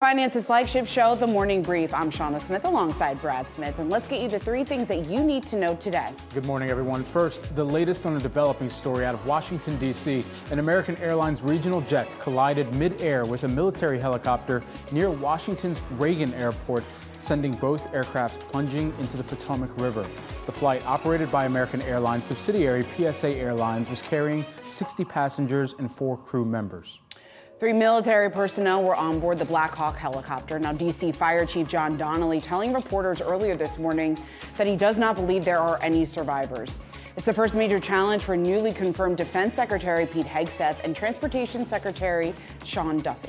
Finance's flagship show, The Morning Brief. I'm Shauna Smith alongside Brad Smith, and let's get you the three things that you need to know today. Good morning, everyone. First, the latest on a developing story out of Washington, D.C. An American Airlines regional jet collided mid-air with a military helicopter near Washington's Reagan Airport, sending both aircrafts plunging into the Potomac River. The flight, operated by American Airlines subsidiary PSA Airlines, was carrying 60 passengers and 4 crew members. 3 military personnel were on board the Black Hawk helicopter. Now, D.C. Fire Chief John Donnelly telling reporters earlier this morning that he does not believe there are any survivors. It's the first major challenge for newly confirmed Defense Secretary Pete Hegseth and Transportation Secretary Sean Duffy.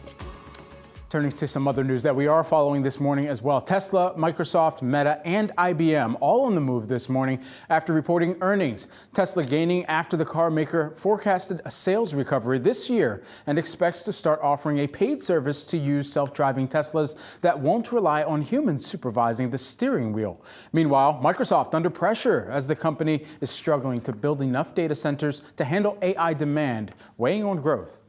Turning to some other news that we are following this morning as well. Tesla, Microsoft, Meta, and IBM all on the move this morning after reporting earnings. Tesla gaining after the car maker forecasted a sales recovery this year and expects to start offering a paid service to use self-driving Teslas that won't rely on humans supervising the steering wheel. Meanwhile, Microsoft under pressure as the company is struggling to build enough data centers to handle AI demand, weighing on growth.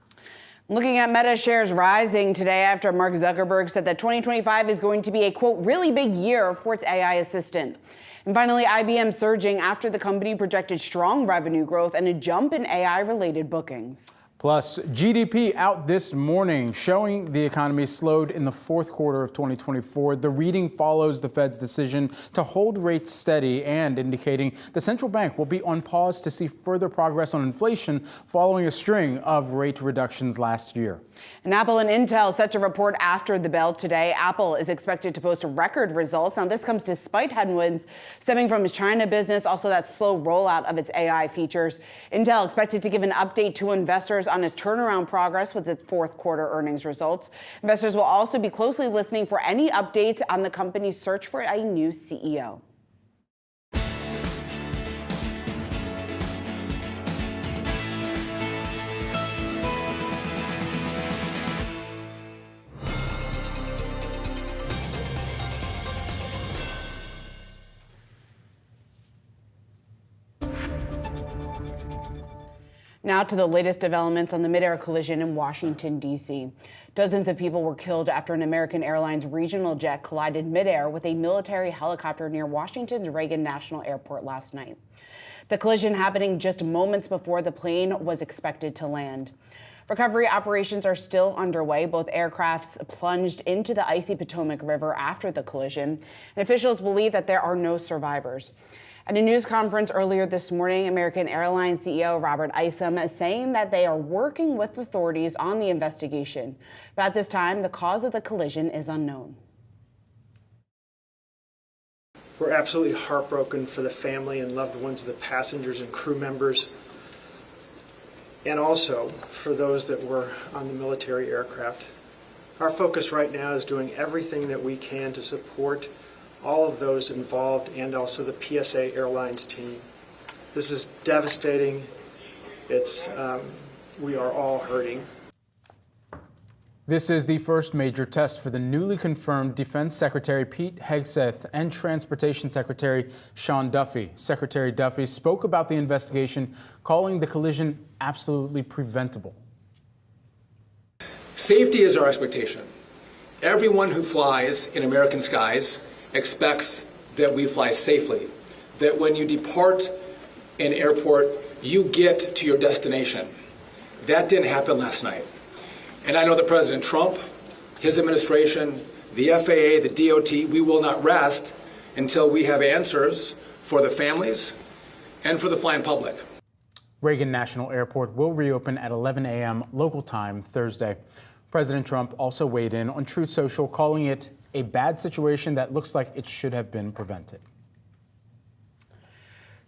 Looking at Meta shares rising today after Mark Zuckerberg said that 2025 is going to be a, quote, really big year for its AI assistant. And finally, IBM surging after the company projected strong revenue growth and a jump in AI-related bookings. Plus, GDP out this morning, showing the economy slowed in the fourth quarter of 2024. The reading follows the Fed's decision to hold rates steady and indicating the central bank will be on pause to see further progress on inflation following a string of rate reductions last year. And Apple and Intel set to report after the bell today. Apple is expected to post record results. Now, this comes despite headwinds stemming from its China business, also that slow rollout of its AI features. Intel expected to give an update to investors on its turnaround progress with its fourth quarter earnings results. Investors will also be closely listening for any updates on the company's search for a new CEO. Now to the latest developments on the mid-air collision in Washington, D.C. Dozens of people were killed after an American Airlines regional jet collided mid-air with a military helicopter near Washington's Reagan National Airport last night. The collision happening just moments before the plane was expected to land. Recovery operations are still underway. Both aircrafts plunged into the icy Potomac River after the collision, and officials believe that there are no survivors. At a news conference earlier this morning, American Airlines CEO Robert IXIC is saying that they are working with authorities on the investigation. But at this time, the cause of the collision is unknown. We're absolutely heartbroken for the family and loved ones of the passengers and crew members, and also for those that were on the military aircraft. Our focus right now is doing everything that we can to support all of those involved and also the PSA Airlines team. This is devastating. We are all hurting. This is the first major test for the newly confirmed Defense Secretary Pete Hegseth and Transportation Secretary Sean Duffy. Secretary Duffy spoke about the investigation, calling the collision absolutely preventable. Safety is our expectation. Everyone who flies in American skies expects that we fly safely, that when you depart an airport, you get to your destination. That didn't happen last night. And I know that President Trump, his administration, the FAA, the DOT, we will not rest until we have answers for the families and for the flying public. Reagan National Airport will reopen at 11 a.m. local time Thursday. President Trump also weighed in on Truth Social, calling it a bad situation that looks like it should have been prevented.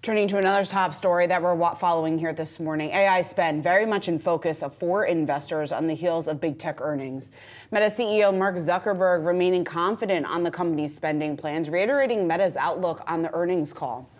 Turning to another top story that we're following here this morning, AI spend very much in focus for investors on the heels of big tech earnings. Meta CEO Mark Zuckerberg remaining confident on the company's spending plans, reiterating Meta's outlook on the earnings call.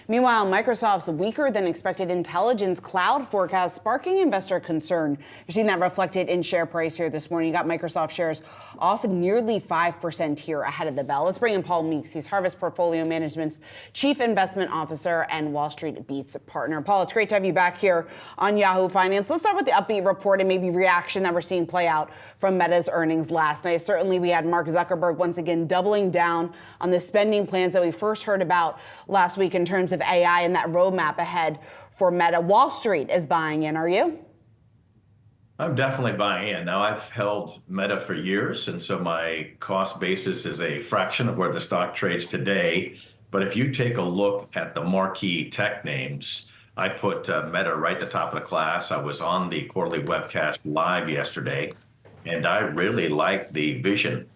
Meanwhile, Microsoft's weaker than expected intelligence cloud forecast sparking investor concern. You're seeing that reflected in share price here this morning. You got Microsoft shares off nearly 5% here ahead of the bell. Let's bring in Paul Meeks. He's Harvest Portfolio Management's Chief Investment Officer and Wall Street Beats partner. Paul, it's great to have you back here on Yahoo Finance. Let's start with the upbeat report and maybe reaction that we're seeing play out from Meta's earnings last night. Certainly, we had Mark Zuckerberg once again doubling down on the spending plans that we first heard about last week in terms of AI and that roadmap ahead for Meta. Wall Street is buying in. Are you? I'm definitely buying in. Now, I've held Meta for years, and so my cost basis is a fraction of where the stock trades today. But if you take a look at the marquee tech names, I put Meta right at the top of the class. I was on the quarterly webcast live yesterday, and I really like the vision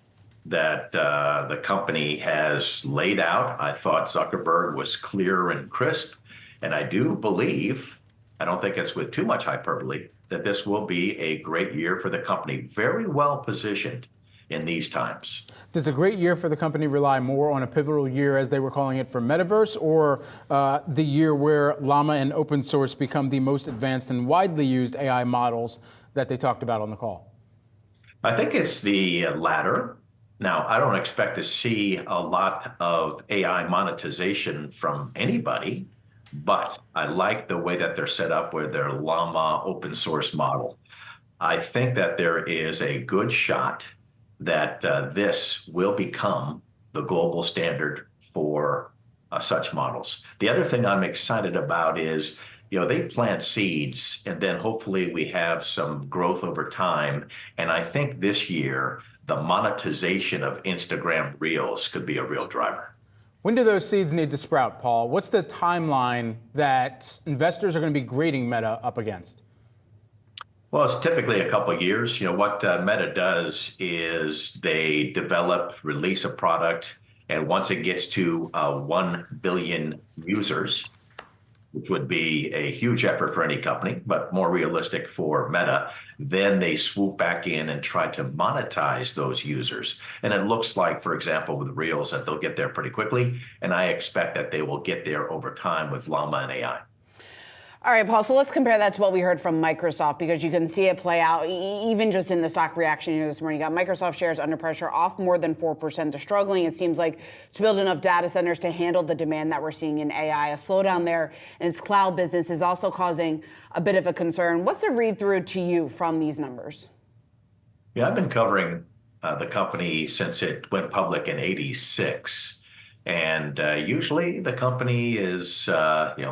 that the company has laid out. I thought Zuckerberg was clear and crisp, and I do believe, I don't think it's with too much hyperbole, that this will be a great year for the company, very well positioned in these times. Does a great year for the company rely more on a pivotal year, as they were calling it, for Metaverse, or the year where Llama and open source become the most advanced and widely used AI models that they talked about on the call? I think it's the latter. Now, I don't expect to see a lot of AI monetization from anybody, but I like the way that they're set up with their Llama open source model. I think that there is a good shot that this will become the global standard for such models. The other thing I'm excited about is, they plant seeds and then hopefully we have some growth over time. And I think this year, the monetization of Instagram Reels could be a real driver. When do those seeds need to sprout, Paul? What's the timeline that investors are going to be grading Meta up against? Well, it's typically a couple of years. What Meta does is they develop, release a product, and once it gets to 1 billion users, which would be a huge effort for any company, but more realistic for Meta, then they swoop back in and try to monetize those users. And it looks like, for example, with Reels, that they'll get there pretty quickly. And I expect that they will get there over time with Llama and AI. All right, Paul, so let's compare that to what we heard from Microsoft, because you can see it play out even just in the stock reaction here this morning. You got Microsoft shares under pressure, off more than 4%. They're struggling, it seems like, to build enough data centers to handle the demand that we're seeing in AI. A slowdown there in its cloud business is also causing a bit of a concern. What's the read-through to you from these numbers? Yeah, I've been covering the company since it went public in '86. And usually the company is,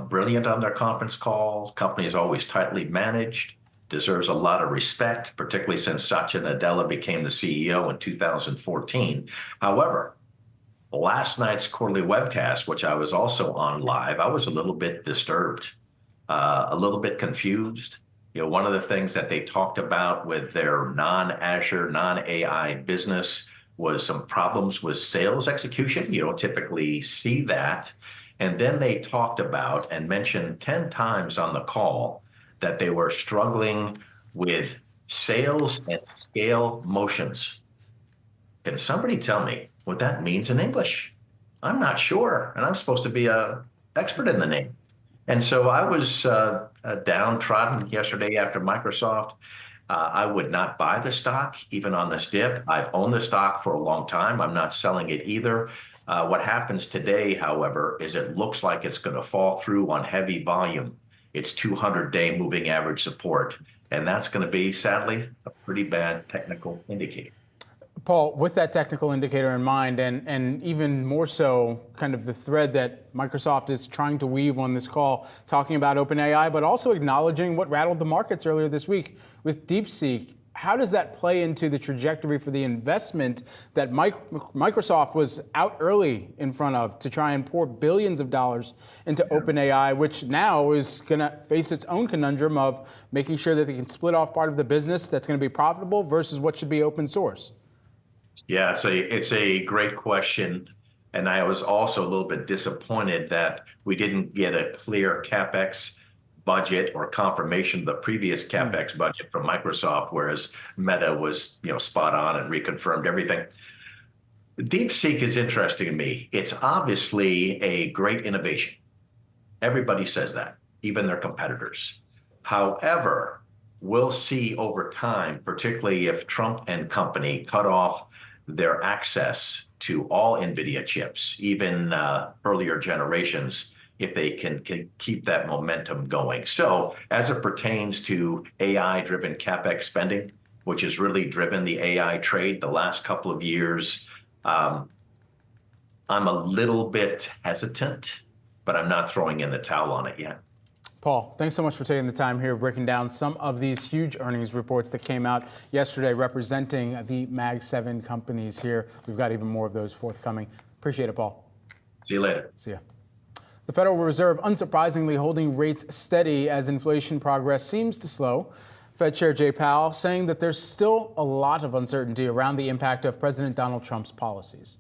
brilliant on their conference calls. Company is always tightly managed, deserves a lot of respect, particularly since Satya Nadella became the CEO in 2014. However, last night's quarterly webcast, which I was also on live, I was a little bit disturbed, a little bit confused. One of the things that they talked about with their non-Azure, non-AI business was some problems with sales execution. You don't typically see that. And then they talked about and mentioned 10 times on the call that they were struggling with sales and scale motions. Can somebody tell me what that means in English? I'm not sure, and I'm supposed to be an expert in the name. And so I was downtrodden yesterday after Microsoft. I would not buy the stock, even on this dip. I've owned the stock for a long time. I'm not selling it either. What happens today, however, is it looks like it's going to fall through on heavy volume. It's 200-day moving average support, and that's going to be, sadly, a pretty bad technical indicator. Paul, with that technical indicator in mind, and even more so, kind of the thread that Microsoft is trying to weave on this call, talking about OpenAI, but also acknowledging what rattled the markets earlier this week with DeepSeek, how does that play into the trajectory for the investment that Microsoft was out early in front of to try and pour billions of dollars into OpenAI, which now is going to face its own conundrum of making sure that they can split off part of the business that's going to be profitable versus what should be open source? Yeah, it's a great question. And I was also a little bit disappointed that we didn't get a clear CapEx budget or confirmation of the previous CapEx budget from Microsoft, whereas Meta was, spot on and reconfirmed everything. DeepSeek is interesting to me. It's obviously a great innovation. Everybody says that, even their competitors. However, we'll see over time, particularly if Trump and company cut off their access to all NVIDIA chips, even earlier generations, if they can keep that momentum going. So as it pertains to AI-driven CapEx spending, which has really driven the AI trade the last couple of years, I'm a little bit hesitant, but I'm not throwing in the towel on it yet. Paul, thanks so much for taking the time here, breaking down some of these huge earnings reports that came out yesterday representing the Mag 7 companies here. We've got even more of those forthcoming. Appreciate it, Paul. See you later. See ya. The Federal Reserve, unsurprisingly, holding rates steady as inflation progress seems to slow. Fed Chair Jay Powell saying that there's still a lot of uncertainty around the impact of President Donald Trump's policies.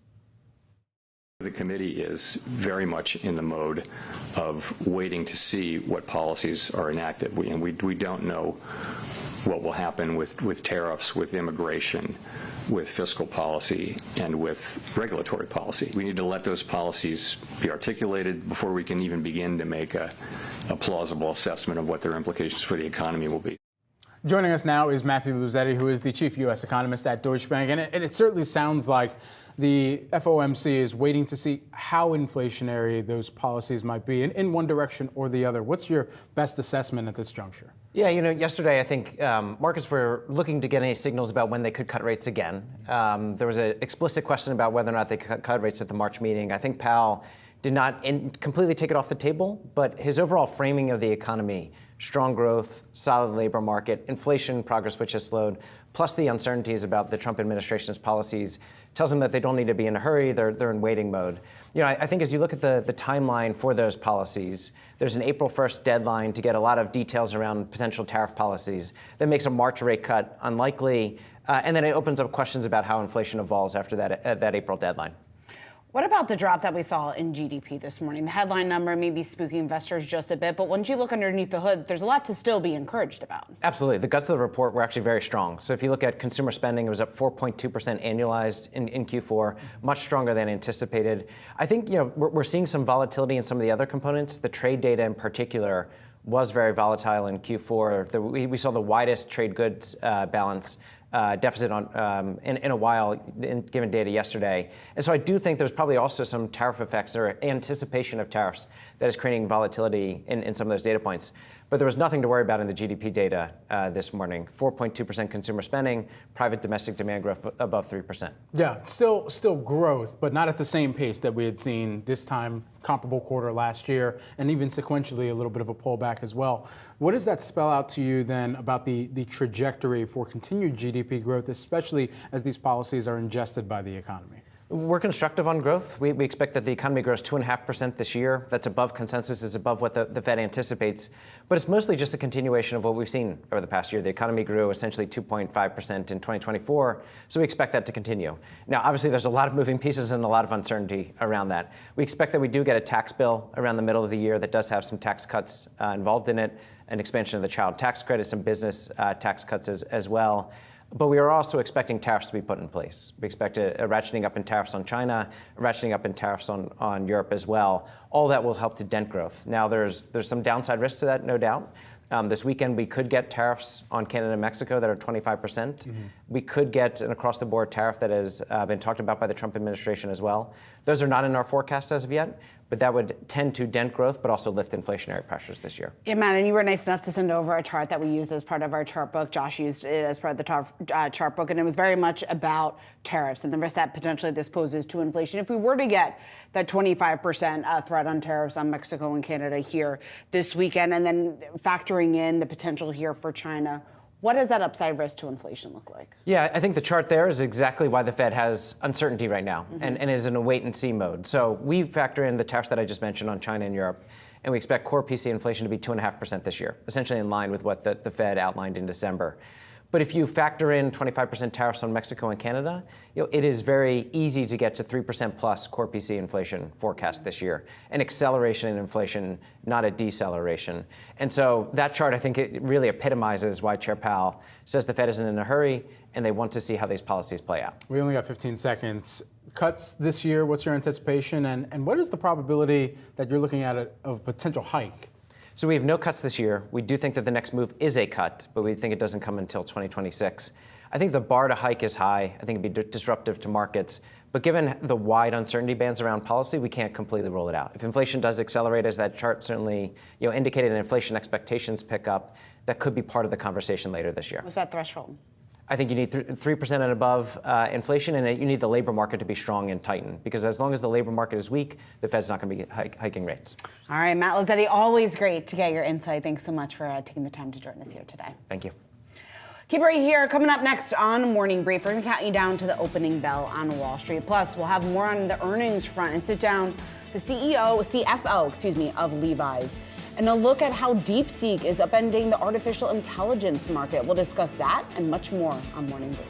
The committee is very much in the mode of waiting to see what policies are enacted. We don't know what will happen with tariffs, with immigration, with fiscal policy, and with regulatory policy. We need to let those policies be articulated before we can even begin to make a plausible assessment of what their implications for the economy will be. Joining us now is Matthew Luzetti, who is the chief U.S. economist at Deutsche Bank. And it certainly sounds like the FOMC is waiting to see how inflationary those policies might be in one direction or the other. What's your best assessment at this juncture? Yeah, yesterday I think markets were looking to get any signals about when they could cut rates again. There was an explicit question about whether or not they could cut rates at the March meeting. I think Powell did not completely take it off the table, but his overall framing of the economy, strong growth, solid labor market, inflation progress which has slowed, plus the uncertainties about the Trump administration's policies, tells them that they don't need to be in a hurry. They're in waiting mode. I think as you look at the timeline for those policies, there's an April 1st deadline to get a lot of details around potential tariff policies. That makes a March rate cut unlikely, and then it opens up questions about how inflation evolves after that April deadline. What about the drop that we saw in GDP this morning? The headline number may be spooking investors just a bit, but once you look underneath the hood, there's a lot to still be encouraged about. Absolutely. The guts of the report were actually very strong. So if you look at consumer spending, it was up 4.2% annualized in Q4, much stronger than anticipated. I think we're seeing some volatility in some of the other components. The trade data in particular was very volatile in Q4. We saw the widest trade goods balance deficit in a while, given data yesterday. And so I do think there's probably also some tariff effects or anticipation of tariffs that is creating volatility in some of those data points. But there was nothing to worry about in the GDP data this morning. 4.2% consumer spending, private domestic demand growth above 3%. Yeah, still growth, but not at the same pace that we had seen this time, comparable quarter last year, and even sequentially a little bit of a pullback as well. What does that spell out to you then about the trajectory for continued GDP growth, especially as these policies are ingested by the economy? We're constructive on growth. We expect that the economy grows 2.5% this year. That's above consensus, is above what the Fed anticipates. But it's mostly just a continuation of what we've seen over the past year. The economy grew essentially 2.5% in 2024, so we expect that to continue. Now, obviously, there's a lot of moving pieces and a lot of uncertainty around that. We expect that we do get a tax bill around the middle of the year that does have some tax cuts involved in it, an expansion of the child tax credit, some business tax cuts as well. But we are also expecting tariffs to be put in place. We expect a ratcheting up in tariffs on China, a ratcheting up in tariffs on Europe as well. All that will help to dent growth. Now, there's some downside risks to that, no doubt. This weekend, we could get tariffs on Canada and Mexico that are 25%. Mm-hmm. We could get an across-the-board tariff that has been talked about by the Trump administration as well. Those are not in our forecast as of yet, but that would tend to dent growth, but also lift inflationary pressures this year. Yeah, Matt, and you were nice enough to send over a chart that we used as part of our chart book. Josh used it as part of the chart book, and it was very much about tariffs and the risk that potentially this poses to inflation. If we were to get that 25% threat on tariffs on Mexico and Canada here this weekend, and then factoring in the potential here for China, what does that upside risk to inflation look like? Yeah, I think the chart there is exactly why the Fed has uncertainty right now, mm-hmm. and is in a wait-and-see mode. So we factor in the tariffs that I just mentioned on China and Europe, and we expect core PCE inflation to be 2.5% this year, essentially in line with what the Fed outlined in December. But if you factor in 25% tariffs on Mexico and Canada, it is very easy to get to 3% plus core PCE inflation forecast this year. An acceleration in inflation, not a deceleration. And so that chart, I think it really epitomizes why Chair Powell says the Fed isn't in a hurry and they want to see how these policies play out. We only got 15 seconds. cuts this year? What's your anticipation? And what is the probability that you're looking at of a potential hike? So we have no cuts this year. We do think that the next move is a cut, but we think it doesn't come until 2026. I think the bar to hike is high. I think it'd be disruptive to markets. But given the wide uncertainty bands around policy, we can't completely rule it out. If inflation does accelerate, as that chart certainly indicated, and inflation expectations pick up, that could be part of the conversation later this year. What's that threshold? I think you need 3% and above inflation, and you need the labor market to be strong and tighten. Because as long as the labor market is weak, the Fed's not going to be hiking rates. All right, Matt Lazzetti, always great to get your insight. Thanks so much for taking the time to join us here today. Thank you. Keep it right here. Coming up next on Morning Brief, we're going to count you down to the opening bell on Wall Street. Plus, we'll have more on the earnings front and sit down the CFO of Levi's. And a look at how DeepSeek is upending the artificial intelligence market. We'll discuss that and much more on Morning Brief.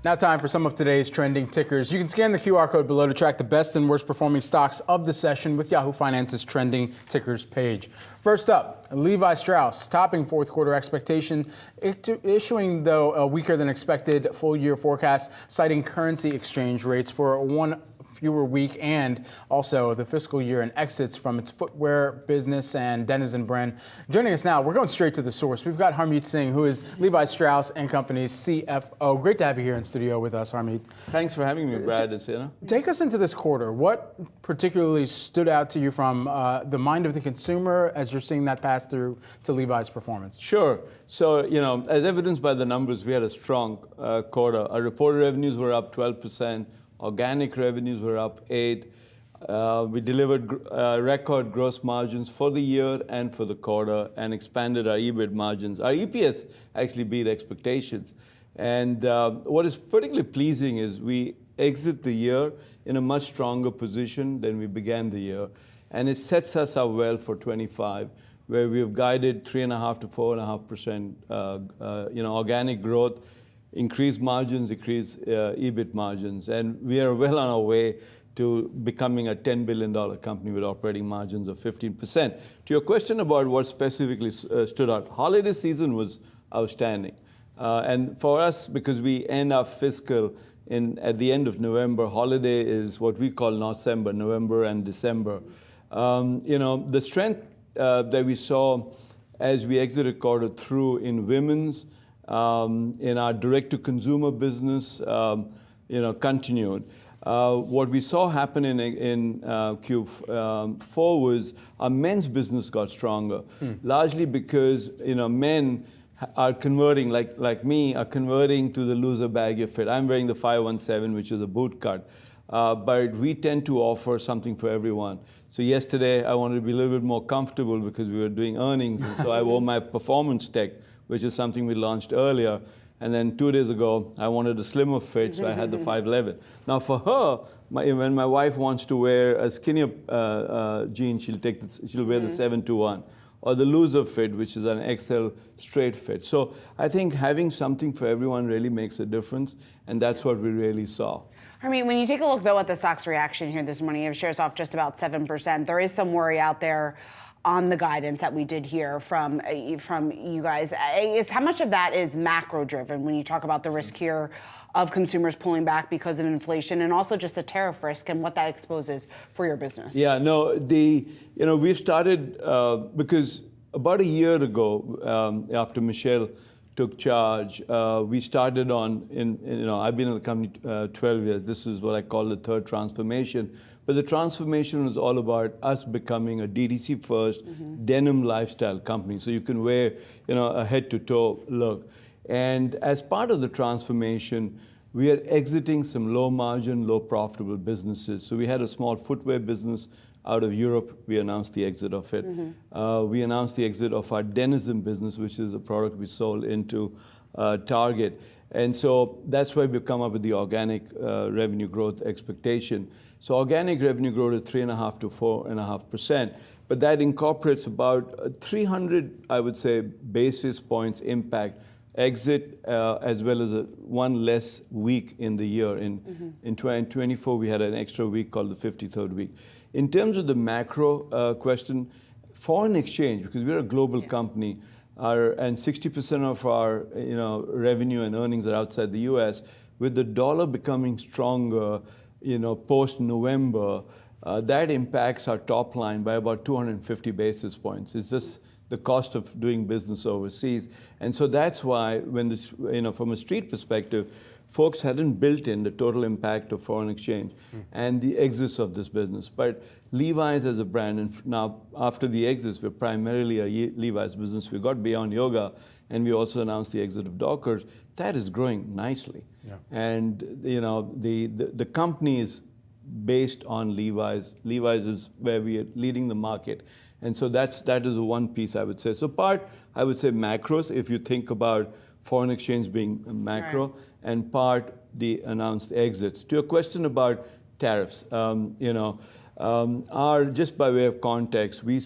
Now time for some of today's trending tickers. You can scan the QR code below to track the best and worst performing stocks of the session with Yahoo Finance's trending tickers page. First up, Levi Strauss topping fourth quarter expectation, issuing though a weaker than expected full year forecast, citing currency exchange rates for one fewer week and also the fiscal year and exits from its footwear business and Denizen brand. Joining us now, we're going straight to the source. We've got Harmeet Singh, who is Levi Strauss & Company's CFO. Great to have you here in studio with us, Harmeet. Thanks for having me, Brad and Sienna. Take us into this quarter. What particularly stood out to you from the mind of the consumer as you're seeing that pass through to Levi's performance? Sure. So, as evidenced by the numbers, we had a strong quarter. Our reported revenues were up 12%. Organic revenues were up 8%. We delivered record gross margins for the year and for the quarter and expanded our EBIT margins. Our EPS actually beat expectations. And what is particularly pleasing is we exit the year in a much stronger position than we began the year. And it sets us up well for 25, where we have guided 3.5% to 4.5% organic growth, increase margins, increase EBIT margins. And we are well on our way to becoming a $10 billion company with operating margins of 15%. To your question about what specifically stood out, holiday season was outstanding. And for us, because we end our fiscal at the end of November, holiday is what we call Nocember, November and December. The strength that we saw as we exited quarter through in women's, in our direct-to-consumer business, continued. What we saw happen in Q4 was our men's business got stronger, largely because men are converting, like me, are converting to the looser, baggier fit. I'm wearing the 517, which is a boot cut, but we tend to offer something for everyone. So yesterday, I wanted to be a little bit more comfortable because we were doing earnings, and so I wore my performance tech, which is something we launched earlier. And then 2 days ago, I wanted a slimmer fit, so I had the 511. Now for her, when my wife wants to wear a skinnier jeans, she'll wear the 721, or the looser fit, which is an XL straight fit. So I think having something for everyone really makes a difference, and that's what we really saw. I mean, when you take a look, though, at the stock's reaction here this morning, it shares off just about 7%. There is some worry out there on the guidance that we did hear from you guys. How much of that is macro-driven when you talk about the risk here of consumers pulling back because of inflation, and also just the tariff risk and what that exposes for your business? Yeah, no, we've started, because about a year ago, after Michelle took charge, we started on, I've been in the company 12 years. This is what I call the third transformation. But the transformation was all about us becoming a DTC first denim lifestyle company. So you can wear, a head to toe look. And as part of the transformation, we are exiting some low margin, low profitable businesses. So we had a small footwear business out of Europe. We announced the exit of it. We announced the exit of our Denizen business, which is a product we sold into Target. And so that's why we've come up with the organic revenue growth expectation. So organic revenue growth is 3.5% to 4.5%, but that incorporates about 300, I would say, basis points impact exit, as well as one less week in the year. In 2024, we had an extra week called the 53rd week. In terms of the macro question, foreign exchange, because we're a global company, and 60% of our revenue and earnings are outside the U.S. With the dollar becoming stronger, post-November, that impacts our top line by about 250 basis points. It's just the cost of doing business overseas. And so that's why when this, from a street perspective, folks hadn't built in the total impact of foreign exchange and the exits of this business. But Levi's as a brand, and now after the exits, we're primarily a Levi's business. We got Beyond Yoga, and we also announced the exit of Dockers. That is growing nicely. Yeah. And the company is based on Levi's. Levi's is where we are leading the market. And so that is one piece I would say. So part, I would say macros, if you think about foreign exchange being macro, right, and part the announced exits. To your question about tariffs, just by way of context, we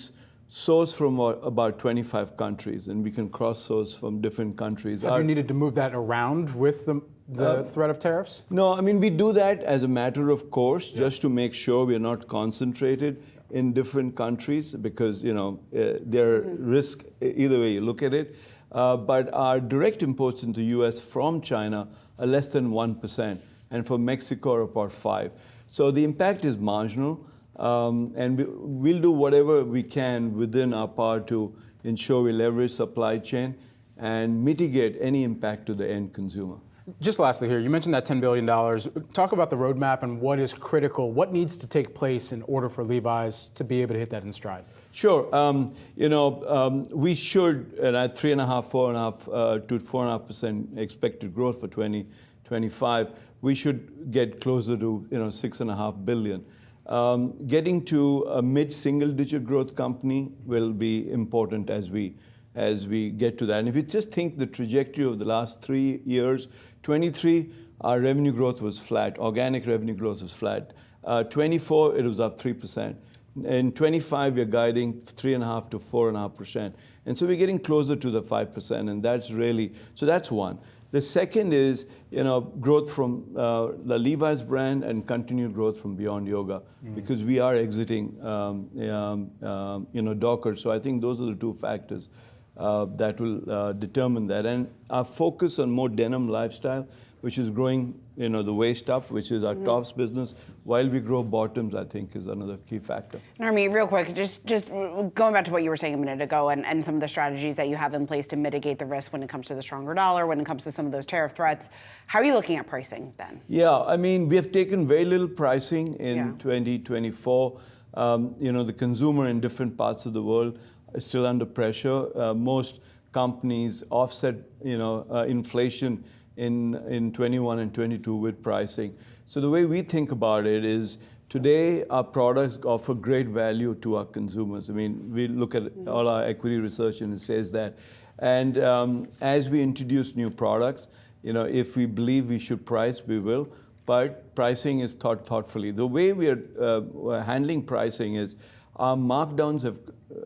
source from about 25 countries, and we can cross-source from different countries. Have you needed to move that around with the threat of tariffs? No, I mean, we do that as a matter of course, just to make sure we're not concentrated in different countries, because there are risks either way you look at it. But our direct imports into the U.S. from China are less than 1%, and from Mexico are about 5%. So the impact is marginal, and we'll do whatever we can within our power to ensure we leverage supply chain and mitigate any impact to the end consumer. Just lastly here, you mentioned that $10 billion. Talk about the roadmap and what is critical, what needs to take place in order for Levi's to be able to hit that in stride. Sure. We should, at 3.5%, 4.5% to 4.5% expected growth for 2025, we should get closer to $6.5 billion. Getting to a mid-single-digit growth company will be important as we get to that. And if you just think the trajectory of the last 3 years, 23, our revenue growth was flat. Organic revenue growth was flat. 24, it was up 3%. In 25, we're guiding 3.5% to 4.5%. And so we're getting closer to the 5%, and that's really, so that's one. The second is, growth from the Levi's brand and continued growth from Beyond Yoga, because we are exiting, Dockers. So I think those are the two factors that will determine that. And our focus on more denim lifestyle, which is growing the waist up, which is our tops business, while we grow bottoms, I think is another key factor. Narmi, real quick, just going back to what you were saying a minute ago and some of the strategies that you have in place to mitigate the risk when it comes to the stronger dollar, when it comes to some of those tariff threats, how are you looking at pricing then? Yeah, I mean, we have taken very little pricing in 2024. The consumer in different parts of the world is still under pressure. Most companies offset, inflation in 21 and 22 with pricing. So the way we think about it is today our products offer great value to our consumers. I mean, we look at all our equity research and it says that. And as we introduce new products, if we believe we should price, we will. But pricing is thoughtfully. The way we are handling pricing is our markdowns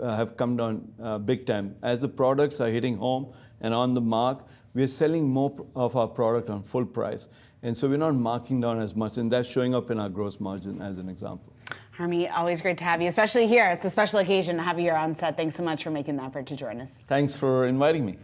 have come down big time. As the products are hitting home and on the mark, we're selling more of our product on full price. And so we're not marking down as much, and that's showing up in our gross margin as an example. Harmeet, always great to have you, especially here. It's a special occasion to have you here on set. Thanks so much for making the effort to join us. Thanks for inviting me.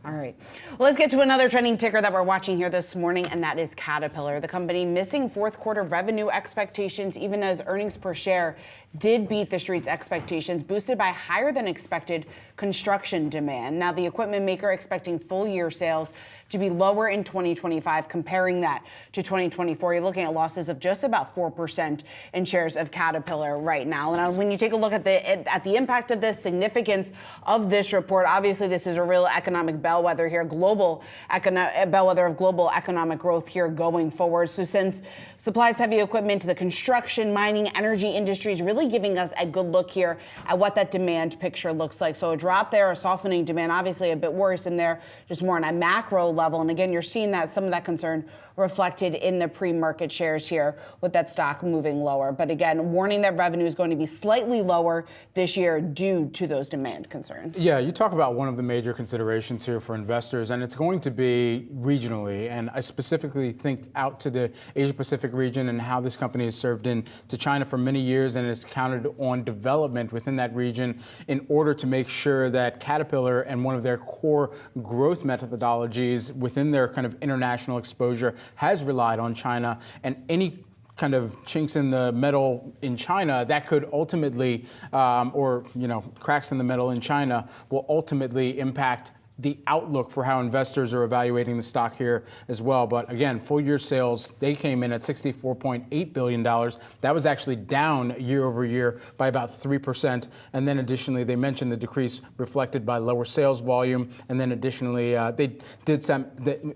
All right. Well, let's get to another trending ticker that we're watching here this morning, and that is Caterpillar. The company missing fourth quarter revenue expectations, even as earnings per share did beat the street's expectations, boosted by higher than expected construction demand. Now, the equipment maker expecting full year sales to be lower in 2025, comparing that to 2024. You're looking at losses of just about 4% in shares of Caterpillar right now. And when you take a look at the impact of this, significance of this report, obviously this is a real economic bellwether here, bellwether of global economic growth here going forward. So since supplies heavy equipment to the construction, mining, energy industries, really giving us a good look here at what that demand picture looks like. So a drop there, a softening demand, obviously a bit worrisome there, just more on a macro level. And again, you're seeing that some of that concern reflected in the pre-market shares here with that stock moving lower. But again, warning that revenue is going to be slightly lower this year due to those demand concerns. Yeah, you talk about one of the major considerations here for investors, and it's going to be regionally. And I specifically think out to the Asia Pacific region and how this company has served into China for many years and has counted on development within that region in order to make sure that Caterpillar and one of their core growth methodologies within their kind of international exposure has relied on China, and any kind of chinks in the metal in China that could ultimately, cracks in the metal in China will ultimately impact the outlook for how investors are evaluating the stock here as well. But again, full year sales, they came in at $64.8 billion. That was actually down year over year by about 3%. And then additionally, they mentioned the decrease reflected by lower sales volume. And then additionally, they did some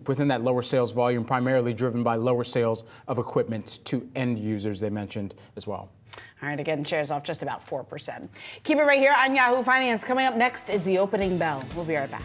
within that lower sales volume, primarily driven by lower sales of equipment to end users, they mentioned as well. All right, again, shares off just about 4%. Keep it right here on Yahoo Finance. Coming up next is the opening bell. We'll be right back.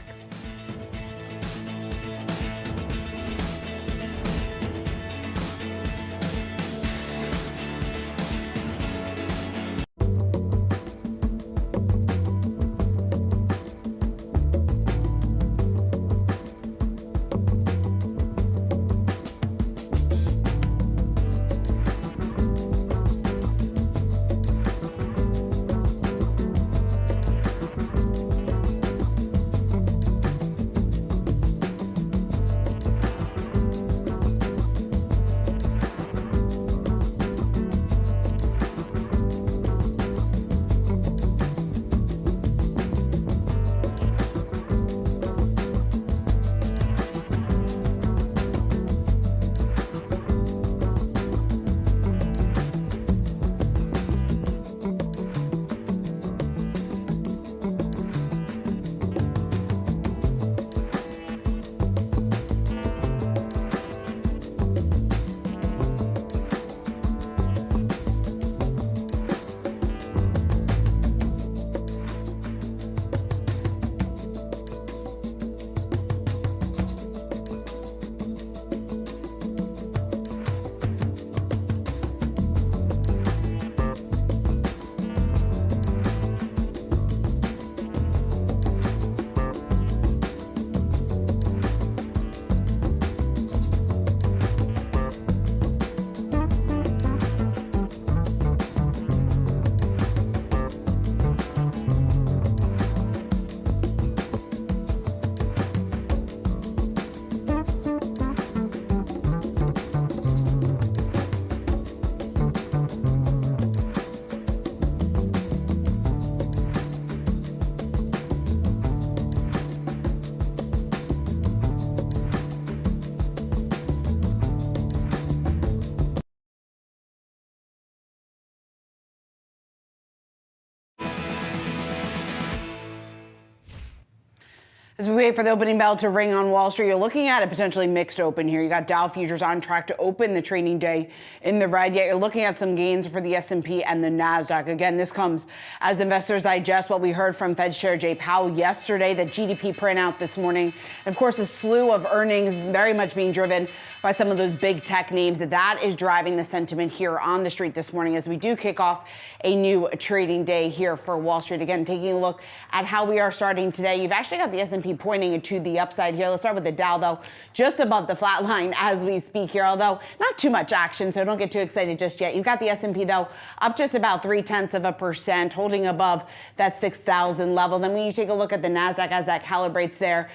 As we wait for the opening bell to ring on Wall Street, you're looking at a potentially mixed open here. You got Dow futures on track to open the trading day in the red, yet you're looking at some gains for the S&P and the Nasdaq. Again, this comes as investors digest what we heard from Fed Chair Jay Powell yesterday, that GDP printout this morning. And of course, a slew of earnings very much being driven by some of those big tech names. That is driving the sentiment here on the street this morning as we do kick off a new trading day here for Wall Street. Again, taking a look at how we are starting today. You've actually got the S&P pointing to the upside here. Let's start with the Dow, though, just above the flat line as we speak here, although not too much action, so don't get too excited just yet. You've got the S&P, though, up just about 0.3%, holding above that 6,000 level. Then when you take a look at the Nasdaq as that calibrates there,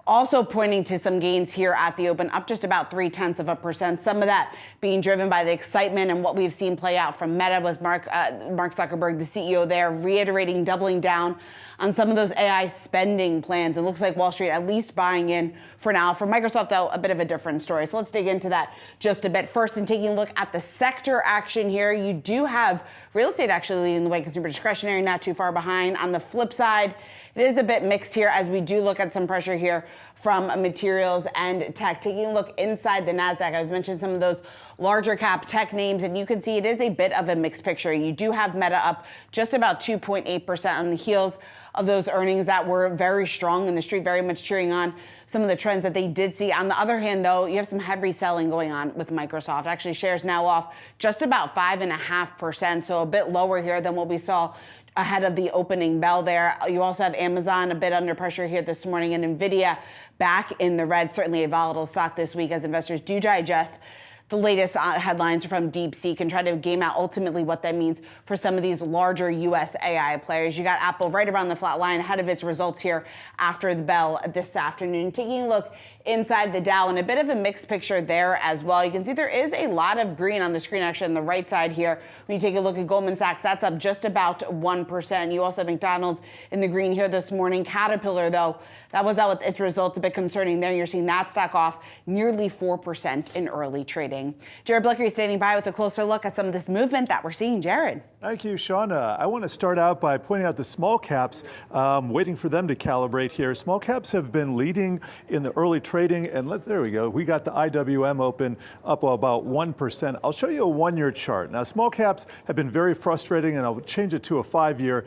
also pointing to some gains here at the open, up just about 0.3%. Some of that being driven by the excitement and what we've seen play out from Meta with Mark Zuckerberg, the CEO there, reiterating, doubling down on some of those AI spending plans. It looks like Wall Street at least buying in for now. For Microsoft, though, a bit of a different story. So let's dig into that just a bit. First, and taking a look at the sector action here, you do have real estate actually leading the way, consumer discretionary not too far behind. On the flip side, it is a bit mixed here as we do look at some pressure here from materials and tech. Taking a look inside the Nasdaq, I was mentioning some of those larger cap tech names, and you can see it is a bit of a mixed picture. You do have Meta up just about 2.8% on the heels of those earnings that were very strong, in the street very much cheering on some of the trends that they did see. On the other hand, though, you have some heavy selling going on with Microsoft. Actually, shares now off just about 5.5%, so a bit lower here than what we saw ahead of the opening bell there. You also have Amazon a bit under pressure here this morning, and Nvidia back in the red. Certainly a volatile stock this week as investors do digest the latest headlines from DeepSeek and try to game out ultimately what that means for some of these larger U.S. AI players. You got Apple right around the flat line ahead of its results here after the bell this afternoon. Taking a look inside the Dow, and a bit of a mixed picture there as well. You can see there is a lot of green on the screen actually on the right side here. When you take a look at Goldman Sachs, that's up just about 1%. You also have McDonald's in the green here this morning. Caterpillar, though, that was out with its results, a bit concerning there. You're seeing that stock off nearly 4% in early trading. Jared Blicker standing by with a closer look at some of this movement that we're seeing. Jared. Thank you, Shauna. I want to start out by pointing out the small caps, waiting for them to calibrate here. Small caps have been leading in the early trading, and there we go. We got the IWM open up about 1%. I'll show you a one-year chart. Now, small caps have been very frustrating, and I'll change it to a 5-year,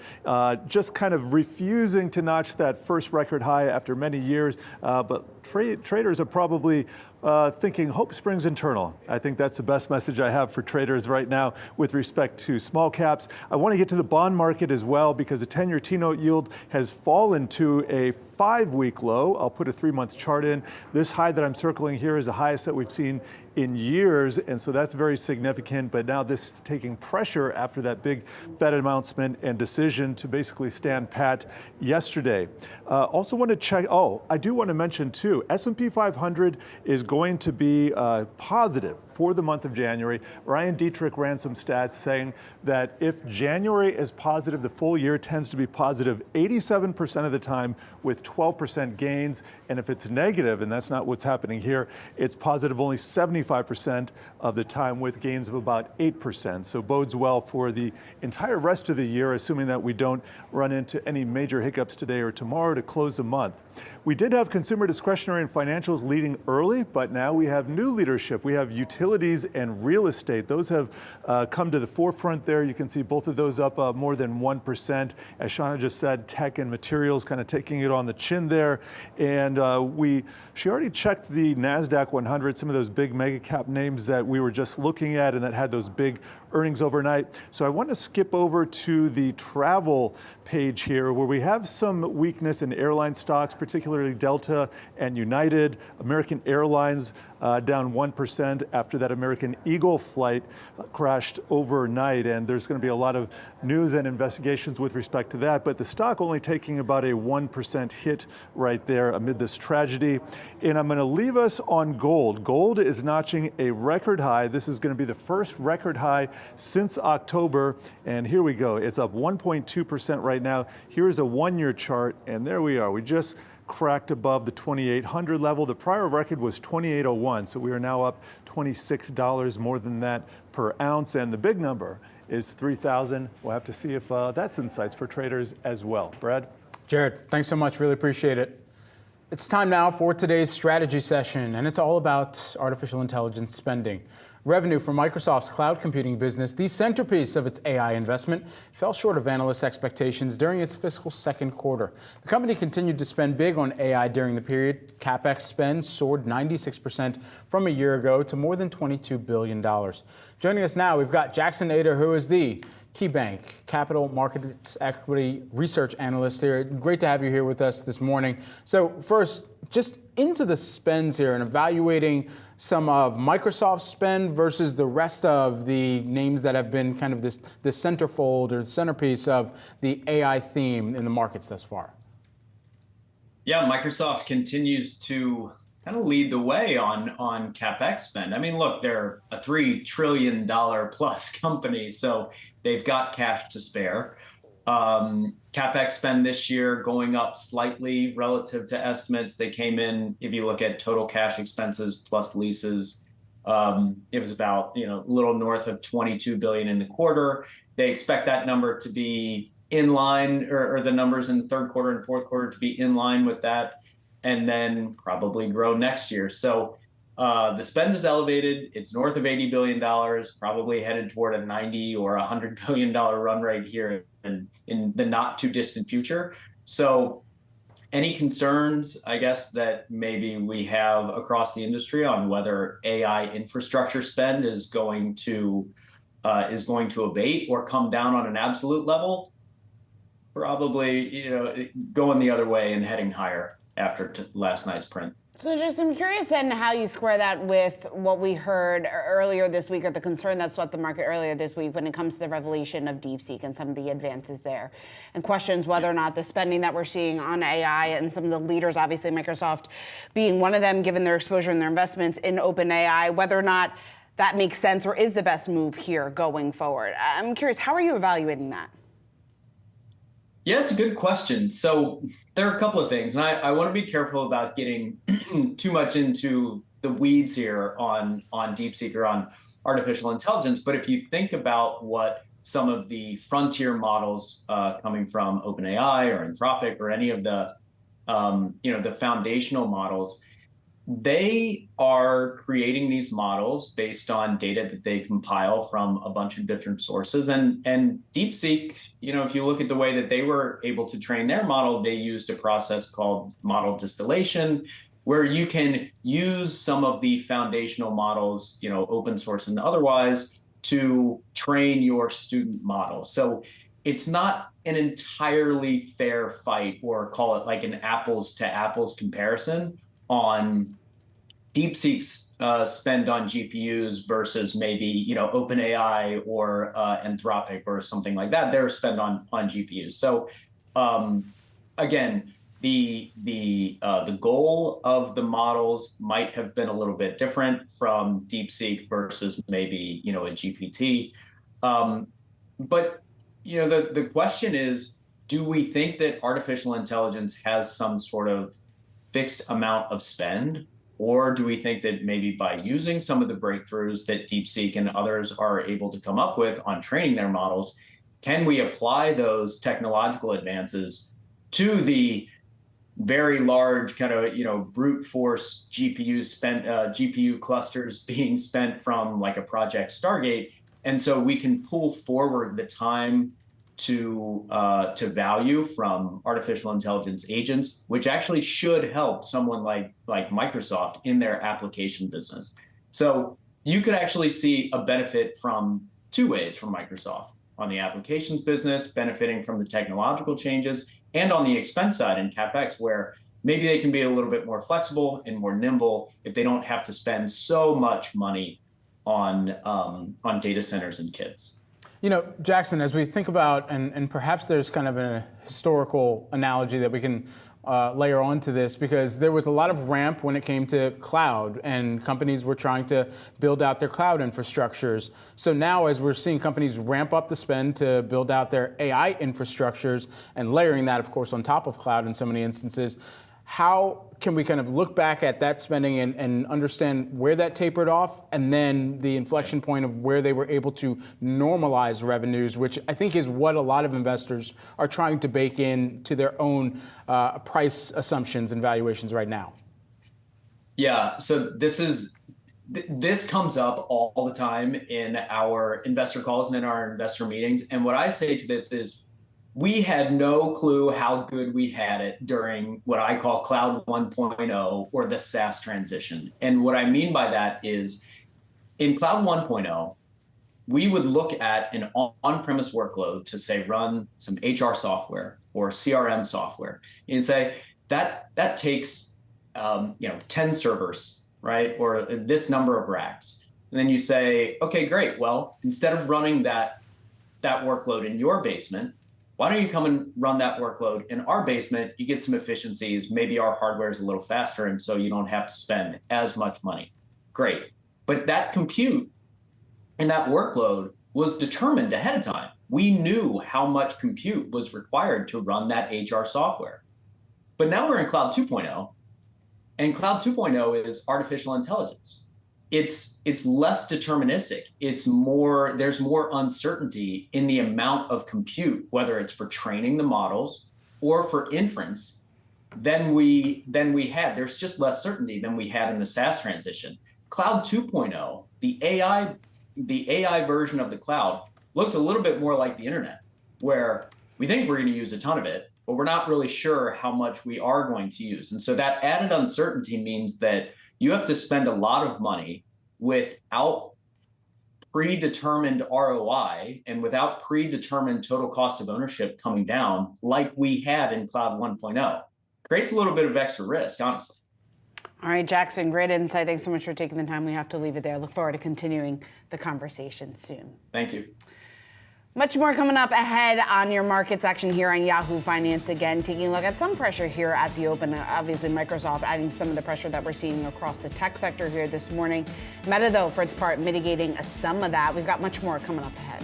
just kind of refusing to notch that first record high after many years. But traders are probably thinking hope springs eternal. I think that's the best message I have for traders right now with respect to small caps. I want to get to the bond market as well because the 10-year T-note yield has fallen to a 5-week low. I'll put a 3-month chart in. This high that I'm circling here is the highest that we've seen in years, and so that's very significant. But now this is taking pressure after that big Fed announcement and decision to basically stand pat yesterday. Also want to check, I do want to mention too, S&P 500 is going to be positive for the month of January. Ryan Dietrich ran some stats saying that if January is positive, the full year tends to be positive 87% of the time with 12% gains. And if it's negative, and that's not what's happening here, it's positive only 75% of the time with gains of about 8%. So bodes well for the entire rest of the year, assuming that we don't run into any major hiccups today or tomorrow to close the month. We did have consumer discretionary and financials leading early, but now we have new leadership. We have utilities and real estate. Those have come to the forefront there. You can see both of those up more than 1%. As Shauna just said, tech and materials kind of taking it on the chin there. And she already checked the Nasdaq 100, some of those big mega cap names that we were just looking at and that had those big earnings overnight. So I want to skip over to the travel page here where we have some weakness in airline stocks, particularly Delta and United. American Airlines down 1% after that American Eagle flight crashed overnight. And there's going to be a lot of news and investigations with respect to that. But the stock only taking about a 1% hit right there amid this tragedy. And I'm going to leave us on gold. Gold is notching a record high. This is going to be the first record high since October. And here we go. It's up 1.2% right now. Here's a one-year chart. And there we are. We just cracked above the 2,800 level. The prior record was 2,801. So we are now up $26 more than that per ounce. And the big number is 3,000. We'll have to see if that's insights for traders as well. Brad? Jared, thanks so much. Really appreciate it. It's time now for today's strategy session, and it's all about artificial intelligence spending. Revenue for Microsoft's cloud computing business, the centerpiece of its AI investment, fell short of analysts' expectations during its fiscal second quarter. The company continued to spend big on AI during the period. CapEx spend soared 96% from a year ago to more than $22 billion. Joining us now, we've got Jackson Ader, who is the KeyBank Capital Markets Equity Research Analyst here. Great to have you here with us this morning. So first, just into the spends here and evaluating some of Microsoft's spend versus the rest of the names that have been kind of this centerfold or centerpiece of the AI theme in the markets thus far. Yeah, Microsoft continues to kind of lead the way on CapEx spend. I mean, look, they're a $3 trillion plus company, so they've got cash to spare. CapEx spend this year going up slightly relative to estimates. They came in, if you look at total cash expenses plus leases, it was about a little north of $22 billion in the quarter. They expect that number to be in line, or the numbers in the third quarter and fourth quarter to be in line with that, and then probably grow next year. So the spend is elevated. It's north of $80 billion, probably headed toward a $90 or $100 billion run rate here in the not too distant future. So any concerns, I guess, that maybe we have across the industry on whether AI infrastructure spend is going to abate or come down on an absolute level, probably going the other way and heading higher after last night's print. So just I'm curious then how you square that with what we heard earlier this week, or the concern that swept the market earlier this week when it comes to the revelation of DeepSeek and some of the advances there, and questions whether or not the spending that we're seeing on AI and some of the leaders, obviously Microsoft being one of them, given their exposure and their investments in OpenAI, whether or not that makes sense or is the best move here going forward. I'm curious, how are you evaluating that? Yeah, it's a good question. So there are a couple of things, and I want to be careful about getting too much into the weeds here on DeepSeek or on artificial intelligence. But if you think about what some of the frontier models coming from OpenAI or Anthropic or any of the the foundational models, they are creating these models based on data that they compile from a bunch of different sources. And DeepSeek, if you look at the way that they were able to train their model, they used a process called model distillation, where you can use some of the foundational models, open source and otherwise, to train your student model. So it's not an entirely fair fight, or call it like an apples to apples comparison on DeepSeek's spend on GPUs versus maybe OpenAI or Anthropic or something like that. Their spend on GPUs. So again, the goal of the models might have been a little bit different from DeepSeek versus maybe a GPT. But the question is, do we think that artificial intelligence has some sort of fixed amount of spend? Or do we think that maybe by using some of the breakthroughs that DeepSeek and others are able to come up with on training their models, can we apply those technological advances to the very large kind of brute force GPU clusters being spent from like a Project Stargate, and so we can pull forward the time to value from artificial intelligence agents, which actually should help someone like Microsoft in their application business. So you could actually see a benefit from two ways from Microsoft: on the applications business, benefiting from the technological changes, and on the expense side in CapEx, where maybe they can be a little bit more flexible and more nimble if they don't have to spend so much money on data centers and kits. Jackson, as we think about, and perhaps there's kind of a historical analogy that we can layer onto this, because there was a lot of ramp when it came to cloud, and companies were trying to build out their cloud infrastructures. So now, as we're seeing companies ramp up the spend to build out their AI infrastructures and layering that, of course, on top of cloud in so many instances, How can we kind of look back at that spending and understand where that tapered off, and then the inflection point of where they were able to normalize revenues, which I think is what a lot of investors are trying to bake in to their own price assumptions and valuations right now? Yeah, so this comes up all the time in our investor calls and in our investor meetings. And what I say to this is, we had no clue how good we had it during what I call Cloud 1.0 or the SaaS transition. And what I mean by that is, in Cloud 1.0, we would look at an on-premise workload to say run some HR software or CRM software and say that takes 10 servers, right? Or this number of racks. And then you say, okay, great. Well, instead of running that workload in your basement, why don't you come and run that workload in our basement? You get some efficiencies. Maybe our hardware is a little faster, and so you don't have to spend as much money. Great. But that compute and that workload was determined ahead of time. We knew how much compute was required to run that HR software. But now we're in Cloud 2.0, and Cloud 2.0 is artificial intelligence. It's less deterministic. There's more uncertainty in the amount of compute, whether it's for training the models or for inference, than we had. There's just less certainty than we had in the SaaS transition. Cloud 2.0, the AI version of the cloud, looks a little bit more like the internet, where we think we're going to use a ton of it, but we're not really sure how much we are going to use. And so that added uncertainty means that you have to spend a lot of money without predetermined ROI and without predetermined total cost of ownership coming down like we had in Cloud 1.0. Creates a little bit of extra risk, honestly. All right, Jackson, great insight. Thanks so much for taking the time. We have to leave it there. I look forward to continuing the conversation soon. Thank you. Much more coming up ahead on your markets action here on Yahoo Finance. Again, taking a look at some pressure here at the open. Obviously, Microsoft adding to some of the pressure that we're seeing across the tech sector here this morning. Meta, though, for its part, mitigating some of that. We've got much more coming up ahead.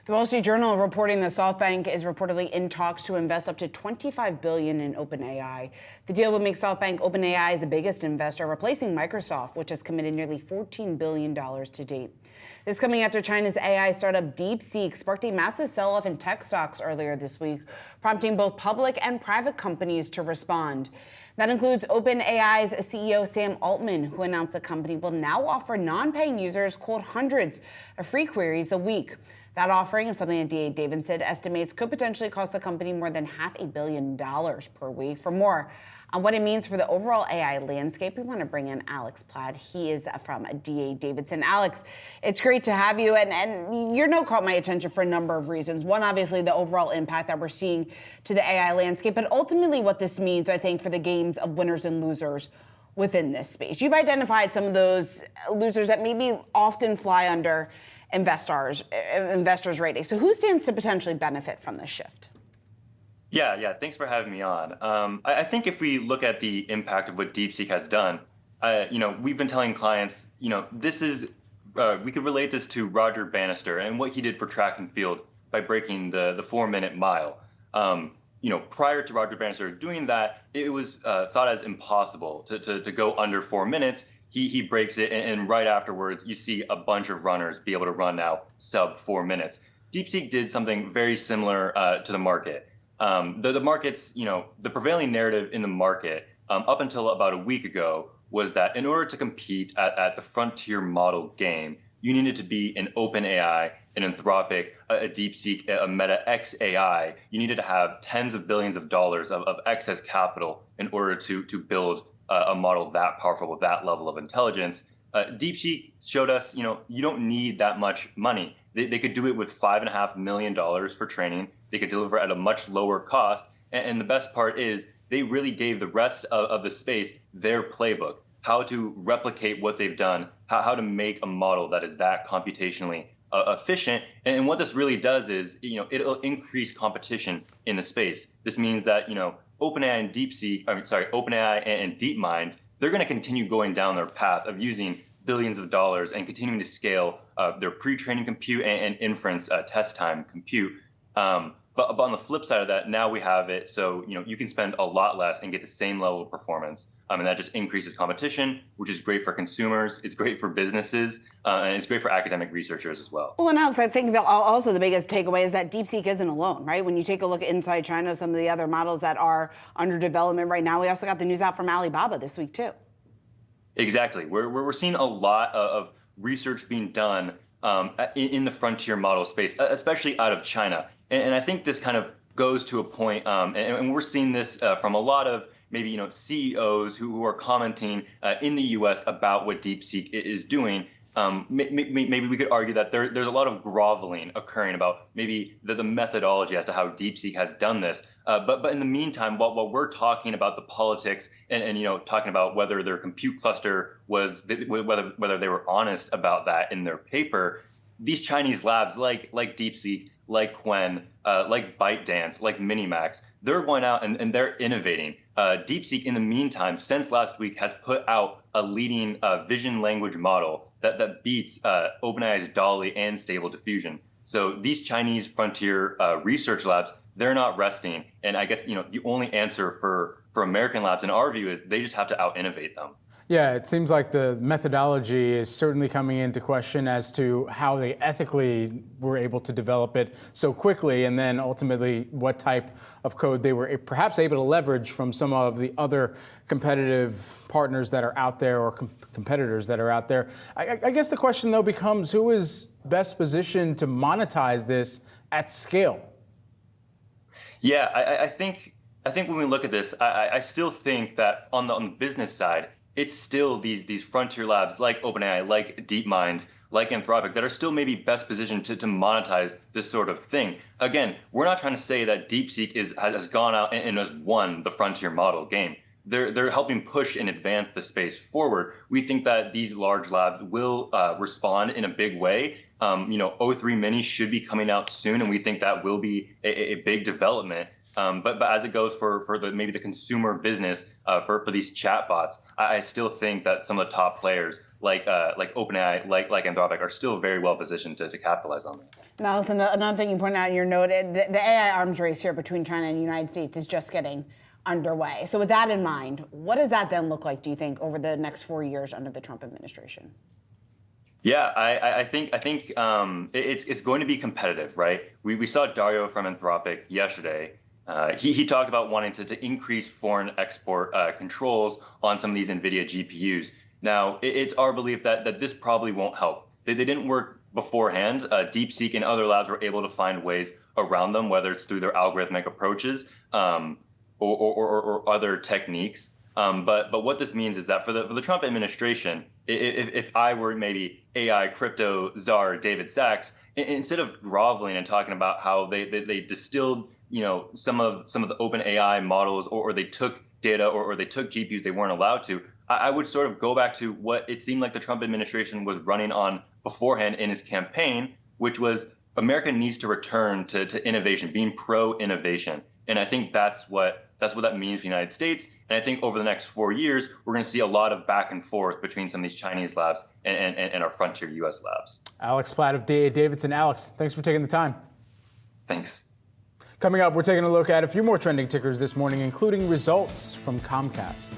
The Wall Street Journal reporting that SoftBank is reportedly in talks to invest up to $25 billion in OpenAI. The deal would make SoftBank OpenAI the biggest investor, replacing Microsoft, which has committed nearly $14 billion to date. This coming after China's AI startup DeepSeek sparked a massive sell-off in tech stocks earlier this week, prompting both public and private companies to respond. That includes OpenAI's CEO Sam Altman, who announced the company will now offer non-paying users, quote, hundreds of free queries a week. That offering is something that D.A. Davidson estimates could potentially cost the company more than $500 million per week. For more on what it means for the overall AI landscape, we want to bring in Alex Platt. He is from D.A. Davidson. Alex, it's great to have you. And your note caught my attention for a number of reasons. One, obviously, the overall impact that we're seeing to the AI landscape, but ultimately what this means, I think, for the games of winners and losers within this space. You've identified some of those losers that maybe often fly under investors' rating. So who stands to potentially benefit from this shift? Yeah. Thanks for having me on. I think if we look at the impact of what DeepSeek has done, we've been telling clients, this is, we could relate this to Roger Bannister and what he did for track and field by breaking the 4-minute mile. Prior to Roger Bannister doing that, it was thought as impossible to go under 4 minutes. He breaks it, and right afterwards, you see a bunch of runners be able to run now sub 4 minutes. DeepSeek did something very similar to the market. The market's, the prevailing narrative in the market up until about a week ago was that in order to compete at the frontier model game, you needed to be an OpenAI, an Anthropic, a DeepSeek, a Meta XAI. You needed to have tens of billions of dollars of excess capital in order to build a model that powerful with that level of intelligence. DeepSeek showed us, you don't need that much money. They could do it with $5.5 million for training. They could deliver at a much lower cost. And the best part is they really gave the rest of the space their playbook, how to replicate what they've done, how to make a model that is that computationally efficient. And what this really does is, it'll increase competition in the space. This means that, OpenAI and OpenAI and DeepMind, they're going to continue going down their path of using billions of dollars and continuing to scale their pre-training compute and inference test time compute. But on the flip side of that, now we have it so you can spend a lot less and get the same level of performance. And that just increases competition, which is great for consumers, it's great for businesses, and it's great for academic researchers as well. Well, and Alex, I think also the biggest takeaway is that DeepSeek isn't alone, right? When you take a look inside China, some of the other models that are under development right now, we also got the news out from Alibaba this week too. Exactly. We're seeing a lot of research being done in the frontier model space, especially out of China. And I think this kind of goes to a point, and we're seeing this from a lot of maybe CEOs who are commenting in the U.S. about what DeepSeek is doing. Maybe we could argue that there's a lot of groveling occurring about maybe the methodology as to how DeepSeek has done this. But in the meantime, while we're talking about the politics and talking about whether their compute cluster was whether they were honest about that in their paper, these Chinese labs like DeepSeek, like Qwen, like ByteDance, like Minimax, they're going out and they're innovating. DeepSeek, in the meantime, since last week, has put out a leading vision language model that beats OpenAI's DALL-E and Stable Diffusion. So these Chinese frontier research labs, they're not resting. And I guess the only answer for American labs, in our view, is they just have to out-innovate them. Yeah, it seems like the methodology is certainly coming into question as to how they ethically were able to develop it so quickly, and then ultimately what type of code they were perhaps able to leverage from some of the other competitive partners that are out there or competitors that are out there. I guess the question, though, becomes who is best positioned to monetize this at scale? Yeah, I think when we look at this, I still think that on the business side, it's still these frontier labs like OpenAI, like DeepMind, like Anthropic that are still maybe best positioned to monetize this sort of thing. Again, we're not trying to say that DeepSeek has gone out and has won the frontier model game. They're helping push and advance the space forward. We think that these large labs will respond in a big way. O3 Mini should be coming out soon, and we think that will be a big development. But as it goes for maybe the consumer business for these chatbots, I still think that some of the top players like OpenAI, like Anthropic, are still very well positioned to capitalize on that. Now, another thing you pointed out in your note, the AI arms race here between China and the United States is just getting underway. So with that in mind, what does that then look like, do you think, over the next 4 years under the Trump administration? Yeah, I think it's going to be competitive, right? We saw Dario from Anthropic yesterday. He talked about wanting to increase foreign export controls on some of these Nvidia GPUs. Now, it's our belief that this probably won't help. They didn't work beforehand. DeepSeek and other labs were able to find ways around them, whether it's through their algorithmic approaches or other techniques. But what this means is that for the Trump administration, if I were maybe AI crypto czar David Sachs, instead of groveling and talking about how they distilled some of the open AI models, or they took data or they took GPUs they weren't allowed to, I would sort of go back to what it seemed like the Trump administration was running on beforehand in his campaign, which was America needs to return to innovation, being pro-innovation. And I think that's what that means for the United States. And I think over the next 4 years, we're going to see a lot of back and forth between some of these Chinese labs and our frontier U.S. labs. Alex Platt of D.A. Davidson. Alex, thanks for taking the time. Thanks. Coming up, we're taking a look at a few more trending tickers this morning, including results from Comcast.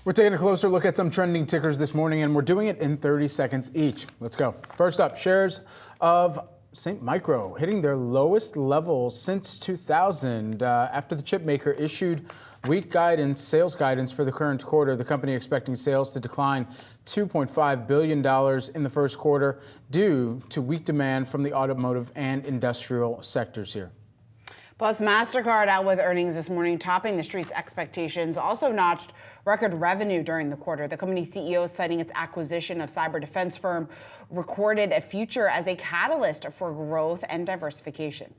We're taking a closer look at some trending tickers this morning, and we're doing it in 30 seconds each. Let's go. First up, shares of St. Micro hitting their lowest levels since 2000 after the chip maker issued weak sales guidance for the current quarter. The company expecting sales to decline $2.5 billion in the first quarter due to weak demand from the automotive and industrial sectors here. Plus, MasterCard out with earnings this morning, topping the street's expectations, also notched record revenue during the quarter. The company's CEO, citing its acquisition of cyber defense firm, recorded a future as a catalyst for growth and diversification.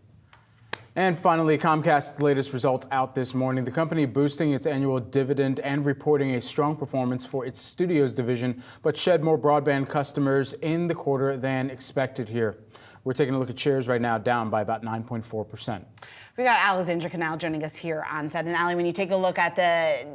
And finally, Comcast's latest results out this morning. The company boosting its annual dividend and reporting a strong performance for its studios division, but shed more broadband customers in the quarter than expected here. We're taking a look at shares right now, down by about 9.4%. We got Alexandra Canal joining us here on set. And Ali, when you take a look at the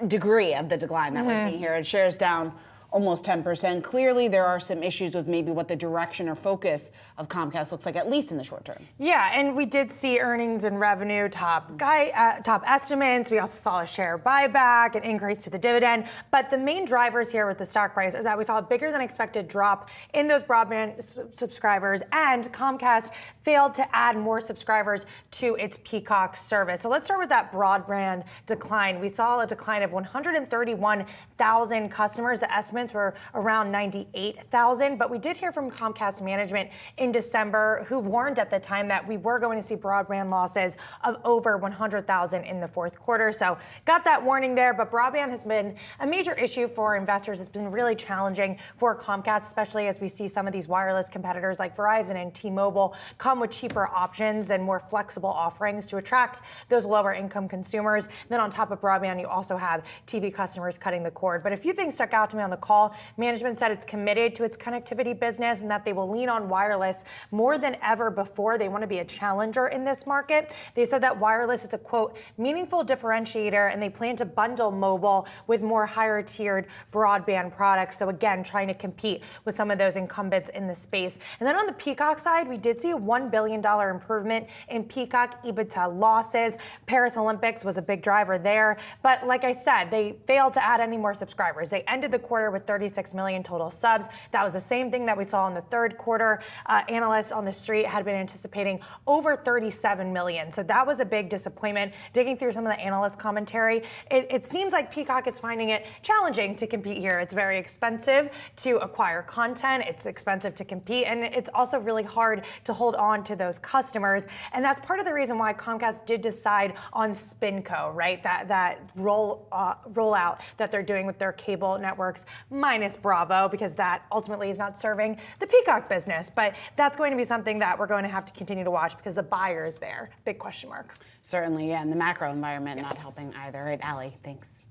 degree of the decline that we're seeing here, it shares down almost 10%. Clearly, there are some issues with maybe what the direction or focus of Comcast looks like, at least in the short term. Yeah, and we did see earnings and revenue top estimates. We also saw a share buyback, an increase to the dividend. But the main drivers here with the stock price are that we saw a bigger than expected drop in those broadband subscribers, and Comcast failed to add more subscribers to its Peacock service. So let's start with that broadband decline. We saw a decline of 131,000 customers. The estimates were around 98,000, but we did hear from Comcast management in December, who warned at the time that we were going to see broadband losses of over 100,000 in the fourth quarter. So got that warning there, but broadband has been a major issue for investors. It's been really challenging for Comcast, especially as we see some of these wireless competitors like Verizon and T-Mobile come with cheaper options and more flexible offerings to attract those lower income consumers. And then on top of broadband, you also have TV customers cutting the cord. But a few things stuck out to me on the call. Management said it's committed to its connectivity business and that they will lean on wireless more than ever before. They want to be a challenger in this market. They said that wireless is a, quote, meaningful differentiator, and they plan to bundle mobile with more higher tiered broadband products. So again, trying to compete with some of those incumbents in the space. And then on the Peacock side, we did see a $1 billion improvement in Peacock EBITDA losses. Paris Olympics was a big driver there. But like I said, they failed to add any more subscribers. They ended the quarter with 36 million total subs. That was the same thing that we saw in the third quarter. Analysts on the street had been anticipating over 37 million. So that was a big disappointment. Digging through some of the analyst commentary, it seems like Peacock is finding it challenging to compete here. It's very expensive to acquire content. It's expensive to compete. And it's also really hard to hold on to those customers. And that's part of the reason why Comcast did decide on SpinCo, right? That rollout that they're doing with their cable networks minus Bravo, because that ultimately is not serving the Peacock business. But that's going to be something that we're going to have to continue to watch because the buyer is there. Big question mark. Certainly, yeah, and the macro environment not helping either. Right, Ali, thanks.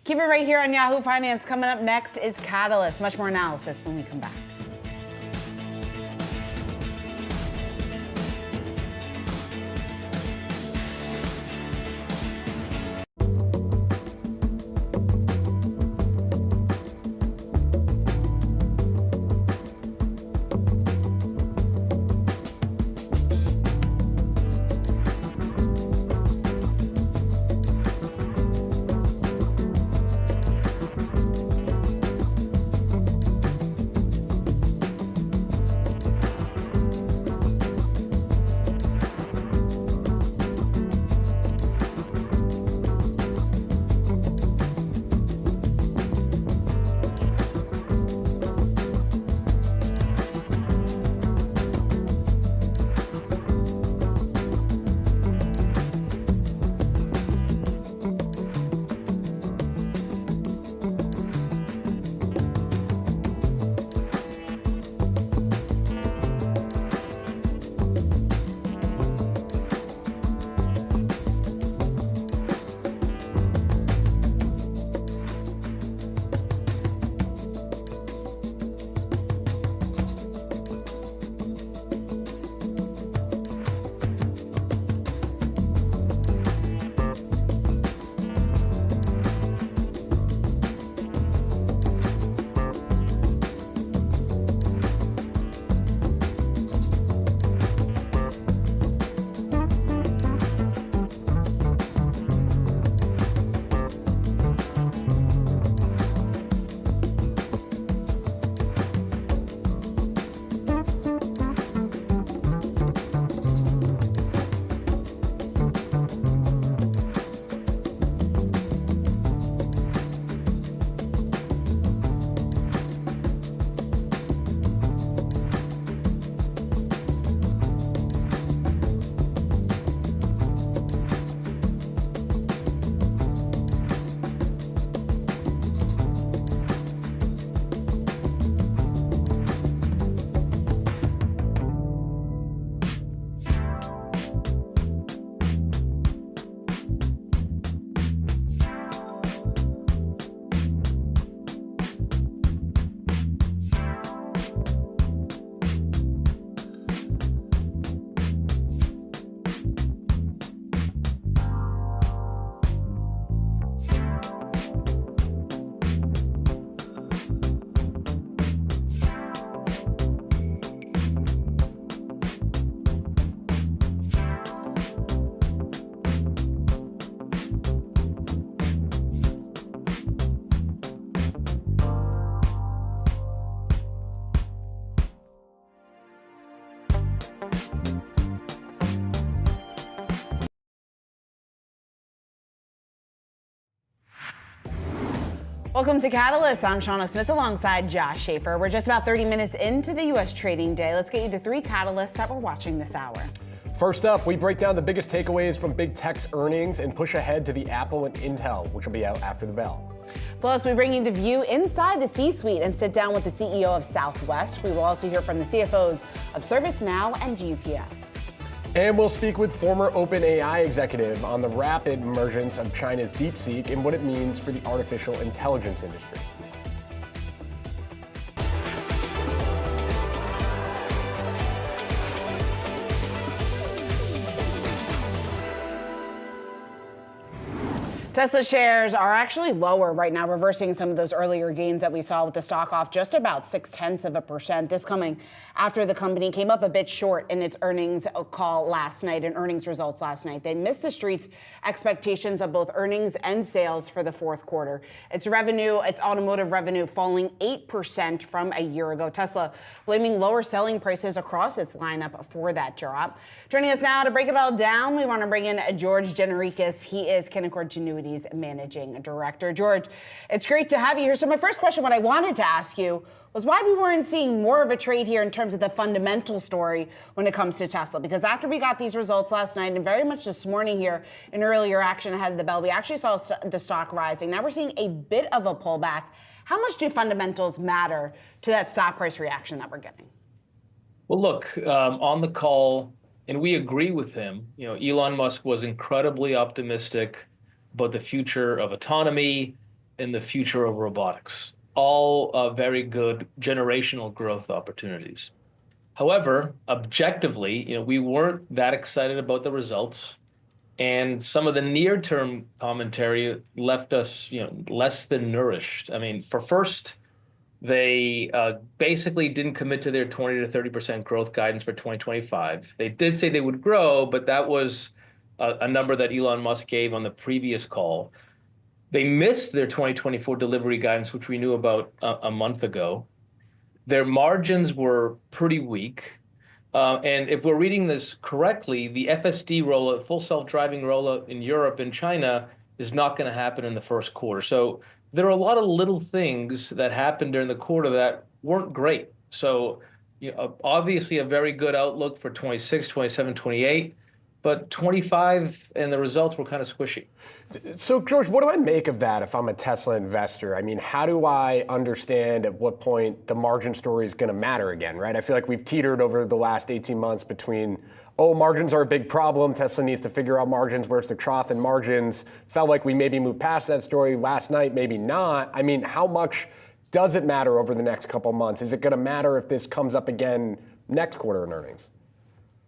Keep it right here on Yahoo Finance. Coming up next is Catalyst. Much more analysis when we come back. Welcome to Catalyst. I'm Shauna Smith alongside Josh Schaefer. We're just about 30 minutes into the U.S. trading day. Let's get you the 3 catalysts that we're watching this hour. First up, we break down the biggest takeaways from big tech's earnings and push ahead to the Apple and Intel, which will be out after the bell. Plus, we bring you the view inside the C-suite and sit down with the CEO of Southwest. We will also hear from the CFOs of ServiceNow and UPS. And we'll speak with former OpenAI executive on the rapid emergence of China's DeepSeek and what it means for the artificial intelligence industry. Tesla shares are actually lower right now, reversing some of those earlier gains that we saw with the stock off just about 0.6%. This coming after the company came up a bit short in its earnings call last night and earnings results last night. They missed the street's expectations of both earnings and sales for the fourth quarter. Its automotive revenue falling 8% from a year ago. Tesla blaming lower selling prices across its lineup for that drop. Joining us now to break it all down, we want to bring in George Gianarikas. He is Canaccord Genuity's managing director. George, it's great to have you here. So my first question, what I wanted to ask you was why we weren't seeing more of a trade here in terms of the fundamental story when it comes to Tesla. Because after we got these results last night and very much this morning here in earlier action ahead of the bell, we actually saw the stock rising. Now we're seeing a bit of a pullback. How much do fundamentals matter to that stock price reaction that we're getting? Well, look, on the call, and we agree with him, Elon Musk was incredibly optimistic about the future of autonomy and the future of robotics. All very good generational growth opportunities. However, objectively, we weren't that excited about the results, and some of the near-term commentary left us, less than nourished. I mean, first, they basically didn't commit to their 20 to 30% growth guidance for 2025. They did say they would grow, but that was a number that Elon Musk gave on the previous call. They missed their 2024 delivery guidance, which we knew about a month ago. Their margins were pretty weak. And if we're reading this correctly, the FSD rollout, full self-driving rollout in Europe and China is not going to happen in the first quarter. So there are a lot of little things that happened during the quarter that weren't great. So obviously a very good outlook for 26, 27, 28. But 25 and the results were kind of squishy. So, George, what do I make of that if I'm a Tesla investor? I mean, how do I understand at what point the margin story is going to matter again, right? I feel like we've teetered over the last 18 months between, margins are a big problem. Tesla needs to figure out margins. Where's the trough in margins? Felt like we maybe moved past that story last night, maybe not. I mean, how much does it matter over the next couple months? Is it going to matter if this comes up again next quarter in earnings?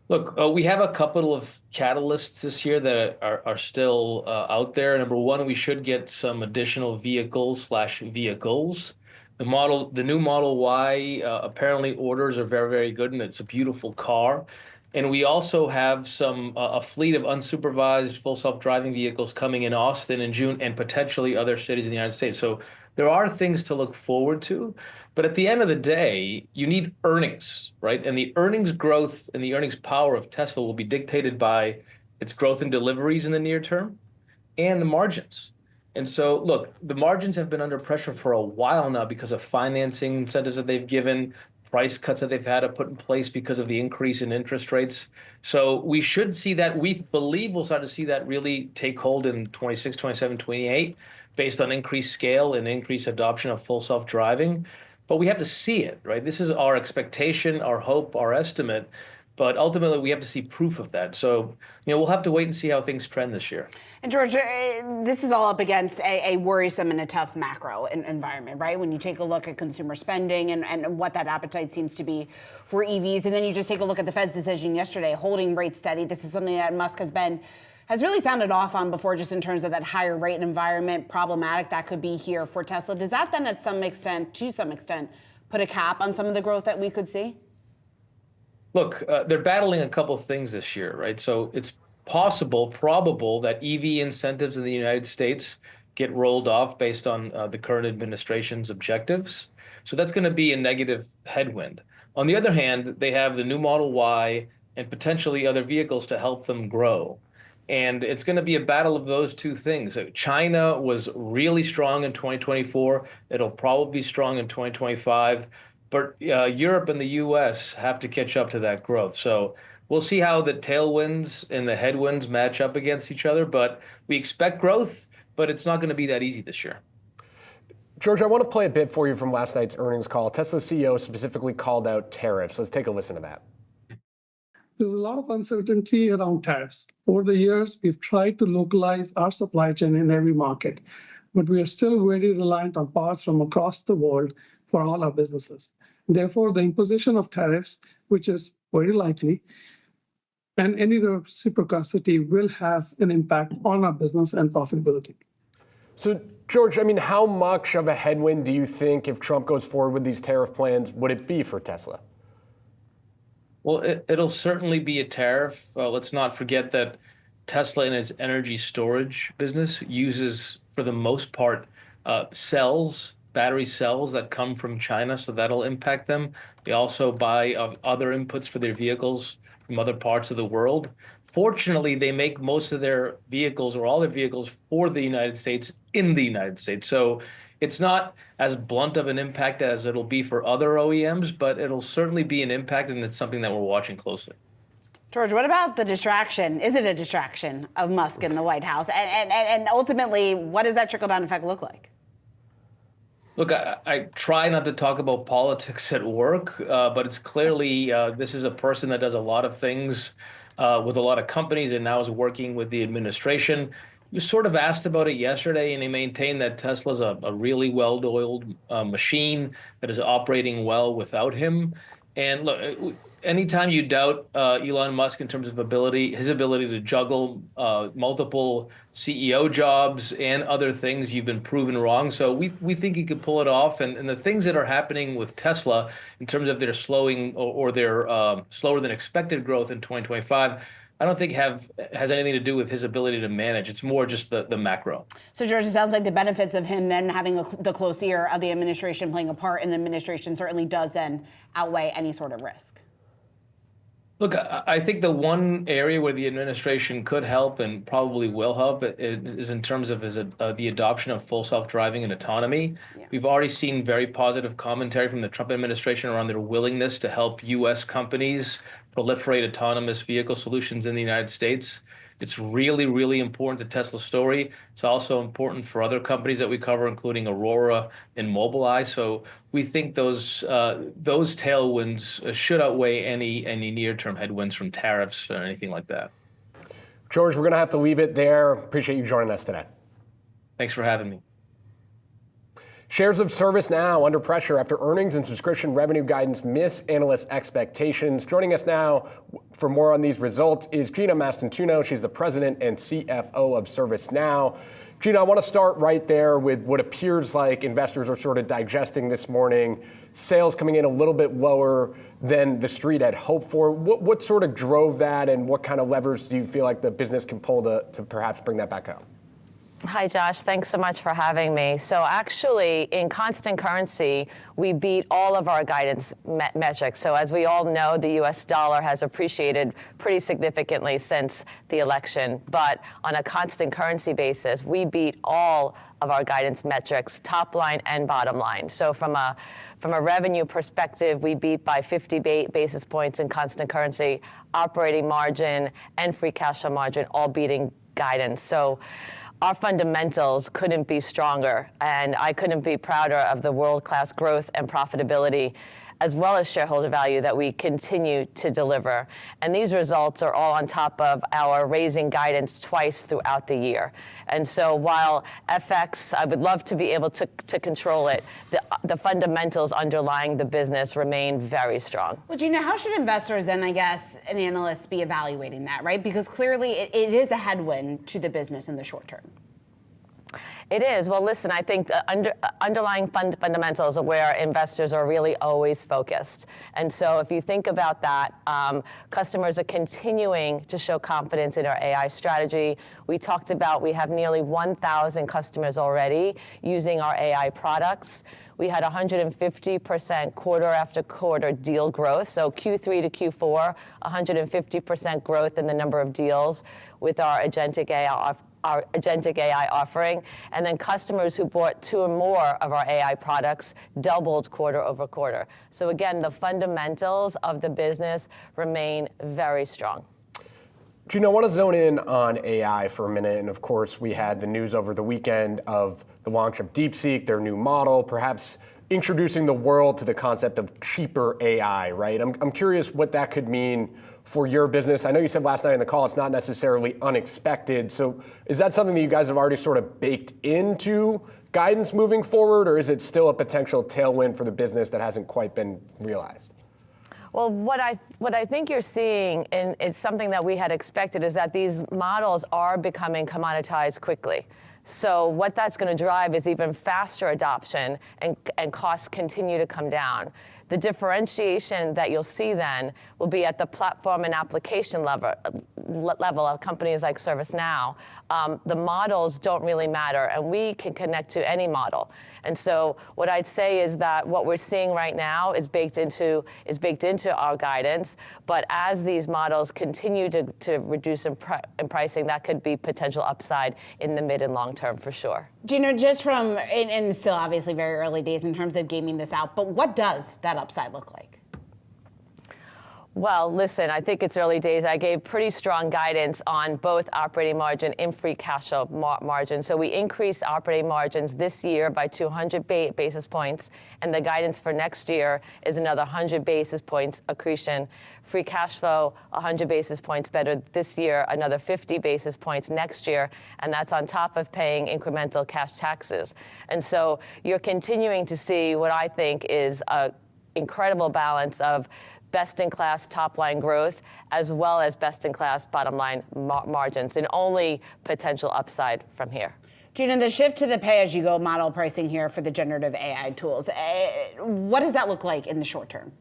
Look, we have a couple of catalysts this year that are still out there. Number one, we should get some additional vehicles. The new Model Y, apparently orders are very, very good, and it's a beautiful car. And we also have a fleet of unsupervised full self-driving vehicles coming in Austin in June and potentially other cities in the United States. So there are things to look forward to. But at the end of the day, you need earnings, right? And the earnings growth and the earnings power of Tesla will be dictated by its growth in deliveries in the near term and the margins. And so, look, the margins have been under pressure for a while now because of financing incentives that they've given, price cuts that they've had to put in place because of the increase in interest rates. So we should see that. We believe we'll start to see that really take hold in 26, 27, 28, based on increased scale and increased adoption of full self-driving. But we have to see it, right? This is our expectation, our hope, our estimate. But ultimately, we have to see proof of that. So, we'll have to wait and see how things trend this year. And George, this is all up against a worrisome and a tough macro environment, right? When you take a look at consumer spending and what that appetite seems to be for EVs, and then you just take a look at the Fed's decision yesterday, holding rates steady. This is something that Musk has really sounded off on before, just in terms of that higher rate environment, problematic that could be here for Tesla. Does that then, to some extent, put a cap on some of the growth that we could see? Look, they're battling a couple of things this year, right? So it's probable that EV incentives in the United States get rolled off based on the current administration's objectives. So that's going to be a negative headwind. On the other hand, they have the new Model Y and potentially other vehicles to help them grow. And it's going to be a battle of those two things. China was really strong in 2024. It'll probably be strong in 2025. But Europe and the US have to catch up to that growth. So we'll see how the tailwinds and the headwinds match up against each other. But we expect growth, but it's not going to be that easy this year. George, I want to play a bit for you from last night's earnings call. Tesla's CEO specifically called out tariffs. Let's take a listen to that. There's a lot of uncertainty around tariffs. Over the years, we've tried to localize our supply chain in every market, but we are still very reliant on parts from across the world for all our businesses. Therefore, the imposition of tariffs, which is very likely, and any reciprocity will have an impact on our business and profitability. So, George, I mean, how much of a headwind do you think, if Trump goes forward with these tariff plans, would it be for Tesla? Well, it'll certainly be a tariff. Let's not forget that Tesla in its energy storage business uses, for the most part, battery cells that come from China, so that'll impact them. They also buy other inputs for their vehicles from other parts of the world. Fortunately, they make most of their vehicles or all their vehicles for the United States in the United States. So it's not as blunt of an impact as it'll be for other OEMs, but it'll certainly be an impact, and it's something that we're watching closely. George, what about the distraction? Is it a distraction of Musk in the White House? And ultimately, what does that trickle-down effect look like? Look, I try not to talk about politics at work, but it's clearly this is a person that does a lot of things with a lot of companies and now is working with the administration. You sort of asked about it yesterday, and he maintained that Tesla's a really well-oiled machine that is operating well without him. And look, anytime you doubt Elon Musk in terms of his ability to juggle multiple CEO jobs and other things, you've been proven wrong. So we think he could pull it off. And the things that are happening with Tesla in terms of their slowing or their slower than expected growth in 2025, I don't think has anything to do with his ability to manage. It's more just the macro. So, George, it sounds like the benefits of him then having the close ear of the administration playing a part in the administration certainly does then outweigh any sort of risk. Look, I think the one area where the administration could help and probably will help is in terms of the adoption of full self-driving and autonomy. Yeah. We've already seen very positive commentary from the Trump administration around their willingness to help U.S. companies proliferate autonomous vehicle solutions in the United States. It's really, really important to Tesla's story. It's also important for other companies that we cover, including Aurora and Mobileye. So we think those tailwinds should outweigh any near-term headwinds from tariffs or anything like that. George, we're going to have to leave it there. Appreciate you joining us today. Thanks for having me. Shares of ServiceNow under pressure after earnings and subscription revenue guidance miss analyst expectations. Joining us now for more on these results is Gina Mastantuono. She's the president and CFO of ServiceNow. Gina, I want to start right there with what appears like investors are sort of digesting this morning. Sales coming in a little bit lower than the street had hoped for. What sort of drove that, and what kind of levers do you feel like the business can pull to perhaps bring that back up? Hi, Josh. Thanks so much for having me. So actually, in constant currency, we beat all of our guidance metrics. So as we all know, the U.S. dollar has appreciated pretty significantly since the election. But on a constant currency basis, we beat all of our guidance metrics, top line and bottom line. So from a revenue perspective, we beat by 50 basis points in constant currency, operating margin and free cash flow margin, all beating guidance. So our fundamentals couldn't be stronger, and I couldn't be prouder of the world-class growth and profitability, as well as shareholder value that we continue to deliver. And these results are all on top of our raising guidance twice throughout the year. And so while FX, I would love to be able to control it, the fundamentals underlying the business remain very strong. Well, Gina, how should investors and I guess and analysts be evaluating that, right? Because clearly it is a headwind to the business in the short term. It is. Well, listen, I think the underlying fundamentals are where investors are really always focused. And so if you think about that, customers are continuing to show confidence in our AI strategy. We talked about we have nearly 1,000 customers already using our AI products. We had 150% quarter after quarter deal growth. So Q3 to Q4, 150% growth in the number of deals with our agentic AI offering, and then customers who bought 2 or more of our AI products doubled quarter over quarter. So again, the fundamentals of the business remain very strong. Gina, I want to zone in on AI for a minute. And of course, we had the news over the weekend of the launch of DeepSeek, their new model, perhaps introducing the world to the concept of cheaper AI, right? I'm curious what that could mean for your business. I know you said last night in the call it's not necessarily unexpected. So is that something that you guys have already sort of baked into guidance moving forward, or is it still a potential tailwind for the business that hasn't quite been realized? Well, what I think you're seeing is something that we had expected, is that these models are becoming commoditized quickly. So what that's going to drive is even faster adoption, and costs continue to come down. The differentiation that you'll see then will be at the platform and application level of companies like ServiceNow. The models don't really matter, and we can connect to any model. And so what I'd say is that what we're seeing right now is baked into our guidance. But as these models continue to reduce in pricing, that could be potential upside in the mid and long term for sure. Gina, just from, and still obviously very early days in terms of gaming this out, but what does that upside look like? Well, listen, I think it's early days. I gave pretty strong guidance on both operating margin and free cash flow margin. So we increased operating margins this year by 200 basis points, and the guidance for next year is another 100 basis points accretion. Free cash flow, 100 basis points better this year, another 50 basis points next year, and that's on top of paying incremental cash taxes. And so you're continuing to see what I think is an incredible balance of best-in-class top-line growth, as well as best-in-class bottom-line margins, and only potential upside from here. Gina, the shift to the pay-as-you-go model pricing here for the generative AI tools, what does that look like in the short term?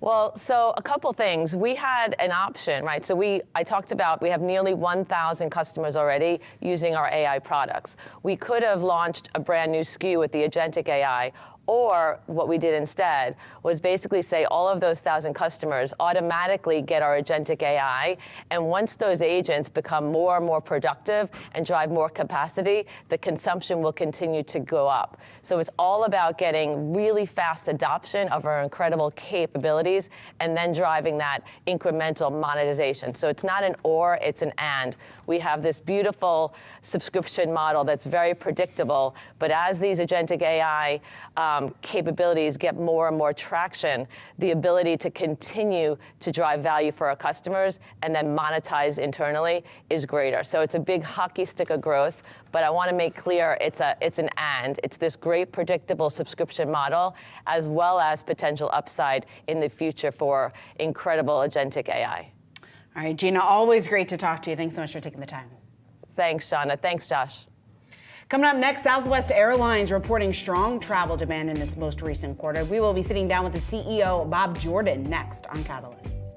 Well, so a couple things. We had an option, right? So I talked about we have nearly 1,000 customers already using our AI products. We could have launched a brand new SKU with the agentic AI, or what we did instead was basically say all of those 1,000 customers automatically get our agentic AI, and once those agents become more and more productive and drive more capacity, the consumption will continue to go up. So it's all about getting really fast adoption of our incredible capabilities and then driving that incremental monetization. So it's not an or, it's an and. We have this beautiful subscription model that's very predictable, but as these agentic AI capabilities get more and more traction, the ability to continue to drive value for our customers and then monetize internally is greater. So it's a big hockey stick of growth, but I want to make clear it's an and. It's this great predictable subscription model, as well as potential upside in the future for incredible agentic AI. All right, Gina, always great to talk to you. Thanks so much for taking the time. Thanks, Shauna. Thanks, Josh. Coming up next, Southwest Airlines reporting strong travel demand in its most recent quarter. We will be sitting down with the CEO, Bob Jordan, next on Catalysts.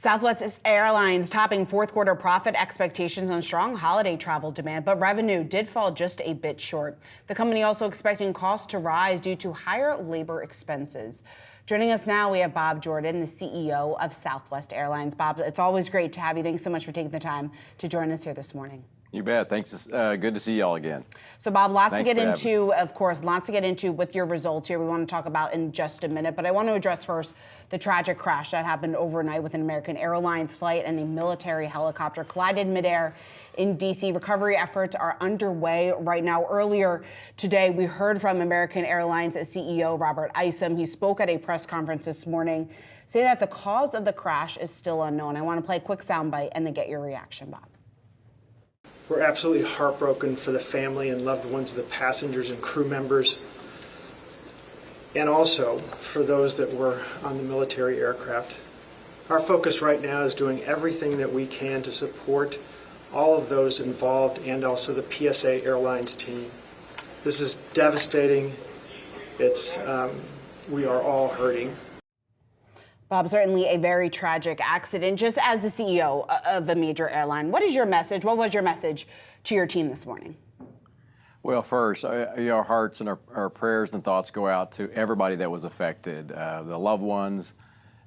Southwest Airlines topping fourth quarter profit expectations on strong holiday travel demand, but revenue did fall just a bit short. The company also expecting costs to rise due to higher labor expenses. Joining us now, we have Bob Jordan, the CEO of Southwest Airlines. Bob, it's always great to have you. Thanks so much for taking the time to join us here this morning. You bet. Thanks. Good to see y'all again. So, Bob, lots Thanks to get into, of course, lots to get into with your results here. We want to talk about in just a minute, but I want to address first the tragic crash that happened overnight with an American Airlines flight and a military helicopter collided midair in D.C. Recovery efforts are underway right now. Earlier today, we heard from American Airlines CEO Robert Isom. He spoke at a press conference this morning, saying that the cause of the crash is still unknown. I want to play a quick soundbite and then get your reaction, Bob. We're absolutely heartbroken for the family and loved ones of the passengers and crew members, and also for those that were on the military aircraft. Our focus right now is doing everything that we can to support all of those involved and also the PSA Airlines team. This is devastating. We are all hurting. Bob, certainly a very tragic accident. Just as the CEO of a major airline, what is your message? What was your message to your team this morning? Well, first, our hearts and our prayers and thoughts go out to everybody that was affected, the loved ones.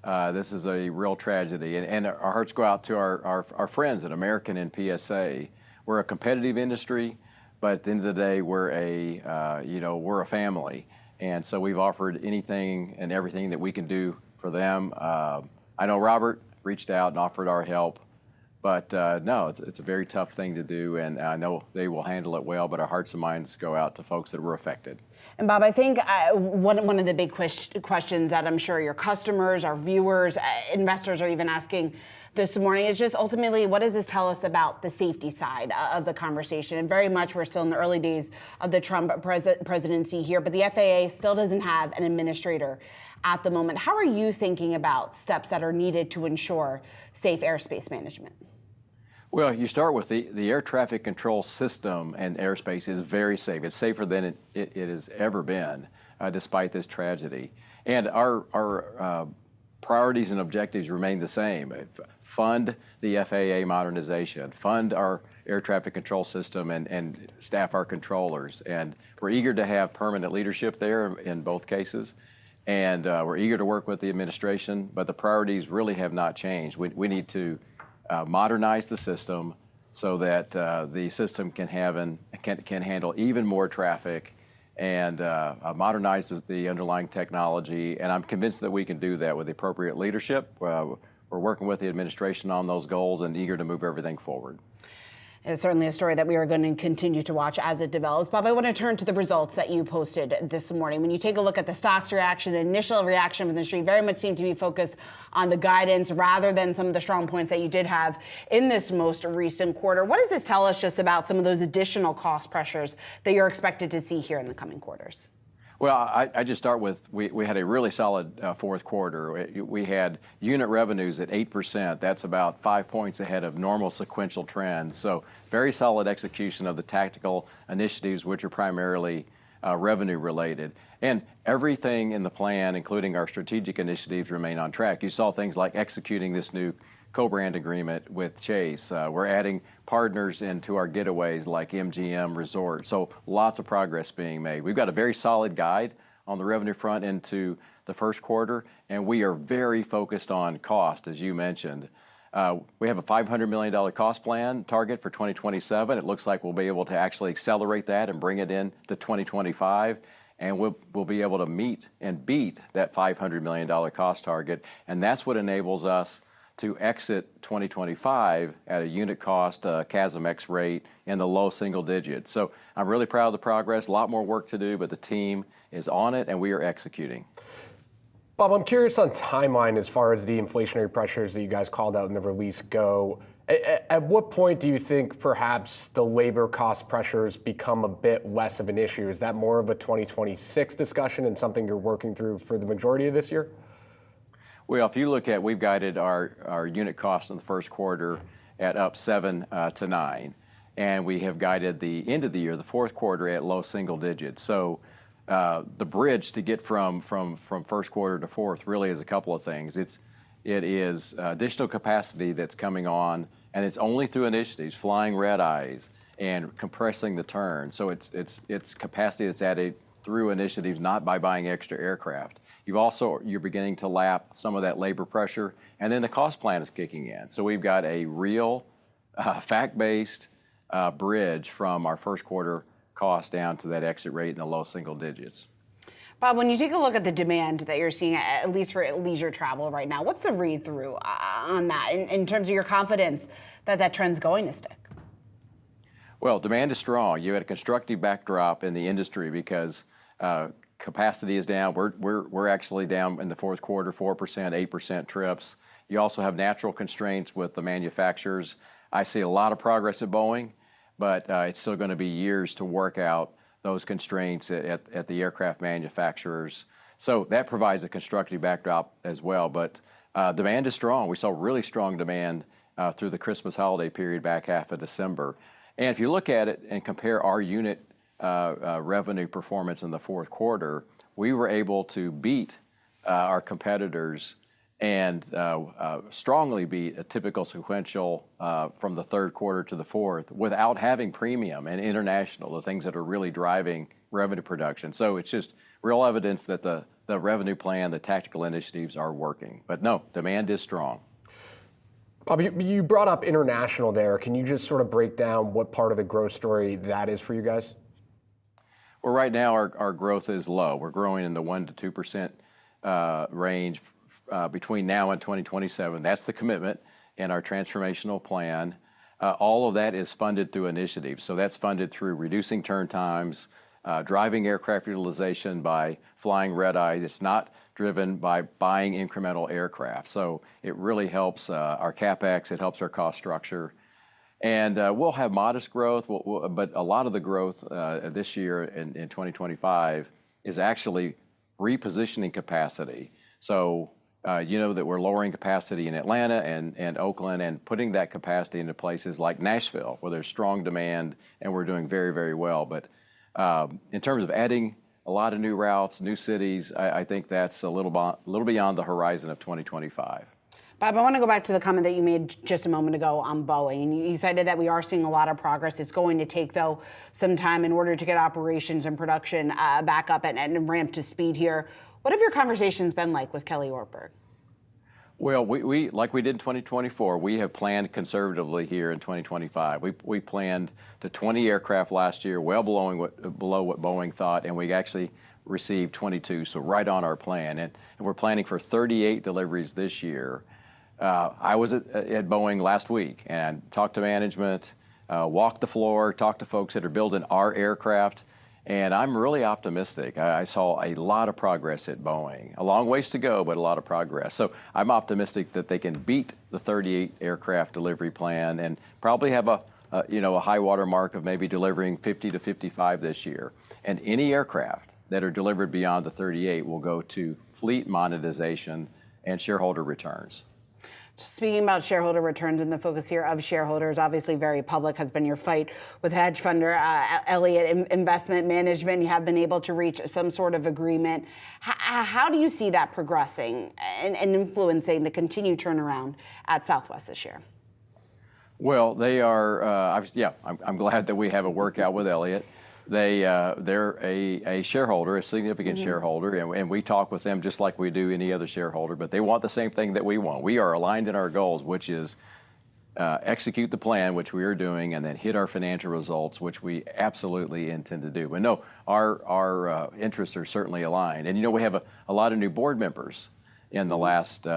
This is a real tragedy. And our hearts go out to our friends at American and PSA. We're a competitive industry, but at the end of the day, we're a family. And so we've offered anything and everything that we can do for them. I know Robert reached out and offered our help, but no, it's a very tough thing to do, and I know they will handle it well, but our hearts and minds go out to folks that were affected. And Bob, I think one of the big questions that I'm sure your customers, our viewers, investors are even asking this morning is just ultimately, what does this tell us about the safety side of the conversation? And very much we're still in the early days of the Trump presidency here, but the FAA still doesn't have an administrator at the moment. How are you thinking about steps that are needed to ensure safe airspace management? Well, you start with the air traffic control system, and airspace is very safe. It's safer than it has ever been, despite this tragedy. And our priorities and objectives remain the same. Fund the FAA modernization, fund our air traffic control system, and staff our controllers. And we're eager to have permanent leadership there in both cases. And we're eager to work with the administration, but the priorities really have not changed. We need to modernize the system so that the system can handle even more traffic and modernizes the underlying technology. And I'm convinced that we can do that with the appropriate leadership. We're working with the administration on those goals and eager to move everything forward. It's certainly a story that we are going to continue to watch as it develops. Bob, I want to turn to the results that you posted this morning. When you take a look at the stock's reaction, the initial reaction from the street very much seemed to be focused on the guidance rather than some of the strong points that you did have in this most recent quarter. What does this tell us just about some of those additional cost pressures that you're expected to see here in the coming quarters? Well, I just start with, we had a really solid fourth quarter. We had unit revenues at 8%. That's about 5 points ahead of normal sequential trends. So very solid execution of the tactical initiatives, which are primarily revenue related. And everything in the plan, including our strategic initiatives, remain on track. You saw things like executing this new co-brand agreement with Chase. We're adding partners into our getaways like MGM Resort. So lots of progress being made. We've got a very solid guide on the revenue front into the first quarter, and we are very focused on cost, as you mentioned. We have a $500 million cost plan target for 2027. It looks like we'll be able to actually accelerate that and bring it in to 2025. And we'll be able to meet and beat that $500 million cost target. And that's what enables us to exit 2025 at a unit cost CASM-ex rate in the low single digits. So I'm really proud of the progress. A lot more work to do, but the team is on it and we are executing. Bob, I'm curious on timeline as far as the inflationary pressures that you guys called out in the release go. At what point do you think perhaps the labor cost pressures become a bit less of an issue? Is that more of a 2026 discussion and something you're working through for the majority of this year? Well, if you look at, we've guided our unit cost in the first quarter at up 7 to 9. And we have guided the end of the year, the fourth quarter, at low single digits. So the bridge to get from first quarter to fourth really is a couple of things. It is additional capacity that's coming on, and it's only through initiatives, flying red eyes and compressing the turn. So it's capacity that's added through initiatives, not by buying extra aircraft. You're beginning to lap some of that labor pressure, and then the cost plan is kicking in. So we've got a real fact-based bridge from our first quarter cost down to that exit rate in the low single digits. Bob, when you take a look at the demand that you're seeing, at least for leisure travel right now, what's the read-through on that in terms of your confidence that that trend's going to stick? Well, demand is strong. You had a constructive backdrop in the industry because capacity is down. We're actually down in the fourth quarter, 4%, 8% trips. You also have natural constraints with the manufacturers. I see a lot of progress at Boeing, but it's still going to be years to work out those constraints at the aircraft manufacturers. So that provides a constructive backdrop as well. But demand is strong. We saw really strong demand through the Christmas holiday period back half of December. And if you look at it and compare our unit revenue performance in the fourth quarter, we were able to beat our competitors and strongly beat a typical sequential from the third quarter to the fourth without having premium and international, the things that are really driving revenue production. So it's just real evidence that the revenue plan, the tactical initiatives are working. But no, demand is strong. Bob, you brought up international there. Can you just sort of break down what part of the growth story that is for you guys? Well, right now our growth is low. We're growing in the 1% to 2% range between now and 2027. That's the commitment in our transformational plan. All of that is funded through initiatives. So that's funded through reducing turn times, driving aircraft utilization by flying red eye. It's not driven by buying incremental aircraft. So it really helps our CapEx, it helps our cost structure. And we'll have modest growth, but a lot of the growth this year in 2025 is actually repositioning capacity. So you know that we're lowering capacity in Atlanta and Oakland and putting that capacity into places like Nashville, where there's strong demand and we're doing very, very well. But in terms of adding a lot of new routes, new cities, I think that's a little beyond the horizon of 2025. Bob, I want to go back to the comment that you made just a moment ago on Boeing. And you cited that we are seeing a lot of progress. It's going to take, though, some time in order to get operations and production back up and ramp to speed here. What have your conversations been like with Kelly Ortberg? Well, we like we did in 2024, we have planned conservatively here in 2025. We planned to 20 aircraft last year, well below what Boeing thought, and we actually received 22, so right on our plan. And we're planning for 38 deliveries this year. I was at Boeing last week and talked to management, walked the floor, talked to folks that are building our aircraft, and I'm really optimistic. I saw a lot of progress at Boeing. A long ways to go, but a lot of progress. So I'm optimistic that they can beat the 38 aircraft delivery plan and probably have a high water mark of maybe delivering 50 to 55 this year. And any aircraft that are delivered beyond the 38 will go to fleet monetization and shareholder returns. Speaking about shareholder returns and the focus here of shareholders, obviously very public has been your fight with hedge funder Elliott Investment Management. You have been able to reach some sort of agreement. How do you see that progressing and influencing the continued turnaround at Southwest this year? Well, they are, I'm glad that we have a workout with Elliott. They're a shareholder, a significant shareholder, and we talk with them just like we do any other shareholder, but they want the same thing that we want. We are aligned in our goals, which is execute the plan, which we are doing, and then hit our financial results, which we absolutely intend to do. But no, our interests are certainly aligned. And we have a lot of new board members in the last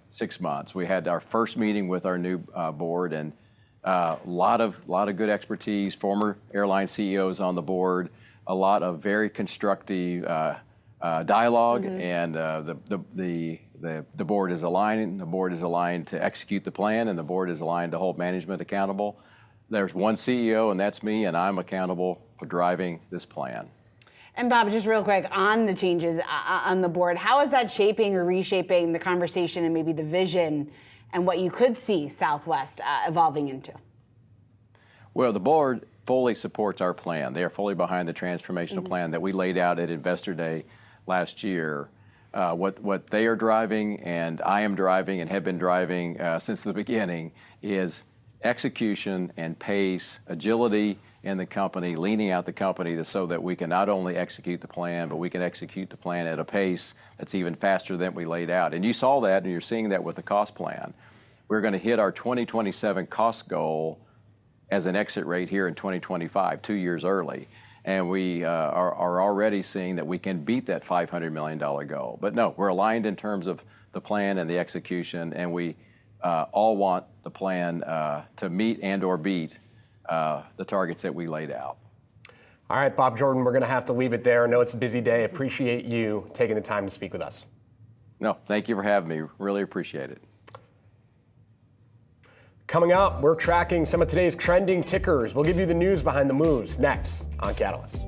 6 months. We had our first meeting with our new board, and a lot of good expertise, former Airlines CEOs on the board, a lot of very constructive dialogue, and the board is aligned. The board is aligned to execute the plan, and the board is aligned to hold management accountable. There's one CEO, and that's me, and I'm accountable for driving this plan. And Bob, just real quick, on the changes on the board, how is that shaping or reshaping the conversation and maybe the vision and what you could see Southwest evolving into? Well, the board fully supports our plan. They are fully behind the transformational plan that we laid out at Investor Day last year. What they are driving, and I am driving, and have been driving since the beginning, is execution and pace, agility in the company, leaning out the company so that we can not only execute the plan, but we can execute the plan at a pace that's even faster than we laid out. And you saw that, and you're seeing that with the cost plan. We're going to hit our 2027 cost goal as an exit rate here in 2025, 2 years early. And we are already seeing that we can beat that $500 million goal. But no, we're aligned in terms of the plan and the execution, and we all want the plan to meet and or beat the targets that we laid out. All right, Bob Jordan, we're going to have to leave it there. I know it's a busy day. Appreciate you taking the time to speak with us. No, thank you for having me. Really appreciate it. Coming up, we're tracking some of today's trending tickers. We'll give you the news behind the moves next on Catalyst.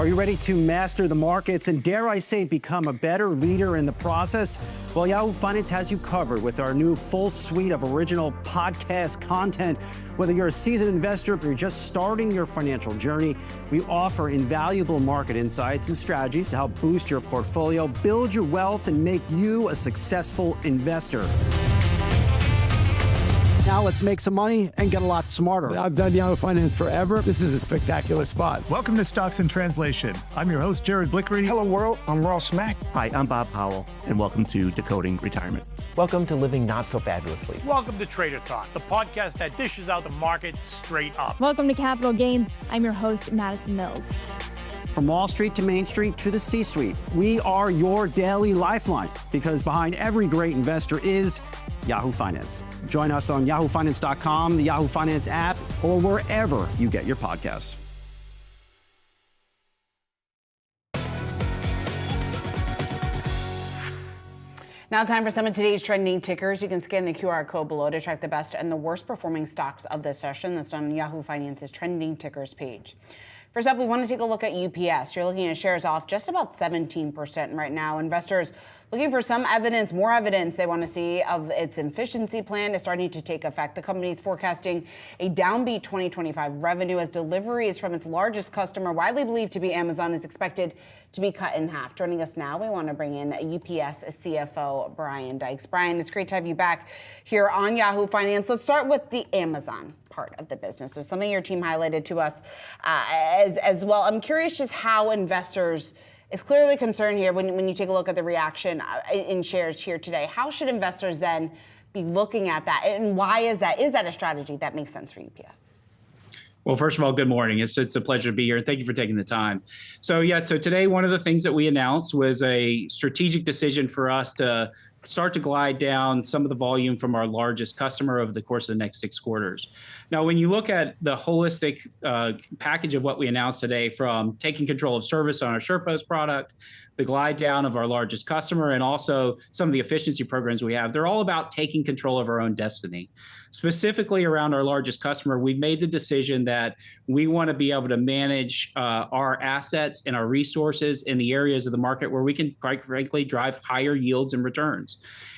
Are you ready to master the markets and, dare I say, become a better leader in the process? Well, Yahoo Finance has you covered with our new full suite of original podcast content. Whether you're a seasoned investor or you're just starting your financial journey, we offer invaluable market insights and strategies to help boost your portfolio, build your wealth, and make you a successful investor. Now let's make some money and get a lot smarter. I've done Yahoo Finance forever. This is a spectacular spot. Welcome to Stocks in Translation. I'm your host, Jared Blickery. Hello, world. I'm Ross Mack. Hi, I'm Bob Powell, and welcome to Decoding Retirement. Welcome to Living Not So Fabulously. Welcome to Trader Talk, the podcast that dishes out the market straight up. Welcome to Capital Gains. I'm your host, Madison Mills. From Wall Street to Main Street to the C-suite, we are your daily lifeline, because behind every great investor is Yahoo Finance. Join us on yahoofinance.com, the Yahoo Finance app, or wherever you get your podcasts. Now time for some of today's trending tickers. You can scan the QR code below to track the best and the worst performing stocks of this session. That's on Yahoo Finance's trending tickers page. First up, we want to take a look at UPS. You're looking at shares off just about 17% right now. Investors looking for some evidence, more evidence they want to see of its efficiency plan is starting to take effect. The company is forecasting a downbeat 2025 revenue as deliveries from its largest customer, widely believed to be Amazon, is expected to be cut in half. Joining us now, we want to bring in UPS CFO Brian Dykes. Brian, it's great to have you back here on Yahoo Finance. Let's start with the Amazon part of the business. So something your team highlighted to us as well. I'm curious just how investors, it's clearly concerned here when you take a look at the reaction in shares here today. How should investors then be looking at that, and why is that? Is that a strategy that makes sense for UPS? Well, first of all, good morning. It's a pleasure to be here. Thank you for taking the time. So today, one of the things that we announced was a strategic decision for us to start to glide down some of the volume from our largest customer over the course of the next 6 quarters. Now, when you look at the holistic package of what we announced today, from taking control of service on our SurePost product, the glide down of our largest customer, and also some of the efficiency programs we have, they're all about taking control of our own destiny. Specifically around our largest customer, we've made the decision that we want to be able to manage our assets and our resources in the areas of the market where we can, quite frankly, drive higher yields and returns.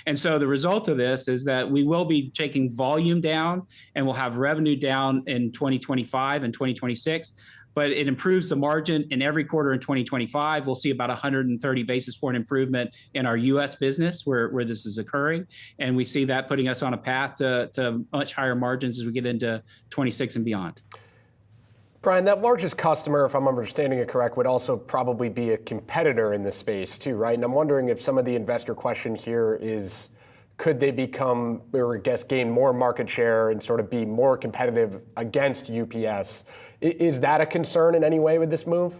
And so the result of this is that we will be taking volume down, and we'll have revenue down in 2025 and 2026. But it improves the margin in every quarter in 2025. We'll see about 130 basis point improvement in our U.S. business where this is occurring. And we see that putting us on a path to much higher margins as we get into 26 and beyond. Brian, that largest customer, if I'm understanding it correct, would also probably be a competitor in this space too, right? And I'm wondering if some of the investor question here is, could they become, or I guess gain more market share and sort of be more competitive against UPS? Is that a concern in any way with this move?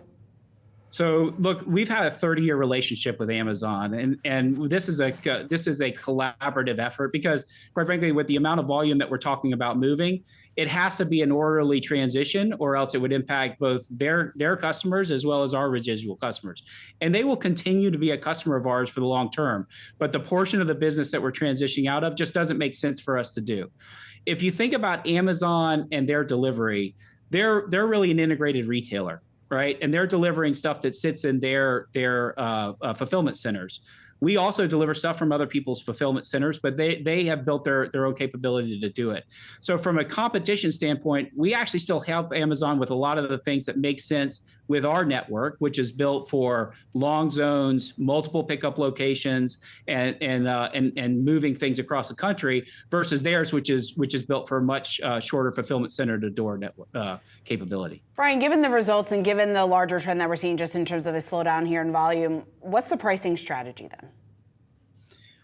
So look, we've had a 30-year relationship with Amazon, and this is a collaborative effort because, quite frankly, with the amount of volume that we're talking about moving, it has to be an orderly transition, or else it would impact both their customers as well as our residual customers. And they will continue to be a customer of ours for the long term, but the portion of the business that we're transitioning out of just doesn't make sense for us to do. If you think about Amazon and their delivery, they're really an integrated retailer, right? And they're delivering stuff that sits in their fulfillment centers. We also deliver stuff from other people's fulfillment centers, but they have built their own capability to do it. So from a competition standpoint, we actually still help Amazon with a lot of the things that make sense with our network, which is built for long zones, multiple pickup locations, and moving things across the country, versus theirs, which is built for a much shorter fulfillment center to door network capability. Brian, given the results and given the larger trend that we're seeing just in terms of a slowdown here in volume, what's the pricing strategy then?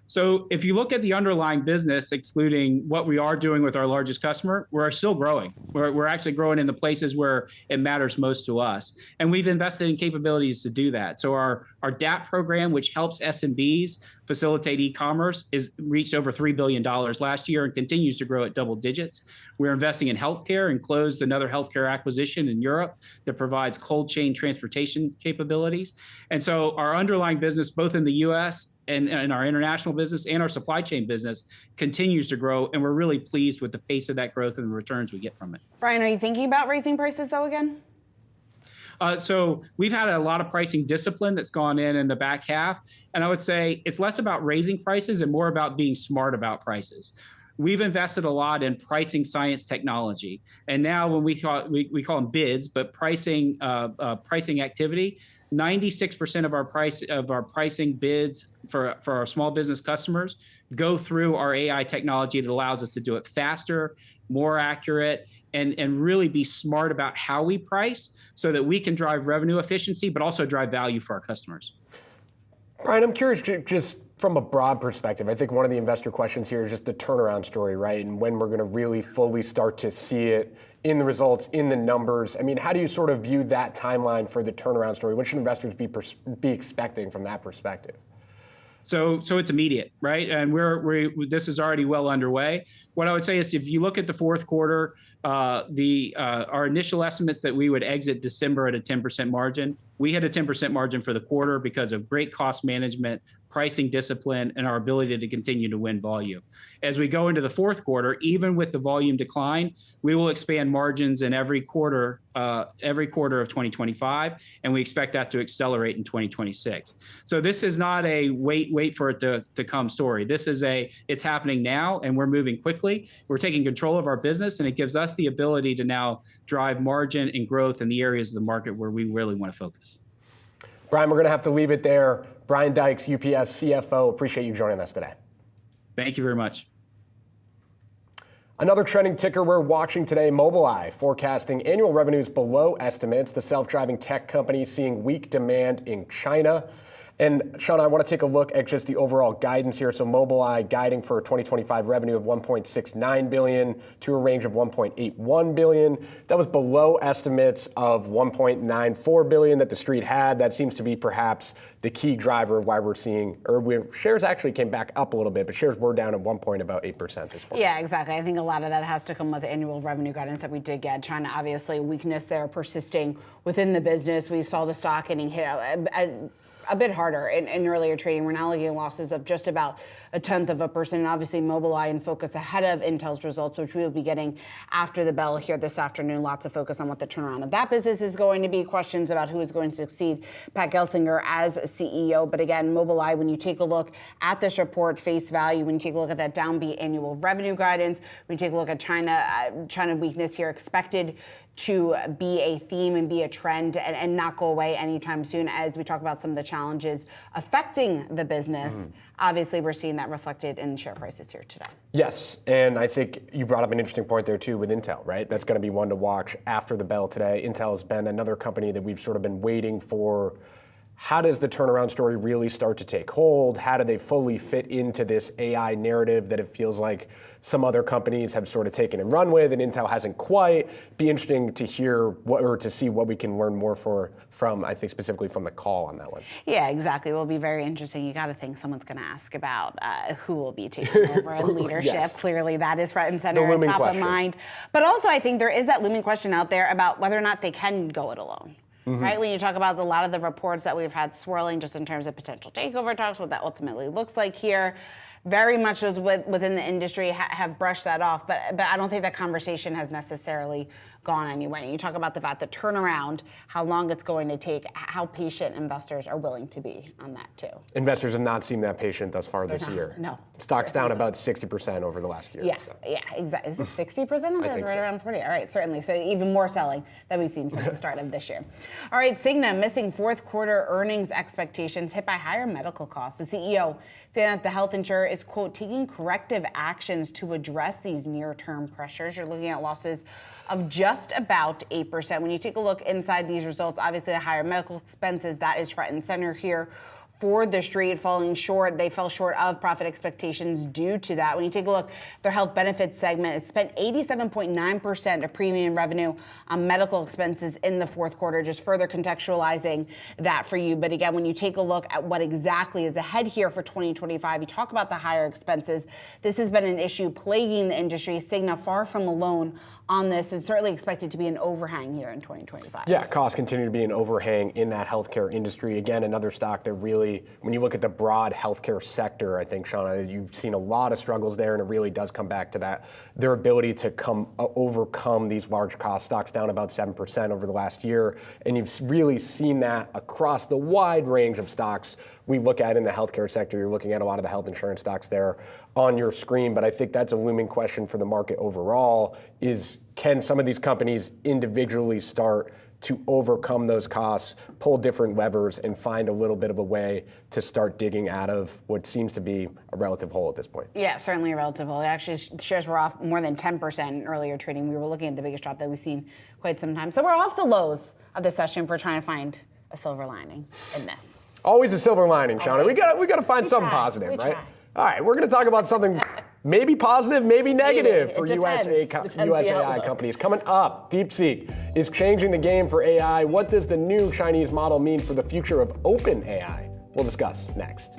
So if you look at the underlying business, excluding what we are doing with our largest customer, we're still growing. We're actually growing in the places where it matters most to us. And we've invested in capabilities to do that. So our DAP program, which helps SMBs facilitate e-commerce, is reached over $3 billion last year and continues to grow at double digits. We're investing in healthcare and closed another healthcare acquisition in Europe that provides cold chain transportation capabilities. And so our underlying business, both in the U.S. and our international business and our supply chain business, continues to grow, and we're really pleased with the pace of that growth and the returns we get from it. Brian, are you thinking about raising prices though again? So we've had a lot of pricing discipline that's gone in the back half, and I would say it's less about raising prices and more about being smart about prices. We've invested a lot in pricing science technology, and now when we call them bids, but pricing activity, 96% of our pricing bids for our small business customers go through our AI technology that allows us to do it faster, more accurate, and really be smart about how we price so that we can drive revenue efficiency, but also drive value for our customers. Brian, I'm curious, just from a broad perspective, I think one of the investor questions here is just the turnaround story, right? And when we're going to really fully start to see it in the results, in the numbers. I mean, how do you sort of view that timeline for the turnaround story? What should investors be expecting from that perspective? So it's immediate, right? And this is already well underway. What I would say is, if you look at the fourth quarter, our initial estimates that we would exit December at a 10% margin. We had a 10% margin for the quarter because of great cost management, pricing discipline, and our ability to continue to win volume. As we go into the fourth quarter, even with the volume decline, we will expand margins in every quarter of 2025, and we expect that to accelerate in 2026. So this is not a wait for it to come story. This is it's happening now, and we're moving quickly. We're taking control of our business, and it gives us the ability to now drive margin and growth in the areas of the market where we really want to focus. Brian, we're going to have to leave it there. Brian Dykes, UPS CFO, appreciate you joining us today. Thank you very much. Another trending ticker we're watching today, Mobileye, forecasting annual revenues below estimates. The self-driving tech company seeing weak demand in China. And Sean, I want to take a look at just the overall guidance here. So Mobileye guiding for a 2025 revenue of $1.69 billion to a range of $1.81 billion. That was below estimates of $1.94 billion that the street had. That seems to be perhaps the key driver of why we're seeing, shares actually came back up a little bit, but shares were down at one point about 8% this morning. Yeah, exactly. I think a lot of that has to come with the annual revenue guidance that we did get. China, obviously, weakness there persisting within the business. We saw the stock getting hit a bit harder in earlier trading. We're now looking at losses of just about 0.1%. And obviously, Mobileye in focus ahead of Intel's results, which we will be getting after the bell here this afternoon. Lots of focus on what the turnaround of that business is going to be. Questions about who is going to succeed Pat Gelsinger as CEO. But again, Mobileye, when you take a look at this report, face value, when you take a look at that downbeat annual revenue guidance, when you take a look at China weakness here expected to be a theme and be a trend and not go away anytime soon as we talk about some of the challenges affecting the business. Obviously, we're seeing that reflected in share prices here today. Yes, and I think you brought up an interesting point there too with Intel, right? That's going to be one to watch after the bell today. Intel has been another company that we've sort of been waiting for. How does the turnaround story really start to take hold? How do they fully fit into this AI narrative that it feels like some other companies have sort of taken and run with, and Intel hasn't quite? Be interesting to hear to see what we can learn more from, I think specifically from the call on that one. Yeah, exactly. It will be very interesting. You got to think someone's going to ask about who will be taking over in leadership. Yes. Clearly, that is front and center and top of mind. But also, I think there is that looming question out there about whether or not they can go it alone. Right? When you talk about a lot of the reports that we've had swirling just in terms of potential takeover talks, what that ultimately looks like here, very much those within the industry have brushed that off. But I don't think that conversation has necessarily gone anywhere. You talk about the fact that turnaround, how long it's going to take, how patient investors are willing to be on that too. Investors have not seemed that patient thus far this year. No. Stock's down about 60% over the last year. Yeah, yeah, exactly. Is it 60%? I think right around 40. All right, certainly. So even more selling than we've seen since the start of this year. All right, Cigna missing fourth quarter earnings expectations hit by higher medical costs. The CEO saying that the health insurer is, quote, taking corrective actions to address these near-term pressures. You're looking at losses of just about 8%. When you take a look inside these results, obviously the higher medical expenses, that is front and center here for the street, falling short. They fell short of profit expectations due to that. When you take a look, their health benefits segment, it spent 87.9% of premium revenue on medical expenses in the fourth quarter, just further contextualizing that for you. But again, when you take a look at what exactly is ahead here for 2025, you talk about the higher expenses. This has been an issue plaguing the industry. Cigna far from alone on this. It's certainly expected to be an overhang here in 2025. Yeah, costs continue to be an overhang in that healthcare industry. Again, another stock that really, when you look at the broad healthcare sector, I think, Shauna, you've seen a lot of struggles there, and it really does come back to that, their ability to overcome these large costs. Stocks down about 7% over the last year, and you've really seen that across the wide range of stocks we look at in the healthcare sector. You're looking at a lot of the health insurance stocks there on your screen, but I think that's a looming question for the market overall is, can some of these companies individually start to overcome those costs, pull different levers, and find a little bit of a way to start digging out of what seems to be a relative hole at this point? Yeah, certainly a relative hole. Actually, shares were off more than 10% in earlier trading. We were looking at the biggest drop that we've seen quite some time. So we're off the lows of the session for trying to find a silver lining in this. Always a silver lining, Shauna. We got to find something positive, right? All right, we're going to talk about something maybe positive, maybe negative for Depends US the AI outlook. companies. Coming up, DeepSeek is changing the game for AI. What does the new Chinese model mean for the future of open AI? We'll discuss next.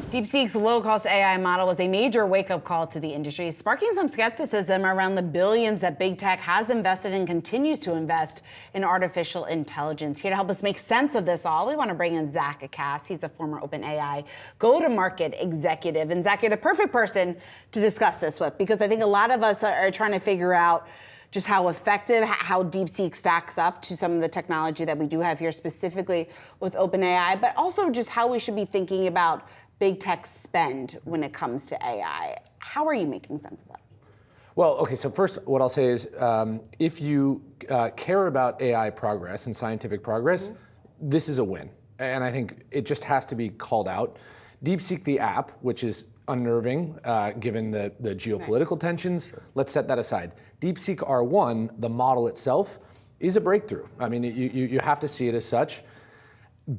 DeepSeek's low-cost AI model was a major wake-up call to the industry, sparking some skepticism around the billions that big tech has invested and continues to invest in artificial intelligence. Here to help us make sense of this all, we want to bring in Zach Cass. He's a former OpenAI go-to-market executive. And Zach, you're the perfect person to discuss this with, because I think a lot of us are trying to figure out just how effective, how DeepSeek stacks up to some of the technology that we do have here, specifically with OpenAI, but also just how we should be thinking about big tech spend when it comes to AI. How are you making sense of that? Well, okay, so first what I'll say is if you care about AI progress and scientific progress, this is a win. And I think it just has to be called out. DeepSeek, the app, which is unnerving given the geopolitical tensions, let's set that aside. DeepSeek R1, the model itself, is a breakthrough. I mean, you have to see it as such.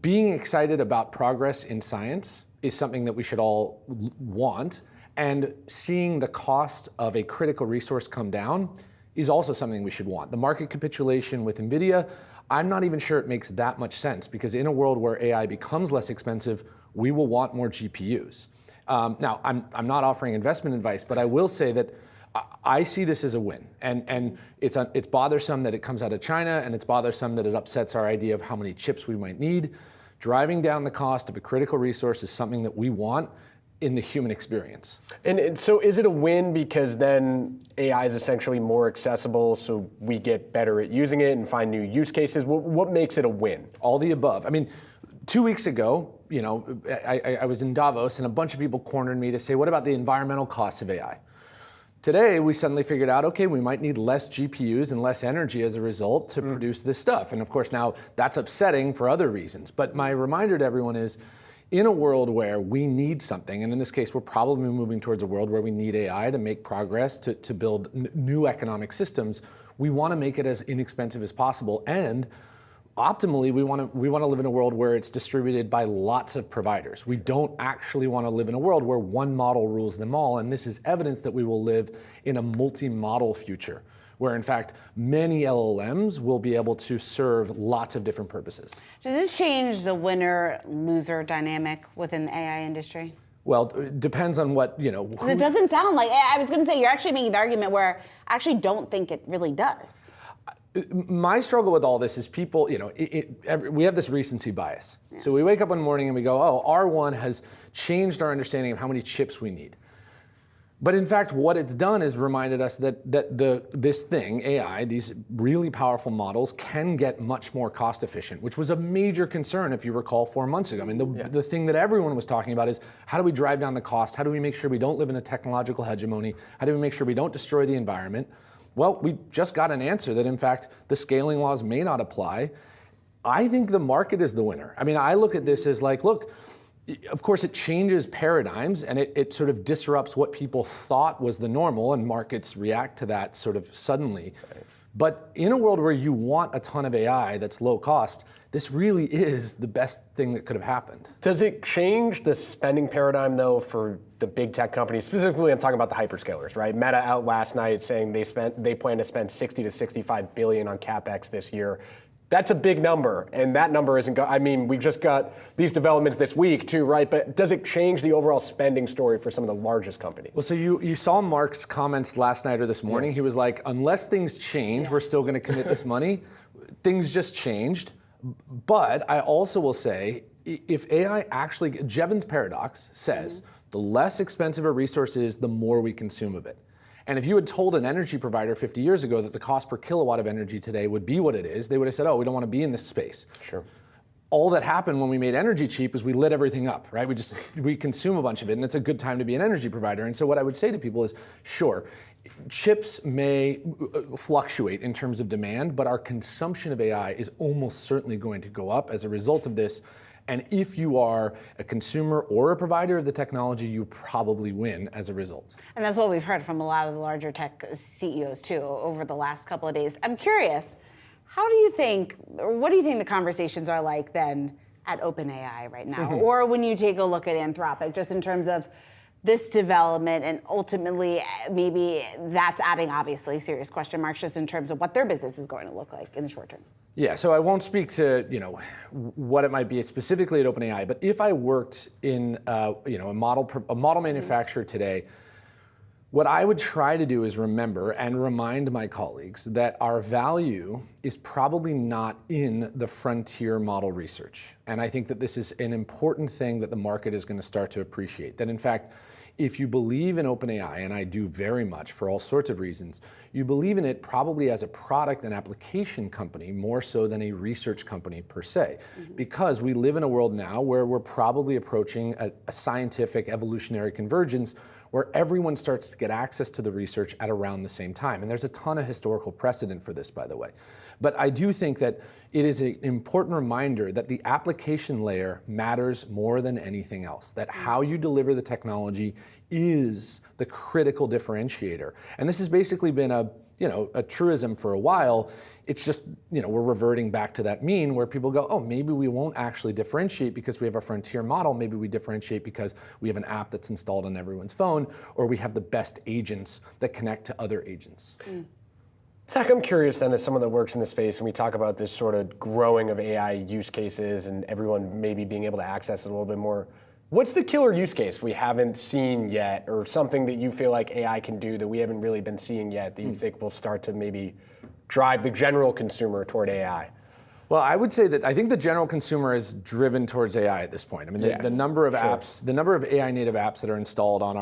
Being excited about progress in science is something that we should all want, and seeing the cost of a critical resource come down is also something we should want. The market capitulation with Nvidia, I'm not even sure it makes that much sense, because in a world where AI becomes less expensive, we will want more GPUs. Now, I'm not offering investment advice, but I will say that I see this as a win, and it's bothersome that it comes out of China, and it's bothersome that it upsets our idea of how many chips we might need. Driving down the cost of a critical resource is something that we want in the human experience. And so is it a win because then AI is essentially more accessible, so we get better at using it and find new use cases? What makes it a win? All the above. I mean, 2 weeks ago, you know, I was in Davos and a bunch of people cornered me to say, what about the environmental costs of AI? Today, we suddenly figured out, okay, we might need less GPUs and less energy as a result to produce this stuff. And of course, now that's upsetting for other reasons. But my reminder to everyone is, in a world where we need something, and in this case, we're probably moving towards a world where we need AI to make progress, to build new economic systems, we want to make it as inexpensive as possible. And optimally, we want to live in a world where it's distributed by lots of providers. We don't actually want to live in a world where one model rules them all, and this is evidence that we will live in a multi-model future, where in fact, many LLMs will be able to serve lots of different purposes. Does this change the winner-loser dynamic within the AI industry? Well, it depends on what, you know. It doesn't sound like, I was going to say, you're actually making the argument where I actually don't think it really does. My struggle with all this is people, you know, we have this recency bias. Yeah. So we wake up one morning and we go, oh, R1 has changed our understanding of how many chips we need. But in fact, what it's done is reminded us that this thing, AI, these really powerful models can get much more cost efficient, which was a major concern, if you recall, 4 months ago. I mean, the thing that everyone was talking about is how do we drive down the cost? How do we make sure we don't live in a technological hegemony? How do we make sure we don't destroy the environment? Well, we just got an answer that, in fact, the scaling laws may not apply. I think the market is the winner. I mean, I look at this as like, look, of course, it changes paradigms and it sort of disrupts what people thought was the normal, and markets react to that sort of suddenly. Right. But in a world where you want a ton of AI that's low cost, this really is the best thing that could have happened. Does it change the spending paradigm, though, for the big tech companies? Specifically, I'm talking about the hyperscalers, right? Meta out last night saying they plan to spend 60 to 65 billion on CapEx this year. That's a big number, and that number isn't I mean, we just got these developments this week too, right? But does it change the overall spending story for some of the largest companies? Well, so you saw Mark's comments last night or this morning. Yeah. He was like, unless things change, we're still going to commit this money. Things just changed. But I also will say, if AI actually, Jevons paradox says, the less expensive a resource is, the more we consume of it. And if you had told an energy provider 50 years ago that the cost per kilowatt of energy today would be what it is, they would have said, oh, we don't want to be in this space. Sure. All that happened when we made energy cheap is we lit everything up, right? We consume a bunch of it, and it's a good time to be an energy provider. And so what I would say to people is, sure, chips may fluctuate in terms of demand, but our consumption of AI is almost certainly going to go up as a result of this. And if you are a consumer or a provider of the technology, you probably win as a result. And that's what we've heard from a lot of the larger tech CEOs too over the last couple of days. I'm curious, how do you think, or what do you think the conversations are like then at OpenAI right now? Or when you take a look at Anthropic, just in terms of this development and ultimately maybe that's adding obviously serious question marks just in terms of what their business is going to look like in the short term? Yeah, so I won't speak to what it might be specifically at OpenAI, but if I worked in a model manufacturer today, what I would try to do is remember and remind my colleagues that our value is probably not in the frontier model research. And I think that this is an important thing that the market is going to start to appreciate. That in fact, if you believe in OpenAI, and I do very much for all sorts of reasons, you believe in it probably as a product and application company more so than a research company per se. Because we live in a world now where we're probably approaching a scientific evolutionary convergence where everyone starts to get access to the research at around the same time. And there's a ton of historical precedent for this, by the way. But I do think that it is an important reminder that the application layer matters more than anything else, that how you deliver the technology is the critical differentiator. And this has basically been a truism for a while. It's just, we're reverting back to that mean where people go, oh, maybe we won't actually differentiate because we have a frontier model. Maybe we differentiate because we have an app that's installed on everyone's phone, or we have the best agents that connect to other agents. Zach, I'm curious then, as someone that works in the space, and we talk about this sort of growing of AI use cases and everyone maybe being able to access it a little bit more. What's the killer use case we haven't seen yet, or something that you feel like AI can do that we haven't really been seeing yet that you think will start to maybe drive the general consumer toward AI? Well, I would say that I think the general consumer is driven towards AI at this point. I mean, the number of apps, the number of AI native apps that are installed on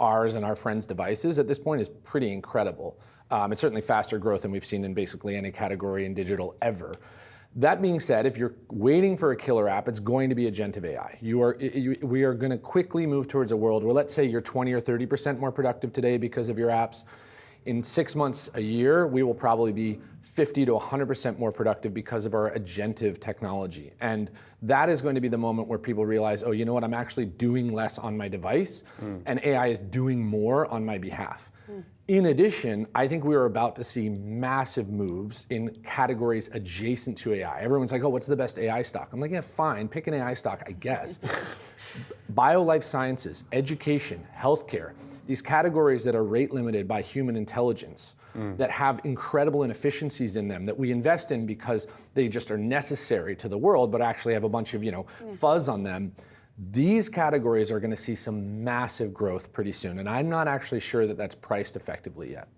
ours and our friends' devices at this point is pretty incredible. It's certainly faster growth than we've seen in basically any category in digital ever. That being said, if you're waiting for a killer app, it's going to be agentive AI. We are going to quickly move towards a world where, let's say you're 20 or 30% more productive today because of your apps. In 6 months, a year, we will probably be 50 to 100% more productive because of our agentive technology. And that is going to be the moment where people realize, oh, you know what, I'm actually doing less on my device, and AI is doing more on my behalf. In addition, I think we are about to see massive moves in categories adjacent to AI. Everyone's like, oh, what's the best AI stock? I'm like, yeah, fine, pick an AI stock, I guess. Bio-life sciences, education, healthcare, these categories that are rate limited by human intelligence, that have incredible inefficiencies in them that we invest in because they just are necessary to the world, but actually have a bunch of fuzz on them. These categories are going to see some massive growth pretty soon, and I'm not actually sure that that's priced effectively yet.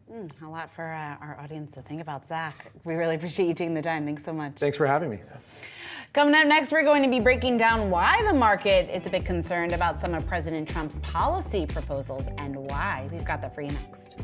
A lot for our audience to think about, Zach. We really appreciate you taking the time. Thanks so much. Thanks for having me. Coming up next, we're going to be breaking down why the market is a bit concerned about some of President Trump's policy proposals and why. We've got that for you next.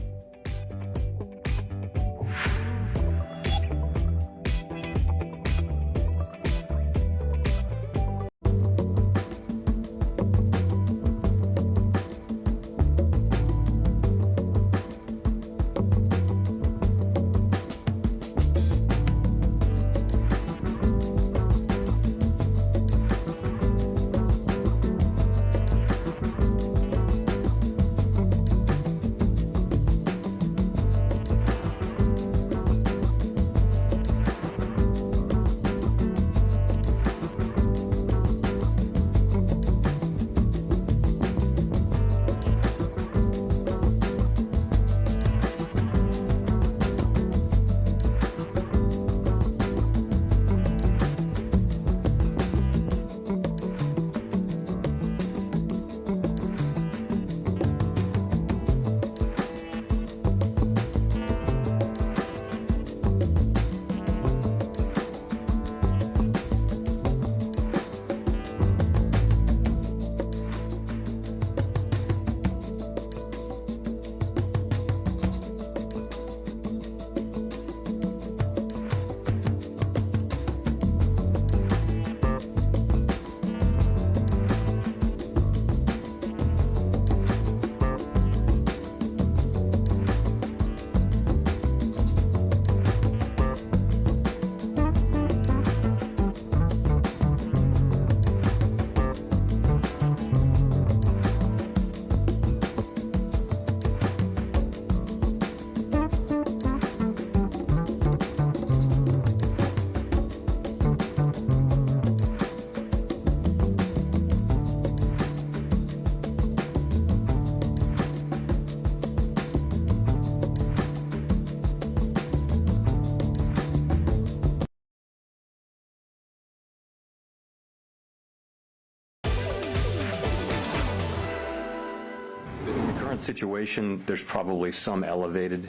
Situation, there's probably some elevated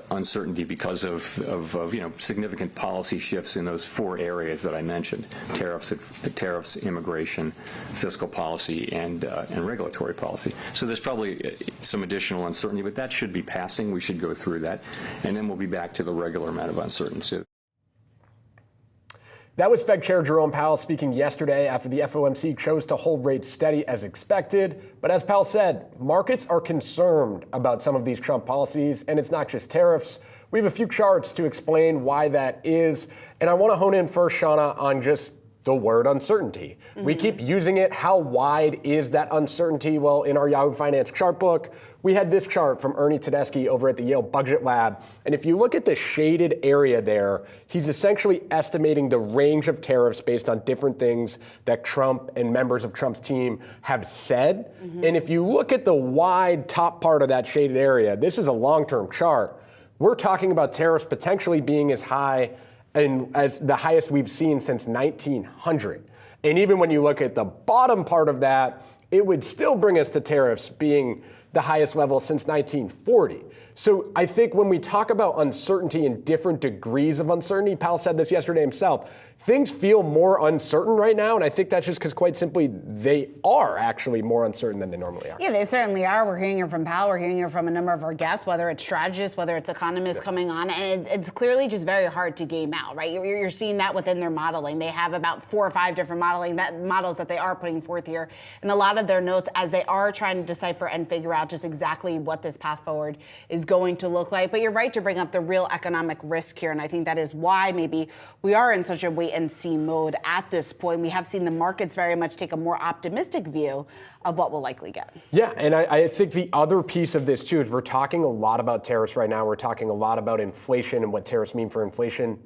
uncertainty because of significant policy shifts in those 4 areas that I mentioned: tariffs, immigration, fiscal policy, and regulatory policy. So there's probably some additional uncertainty, but that should be passing. We should go through that, and then we'll be back to the regular amount of uncertainty. That was Fed Chair Jerome Powell speaking yesterday after the FOMC chose to hold rates steady as expected. But as Powell said, markets are concerned about some of these Trump policies, and it's not just tariffs. We have a few charts to explain why that is. And I want to hone in first, Shauna, on just the word uncertainty. We keep using it. How wide is that uncertainty? Well, in our Yahoo Finance chart book, we had this chart from Ernie Tedeschi over at the Yale Budget Lab. And if you look at the shaded area there, he's essentially estimating the range of tariffs based on different things that Trump and members of Trump's team have said. And if you look at the wide top part of that shaded area, this is a long-term chart. We're talking about tariffs potentially being as high and as the highest we've seen since 1900. And even when you look at the bottom part of that, it would still bring us to tariffs being the highest level since 1940. So I think when we talk about uncertainty and different degrees of uncertainty, Powell said this yesterday himself, things feel more uncertain right now, and I think that's just because, quite simply, they are actually more uncertain than they normally are. Yeah, they certainly are. We're hearing it from Powell. We're hearing it from a number of our guests, whether it's strategists, whether it's economists coming on, and it's clearly just very hard to game out, right? You're seeing that within their modeling. They have about 4 or 5 different models that they are putting forth here, and a lot of their notes as they are trying to decipher and figure out just exactly what this path forward is going to look like. But you're right to bring up the real economic risk here, and I think that is why maybe we are in such a wait-and-see mode at this point. We have seen the markets very much take a more optimistic view of what we'll likely get. Yeah, and I think the other piece of this, too, is we're talking a lot about tariffs right now. We're talking a lot about inflation and what tariffs mean for inflation.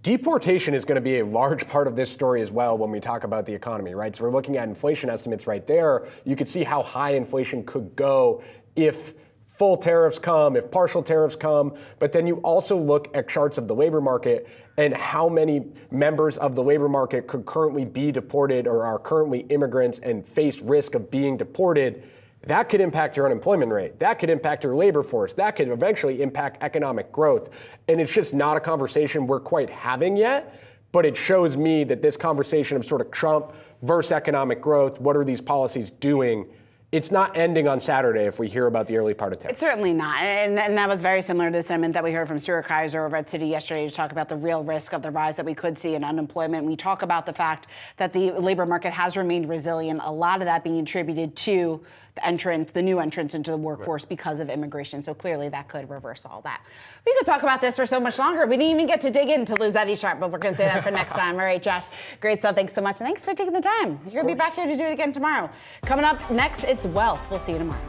Deportation is going to be a large part of this story as well when we talk about the economy, right? So we're looking at inflation estimates right there. You could see how high inflation could go if full tariffs come, if partial tariffs come, but then you also look at charts of the labor market and how many members of the labor market could currently be deported or are currently immigrants and face risk of being deported. That could impact your unemployment rate. That could impact your labor force. That could eventually impact economic growth. And it's just not a conversation we're quite having yet, but it shows me that this conversation of sort of Trump versus economic growth, what are these policies doing? It's not ending on Saturday if we hear about the early part of tariffs. It's certainly not. And that was very similar to the sentiment that we heard from Stuart Kaiser over at Citi yesterday to talk about the real risk of the rise that we could see in unemployment. We talk about the fact that the labor market has remained resilient, a lot of that being attributed to the new entrants into the workforce because of immigration. So clearly that could reverse all that. We could talk about this for so much longer. We didn't even get to dig into Luzetti's chart, but we're going to say that for next time. All right, Josh, great stuff. Thanks so much. And thanks for taking the time. You're going to be back here to do it again tomorrow. Coming up next, it's wealth. We'll see you tomorrow.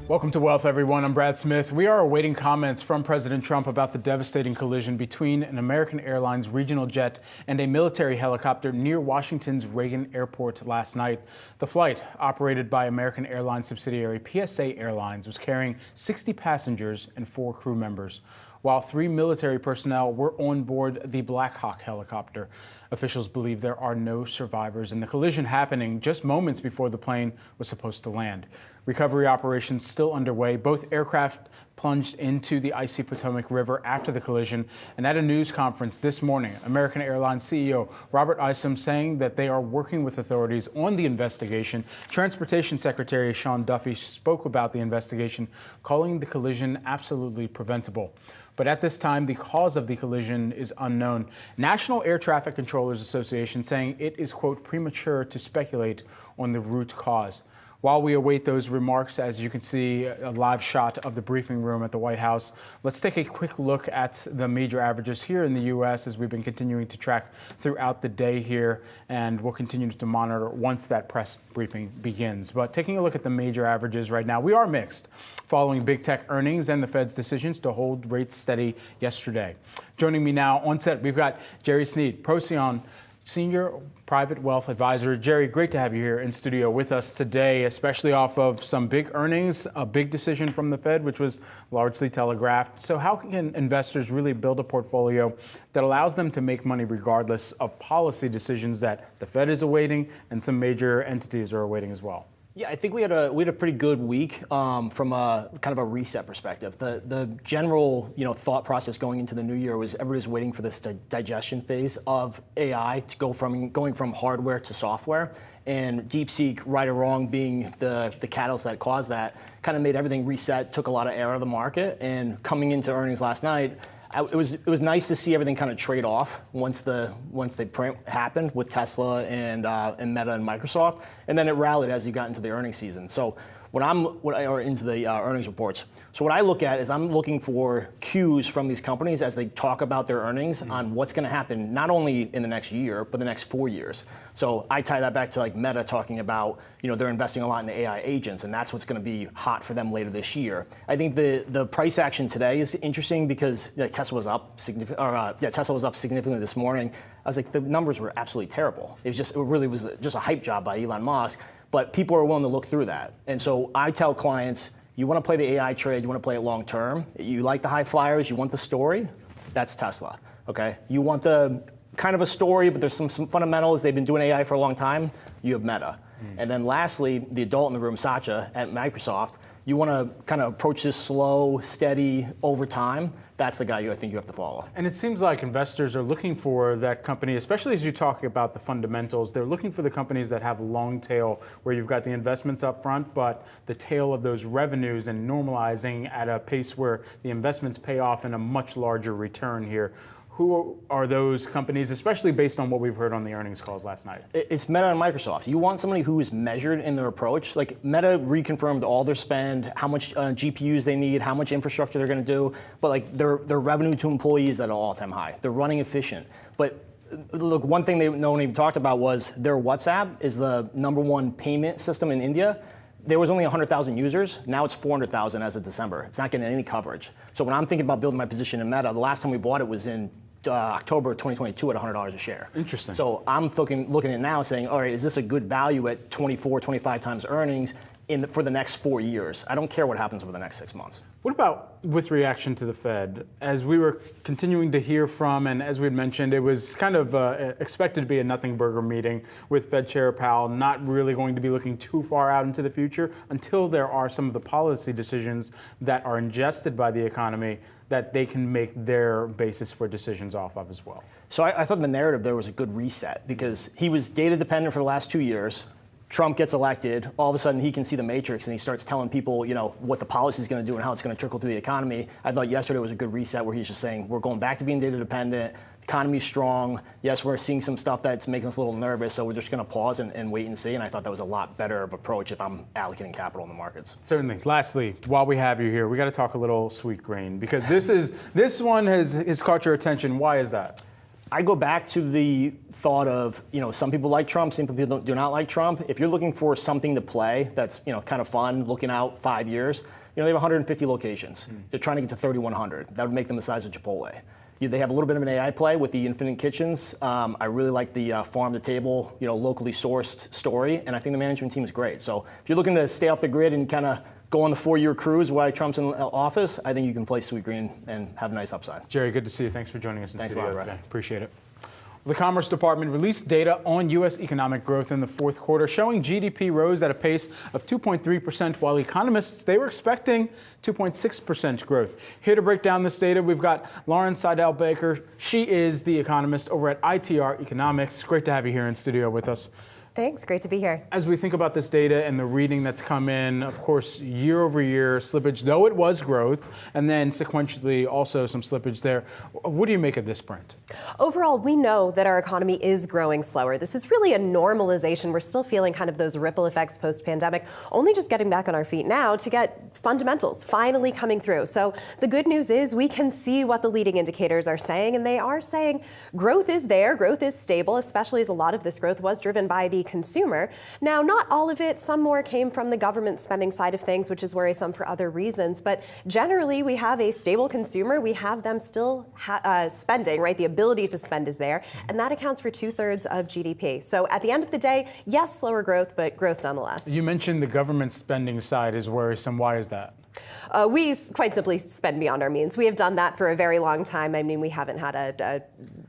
Welcome to Wealth, everyone. I'm Brad Smith. We are awaiting comments from President Trump about the devastating collision between an American Airlines regional jet and a military helicopter near Washington's Reagan Airport last night. The flight, operated by American Airlines subsidiary PSA Airlines, was carrying 60 passengers and 4 crew members, while 3 military personnel were on board the Black Hawk helicopter. Officials believe there are no survivors in the collision happening just moments before the plane was supposed to land. Recovery operations still underway. Both aircraft plunged into the icy Potomac River after the collision. And at a news conference this morning, American Airlines CEO Robert Isom saying that they are working with authorities on the investigation. Transportation Secretary Sean Duffy spoke about the investigation, calling the collision absolutely preventable. But at this time, the cause of the collision is unknown. National Air Traffic Controllers Association saying it is, quote, premature to speculate on the root cause. While we await those remarks, as you can see, a live shot of the briefing room at the White House, let's take a quick look at the major averages here in the U.S. as we've been continuing to track throughout the day here, and we'll continue to monitor once that press briefing begins. But taking a look at the major averages right now, we are mixed following big tech earnings and the Fed's decisions to hold rates steady yesterday. Joining me now on set, we've got Jerry Sneed, Procyon Senior Private Wealth Advisor. Jerry, great to have you here in studio with us today, especially off of some big earnings, a big decision from the Fed, which was largely telegraphed. So how can investors really build a portfolio that allows them to make money regardless of policy decisions that the Fed is awaiting and some major entities are awaiting as well? Yeah, I think we had a pretty good week from a kind of a reset perspective. The general thought process going into the new year was everybody's waiting for this digestion phase of AI to going from hardware to software, and DeepSeek, right or wrong, being the catalyst that caused that, kind of made everything reset, took a lot of air out of the market. And coming into earnings last night, it was nice to see everything kind of trade off once the print happened with Tesla and Meta and Microsoft, and then it rallied as you got into the earnings season. So into the earnings reports. So what I look at is I'm looking for cues from these companies as they talk about their earnings on what's going to happen not only in the next year but the next 4 years. So I tie that back to like Meta talking about they're investing a lot in the AI agents, and that's what's going to be hot for them later this year. I think the price action today is interesting because Tesla was up significantly this morning. I was like, the numbers were absolutely terrible. It really was just a hype job by Elon Musk. But people are willing to look through that. And so I tell clients, you want to play the AI trade, you want to play it long term, you like the high flyers, you want the story, that's Tesla, okay? You want the kind of a story, but there's some fundamentals, they've been doing AI for a long time, you have Meta. And then lastly, the adult in the room, Satya at Microsoft, you want to kind of approach this slow, steady, over time. That's the guy I think you have to follow. And it seems like investors are looking for that company, especially as you talk about the fundamentals, they're looking for the companies that have a long tail where you've got the investments up front, but the tail of those revenues and normalizing at a pace where the investments pay off in a much larger return here. Who are those companies, especially based on what we've heard on the earnings calls last night? It's Meta and Microsoft. You want somebody who is measured in their approach. Like Meta reconfirmed all their spend, how much GPUs they need, how much infrastructure they're going to do, but like their revenue to employees at an all-time high. They're running efficient. But look, one thing no one even talked about was their WhatsApp is the #1 payment system in India. There was only 100,000 users. Now it's 400,000 as of December. It's not getting any coverage. So when I'm thinking about building my position in Meta, the last time we bought it was in October 2022 at $100 a share. Interesting. So I'm looking at it now saying, all right, is this a good value at 24, 25 times earnings for the next 4 years? I don't care what happens over the next 6 months. What about with reaction to the Fed? As we were continuing to hear from, and as we had mentioned, it was kind of expected to be a nothing burger meeting with Fed Chair Powell, not really going to be looking too far out into the future until there are some of the policy decisions that are ingested by the economy that they can make their basis for decisions off of as well. So I thought the narrative there was a good reset because he was data dependent for the last 2 years. Trump gets elected, all of a sudden he can see the matrix and he starts telling people, what the policy is going to do and how it's going to trickle through the economy. I thought yesterday was a good reset where he's just saying, we're going back to being data dependent, economy's strong. Yes, we're seeing some stuff that's making us a little nervous, so we're just going to pause and wait and see. And I thought that was a lot better of approach if I'm allocating capital in the markets. Certainly. Lastly, while we have you here, we got to talk a little sweet grain because this one has caught your attention. Why is that? I go back to the thought of, some people like Trump, some people do not like Trump. If you're looking for something to play that's, kind of fun, looking out 5 years, they have 150 locations. They're trying to get to 3,100. That would make them the size of Chipotle. They have a little bit of an AI play with the Infinite Kitchens. I really like the farm to table, locally sourced story, and I think the management team is great. So if you're looking to stay off the grid and kind of go on the 4-year cruise while Trump's in office, I think you can play sweet green and have a nice upside. Jerry, good to see you. Thanks for joining us in Thanks studio a lot, today. Appreciate it. The Commerce Department released data on U.S. economic growth in the fourth quarter, showing GDP rose at a pace of 2.3%, while economists, they were expecting 2.6% growth. Here to break down this data, we've got Lauren Seidel-Baker. She is the economist over at ITR Economics. Great to have you here in studio with us. Thanks, great to be here. As we think about this data and the reading that's come in, of course, year over year slippage, though it was growth, and then sequentially also some slippage there. What do you make of this, Brent? Overall, we know that our economy is growing slower. This is really a normalization. We're still feeling kind of those ripple effects post-pandemic, only just getting back on our feet now to get fundamentals finally coming through. So the good news is we can see what the leading indicators are saying, and they are saying growth is there, growth is stable, especially as a lot of this growth was driven by the consumer. Now, not all of it, some more came from the government spending side of things, which is worrisome for other reasons, but generally we have a stable consumer, we have them still spending, right? The ability to spend is there, and that accounts for 2/3 of GDP. So at the end of the day, yes, slower growth, but growth nonetheless. You mentioned the government spending side is worrisome. Why is that? We quite simply spend beyond our means. We have done that for a very long time. I mean, we haven't had a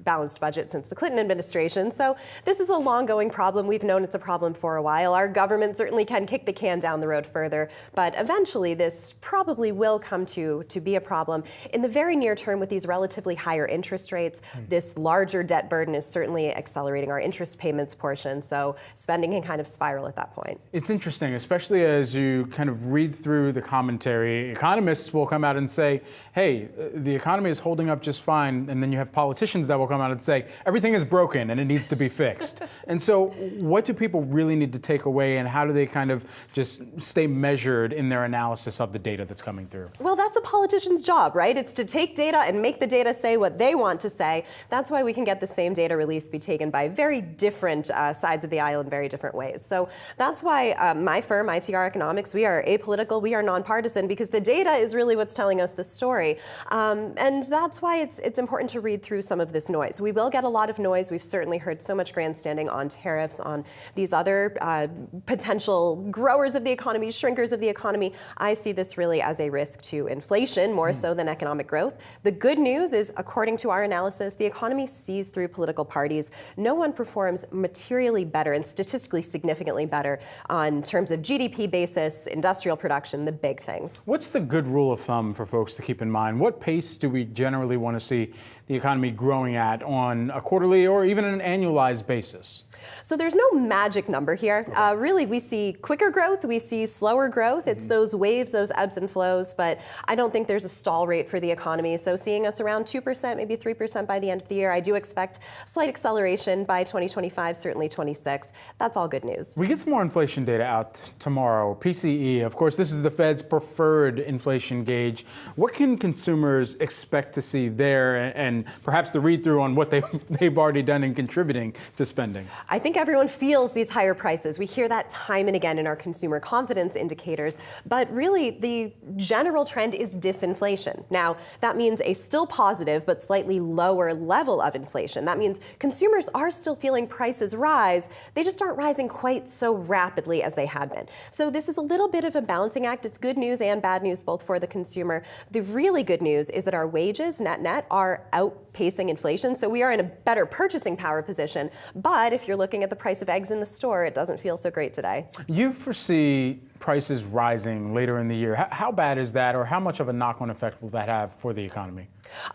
balanced budget since the Clinton administration. So this is a long-going problem. We've known it's a problem for a while. Our government certainly can kick the can down the road further, but eventually this probably will come to be a problem. In the very near term, with these relatively higher interest rates, this larger debt burden is certainly accelerating our interest payments portion. So spending can kind of spiral at that point. It's interesting, especially as you kind of read through the commentary. Economists will come out and say, hey, the economy is holding up just fine. And then you have politicians that will come out and say, everything is broken and it needs to be fixed. And so what do people really need to take away, and how do they kind of just stay measured in their analysis of the data that's coming through? Well, that's a politician's job, right? It's to take data and make the data say what they want to say. That's why we can get the same data release be taken by very different sides of the aisle in very different ways. So that's why my firm, ITR Economics, we are apolitical, we are nonpartisan, because the data is really what's telling us the story. And that's why it's important to read through some of this noise. We will get a lot of noise. We've certainly heard so much grandstanding on tariffs, on these other potential growers of the economy, shrinkers of the economy. I see this really as a risk to inflation, more so than economic growth. The good news is, according to our analysis, the economy sees through political parties. No one performs materially better and statistically significantly better on terms of GDP basis, industrial production, the big things. What's the good rule of thumb for folks to keep in mind? What pace do we generally want to see the economy growing at on a quarterly or even an annualized basis? So there's no magic number here. Really, we see quicker growth, we see slower growth. It's those waves, those ebbs and flows, but I don't think there's a stall rate for the economy. So seeing us around 2%, maybe 3% by the end of the year, I do expect slight acceleration by 2025, certainly 26. That's all good news. We get some more inflation data out tomorrow. PCE, of course, this is the Fed's preferred inflation gauge. What can consumers expect to see there, and perhaps the read-through on what they've already done in contributing to spending? I think everyone feels these higher prices. We hear that time and again in our consumer confidence indicators, but really the general trend is disinflation. Now, that means a still positive but slightly lower level of inflation. That means consumers are still feeling prices rise, they just aren't rising quite so rapidly as they had been. So this is a little bit of a balancing act. It's good news and bad news both for the consumer. The really good news is that our wages, net, are outpacing inflation, so we are in a better purchasing power position. But if you're looking at the price of eggs in the store, it doesn't feel so great today. You foresee prices rising later in the year. How bad is that, or how much of a knock-on effect will that have for the economy?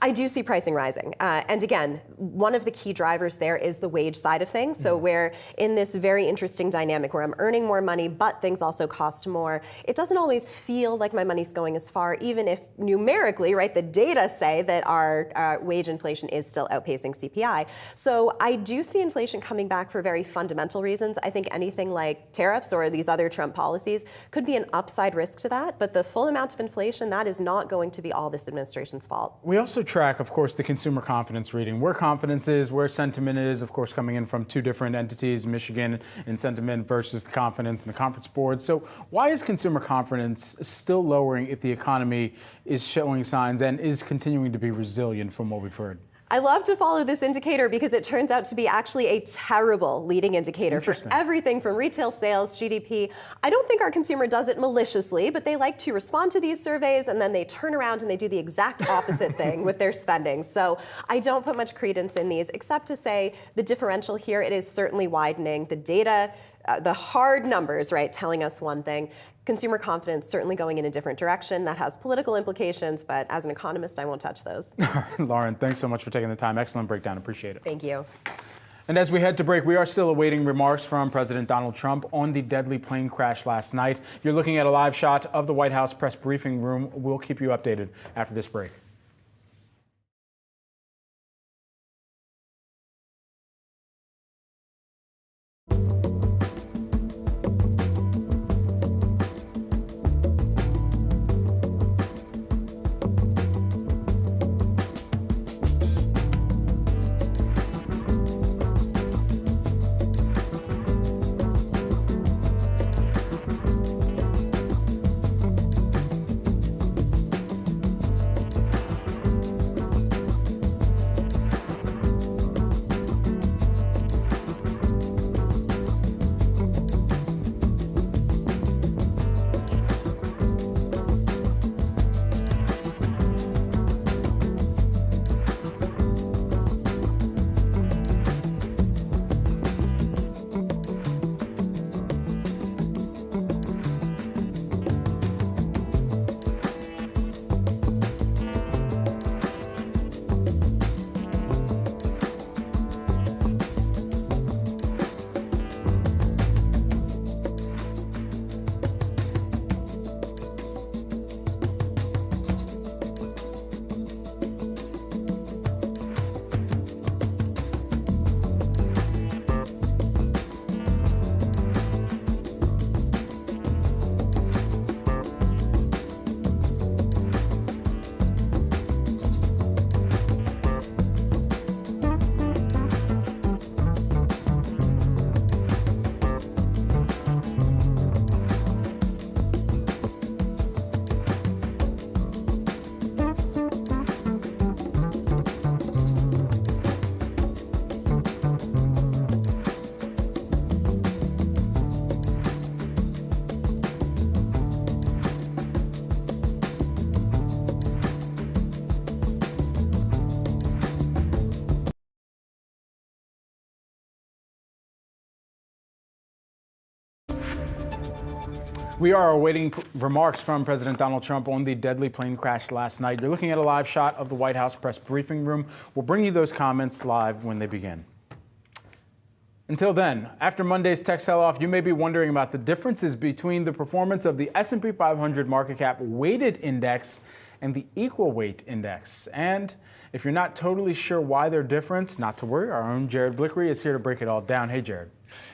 I do see pricing rising. And again, one of the key drivers there is the wage side of things. So we're in this very interesting dynamic where I'm earning more money, but things also cost more. It doesn't always feel like my money's going as far, even if numerically, right, the data say that our wage inflation is still outpacing CPI. So I do see inflation coming back for very fundamental reasons. I think anything like tariffs or these other Trump policies could be an upside risk to that, but the full amount of inflation, that is not going to be all this administration's fault. We also track, of course, the consumer confidence reading, where confidence is, where sentiment is, of course, coming in from two different entities, Michigan in sentiment versus the confidence and the conference board. So why is consumer confidence still lowering if the economy is showing signs and is continuing to be resilient from what we've heard? I love to follow this indicator because it turns out to be actually a terrible leading indicator for everything from retail sales, GDP. I don't think our consumer does it maliciously, but they like to respond to these surveys and then they turn around and they do the exact opposite thing with their spending. So I don't put much credence in these, except to say the differential here, it is certainly widening. The data, the hard numbers, right, telling us one thing. Consumer confidence certainly going in a different direction. That has political implications, but as an economist, I won't touch those. Lauren, thanks so much for taking the time. Excellent breakdown. Appreciate it. Thank you. And as we head to break, we are still awaiting remarks from President Donald Trump on the deadly plane crash last night. You're looking at a live shot of the White House press briefing room. We'll keep you updated after this break. We are awaiting remarks from President Donald Trump on the deadly plane crash last night. You're looking at a live shot of the White House press briefing room. We'll bring you those comments live when they begin. Until then, after Monday's tech sell-off, you may be wondering about the differences between the performance of the S&P 500 market cap weighted index and the equal weight index. And if you're not totally sure why they're different, not to worry, our own Jared Blickery is here to break it all down. Hey, Jared.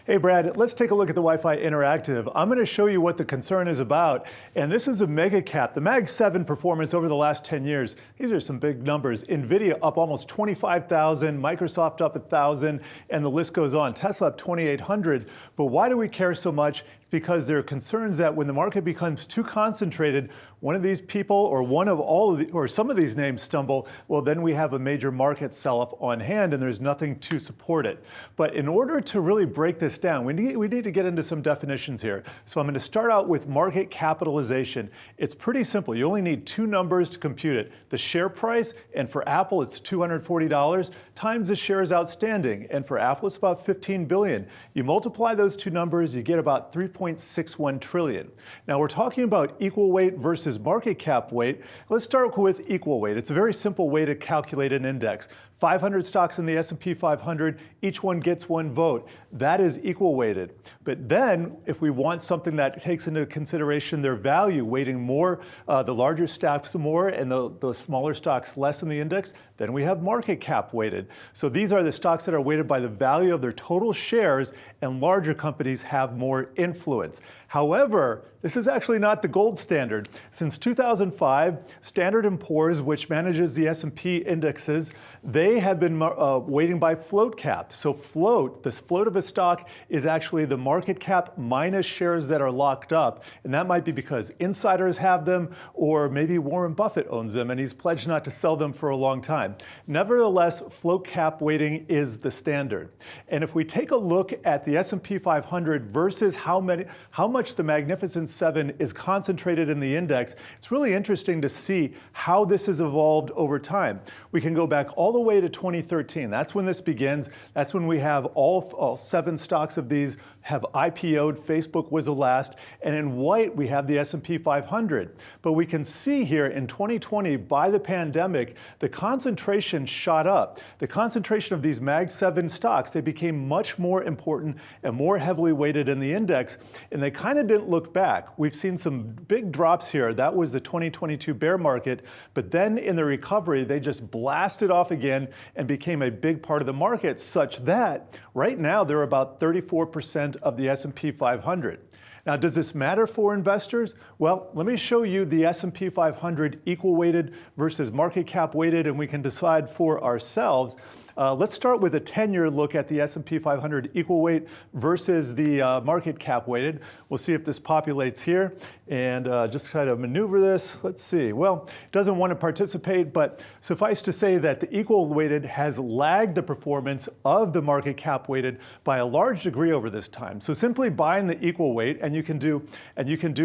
Hey, Brad, let's take a look at the Wi-Fi Interactive. I'm going to show you what the concern is about. And this is a mega cap. The Mag 7 performance over the last 10 years, these are some big numbers. Nvidia up almost 25,000, Microsoft up 1,000, and the list goes on. Tesla up 2,800. But why do we care so much? It's because there are concerns that when the market becomes too concentrated, one of these people or one of all of the, or some of these names stumble, well, then we have a major market sell-off on hand and there's nothing to support it. But in order to really break this down, we need to get into some definitions here. So I'm going to start out with market capitalization. It's pretty simple. You only need two numbers to compute it. The share price, and for Apple, it's $240, times the shares outstanding. And for Apple, it's about 15 billion. You multiply those two numbers, you get about 3.61 trillion. Now we're talking about equal weight versus market cap weight. Let's start with equal weight. It's a very simple way to calculate an index. 500 stocks in the S&P 500, each one gets one vote. That is equal weighted. But then, if we want something that takes into consideration their value, weighting more, the larger stocks more and the smaller stocks less in the index, then we have market cap weighted. So these are the stocks that are weighted by the value of their total shares, and larger companies have more influence. However, this is actually not the gold standard. Since 2005, Standard & Poor's, which manages the S&P indexes, they have been weighting by float cap. So float, this float of a stock is actually the market cap minus shares that are locked up. And that might be because insiders have them, or maybe Warren Buffett owns them and he's pledged not to sell them for a long time. time. Nevertheless, float cap weighting is the standard. And if we take a look at the S&P 500 versus how much the Magnificent Seven is concentrated in the index, it's really interesting to see how this has evolved over time. We can go back all the way to 2013. That's when this begins. That's when we have all 7 stocks of these have IPO'd. Facebook was the last. And in white, we have the S&P 500. But we can see here in 2020, by the pandemic, the concentration shot up. The concentration of these Mag 7 stocks, they became much more important and more heavily weighted in the index. And they kind of didn't look back. We've seen some big drops here. That was the 2022 bear market. But then in the recovery, they just blasted off again and became a big part of the market, such that right now they're about 34% of the S&P 500. Now, does this matter for investors? Well, let me show you the S&P 500 equal weighted versus market cap weighted, and we can decide for ourselves. Let's start with a 10-year look at the S&P 500 equal weight versus the market cap weighted. We'll see if this populates here, and just try to maneuver this. Let's see. Well, it doesn't want to participate, but suffice to say that the equal weighted has lagged the performance of the market cap weighted by a large degree over this time. So simply buying the equal weight, and you can do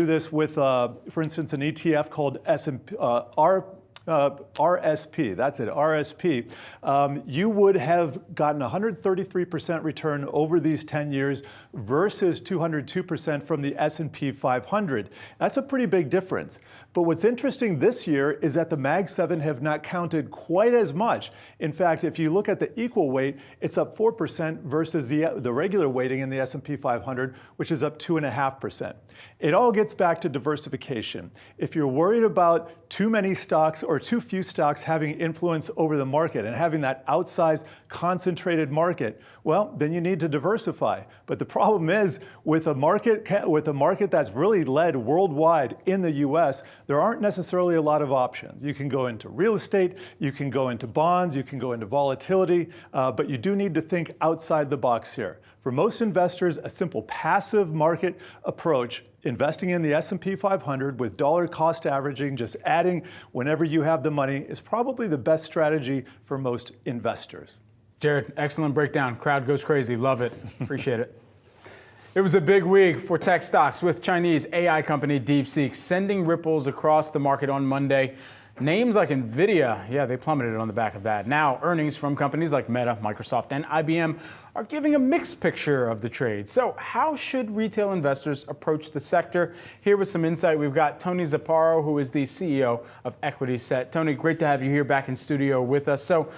this with, for instance, an ETF called RSP, that's it, RSP, you would have gotten 133% return over these 10 years versus 202% from the S&P 500. That's a pretty big difference. But what's interesting this year is that the Mag 7 have not counted quite as much. In fact, if you look at the equal weight, it's up 4% versus the regular weighting in the S&P 500, which is up 2.5%. It all gets back to diversification. If you're worried about too many stocks or too few stocks having influence over the market and having that outsized concentrated market, well, then you need to diversify. But the problem is with a market that's really led worldwide in the US, there aren't necessarily a lot of options. You can go into real estate, you can go into bonds, you can go into volatility, but you do need to think outside the box here. For most investors, a simple passive market approach, investing in the S&P 500 with dollar cost averaging, just adding whenever you have the money, is probably the best strategy for most investors. Jared, excellent breakdown. Crowd goes crazy. Love it. Appreciate it. It was a big week for tech stocks with Chinese AI company DeepSeek sending ripples across the market on Monday. Names like Nvidia, yeah, they plummeted on the back of that. Now, earnings from companies like Meta, Microsoft, and IBM are giving a mixed picture of the trade. So how should retail investors approach the sector? Here with some insight, we've got Tony Zapparo, who is the CEO of EquitySet. Tony, great to have you here back in studio with us. So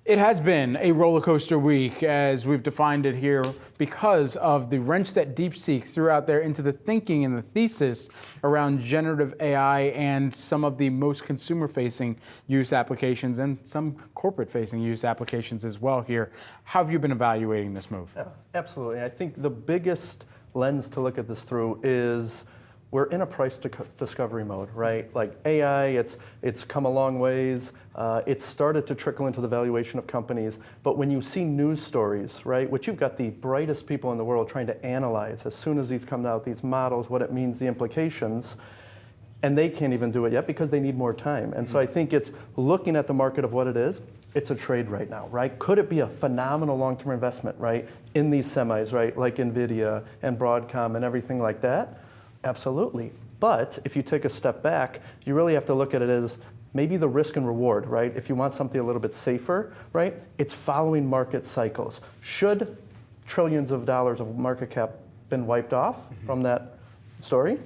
it has been a roller coaster week, as we've defined it here, because of the wrench that DeepSeek threw out there into the thinking and the thesis around generative AI and some of the most consumer-facing use applications and some corporate-facing use applications as well here. How have you been evaluating this move? Yeah, absolutely. I think the biggest lens to look at this through is we're in a price discovery mode, right? Like AI, it's come a long ways. It's started to trickle into the valuation of companies. But when you see news stories, right, which you've got the brightest people in the world trying to analyze as soon as these come out, these models, what it means, the implications, and they can't even do it yet because they need more time. And so I think it's looking at the market of what it is. It's a trade right now, right? Could it be a phenomenal long-term investment, right, in these semis, right, like Nvidia and Broadcom and everything like that? Absolutely. But if you take a step back, you really have to look at it as maybe the risk and reward, right? If you want something a little bit safer, right? It's following market cycles. Should trillions of dollars of market cap been wiped off from that story?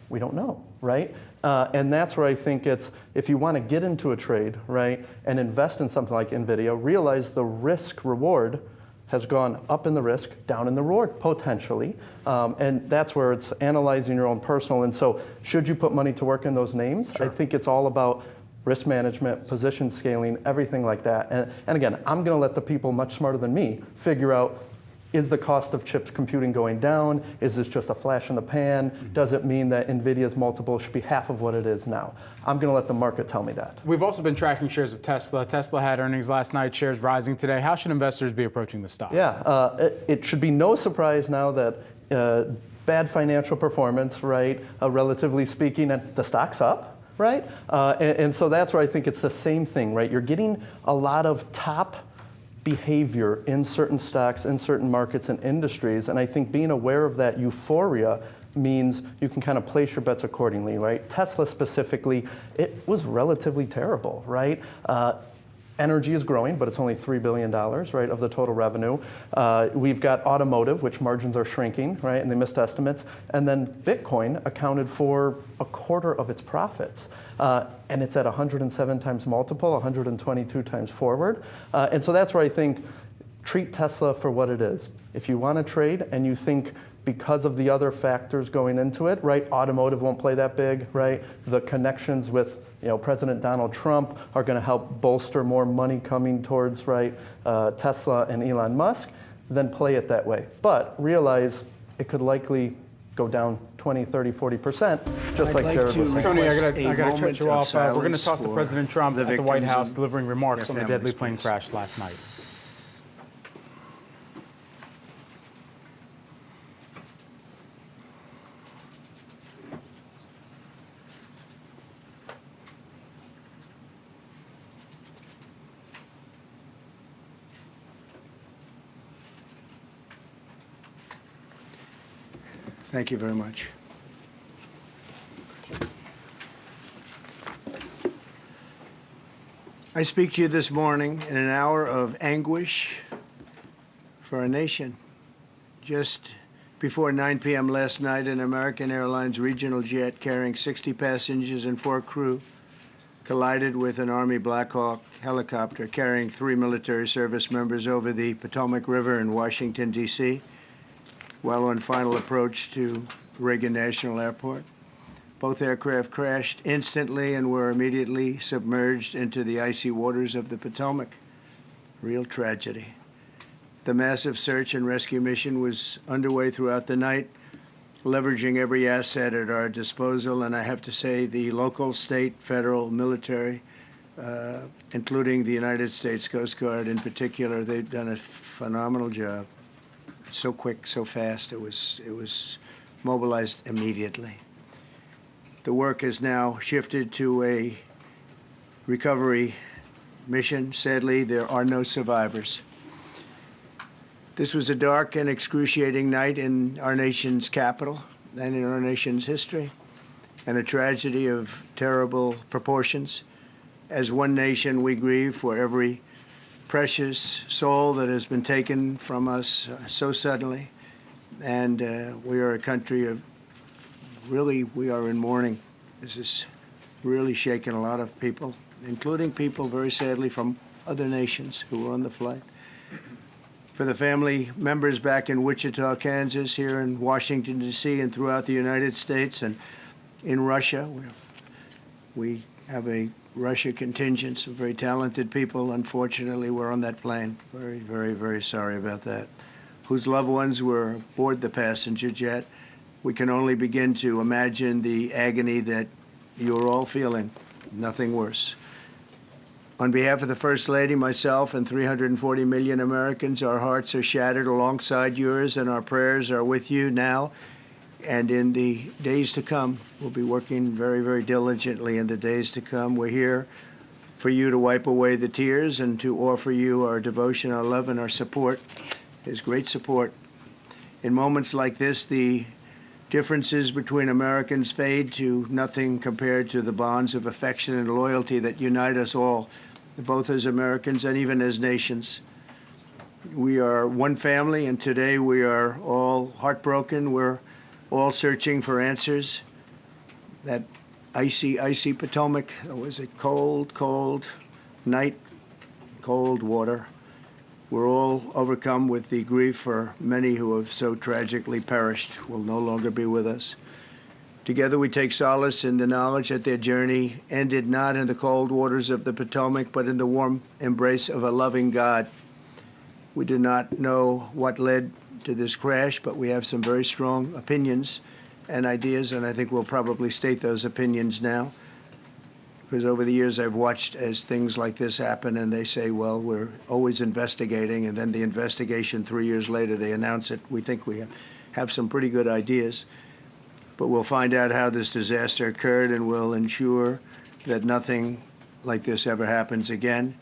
We don't know, right? And that's where I think it's, if you want to get into a trade, right, and invest in something like Nvidia, realize the risk reward has gone up in the risk, down in the reward, potentially. And that's where it's analyzing your own personal. And so should you put money to work in those names? Sure. I think it's all about risk management, position scaling, everything like that. And again, I'm going to let the people much smarter than me figure out, is the cost of chips computing going down? Is this just a flash in the pan? Does it mean that Nvidia's multiple should be half of what it is now? I'm going to let the market tell me that. We've also been tracking shares of Tesla. Tesla had earnings last night, shares rising today. How should investors be approaching the stock? Yeah, it should be no surprise now that bad financial performance, right, relatively speaking, and the stock's up. right? And so that's where I think it's the same thing, right? You're getting a lot of top behavior in certain stocks, in certain markets and industries, and I think being aware of that euphoria means you can kind of place your bets accordingly, right? Tesla specifically, it was relatively terrible, right? Energy is growing, but it's only $3 billion, right, of the total revenue. We've got automotive, which margins are shrinking, right, and they missed estimates. And then Bitcoin accounted for a quarter of its profits. And it's at 107 times multiple, 122 times forward. And so that's where I think treat Tesla for what it is. If you want to trade and you think because of the other factors going into it, right, automotive won't play that big, right? The connections with President Donald Trump are going to help bolster more money coming towards, right, Tesla and Elon Musk, then play it that way. But realize it could likely go down 20, 30, 40%, just like Jared was saying. Tony, I got to cut you off. We're going to toss to President Trump at the White House delivering remarks on the deadly plane crash last night. Thank you very much. I speak to you this morning in an hour of anguish for our nation. Just before 9 p.m. last night, an American Airlines regional jet carrying 60 passengers and 4 crew collided with an Army Black Hawk helicopter carrying 3 military service members over the Potomac River in Washington, D.C., while on final approach to Reagan National Airport. Both aircraft crashed instantly and were immediately submerged into the icy waters of the Potomac. Real tragedy. The massive search and rescue mission was underway throughout the night, leveraging every asset at our disposal, and I have to say the local, state, federal, military, including the United States Coast Guard in particular, they've done a phenomenal job. So quick, so fast, it was mobilized immediately. The work has now shifted to a recovery mission. Sadly, there are no survivors. This was a dark and excruciating night in our nation's capital and in our nation's history, and a tragedy of terrible proportions. As one nation, we grieve for every precious soul that has been taken from us so suddenly. And we are a country of, really, we are in mourning. This has really shaken a lot of people, including people, very sadly, from other nations who were on the flight. For the family members back in Wichita, Kansas, here in Washington, D.C., and throughout the United States and in Russia, we have a Russia contingent, some very talented people, unfortunately, were on that plane. Very, very, very sorry about that. Whose loved ones were aboard the passenger jet. We can only begin to imagine the agony that you're all feeling. Nothing worse. On behalf of the First Lady, myself, and 340 million Americans, our hearts are shattered alongside yours, and our prayers are with you now and in the days to come. We'll be working very, very diligently in the days to come. We're here for you to wipe away the tears and to offer you our devotion, our love, and our support. There's great support. In moments like this, the differences between Americans fade to nothing compared to the bonds of affection and loyalty that unite us all, both as Americans and even as nations. We are one family, and today we are all heartbroken. We're all searching for answers. That icy, icy Potomac, it was a cold, cold night, cold water. We're all overcome with the grief for many who have so tragically perished, will no longer be with us. Together we take solace in the knowledge that their journey ended not in the cold waters of the Potomac, but in the warm embrace of a loving God. We do not know what led to this crash, but we have some very strong opinions and ideas, and I think we'll probably state those opinions now. Because over the years I've watched as things like this happen, and they say, well, we're always investigating, and then the investigation 3 years later, they announce it. We think we have some pretty good ideas. but we'll find out how this disaster occurred, and we'll ensure that nothing like this ever happens again.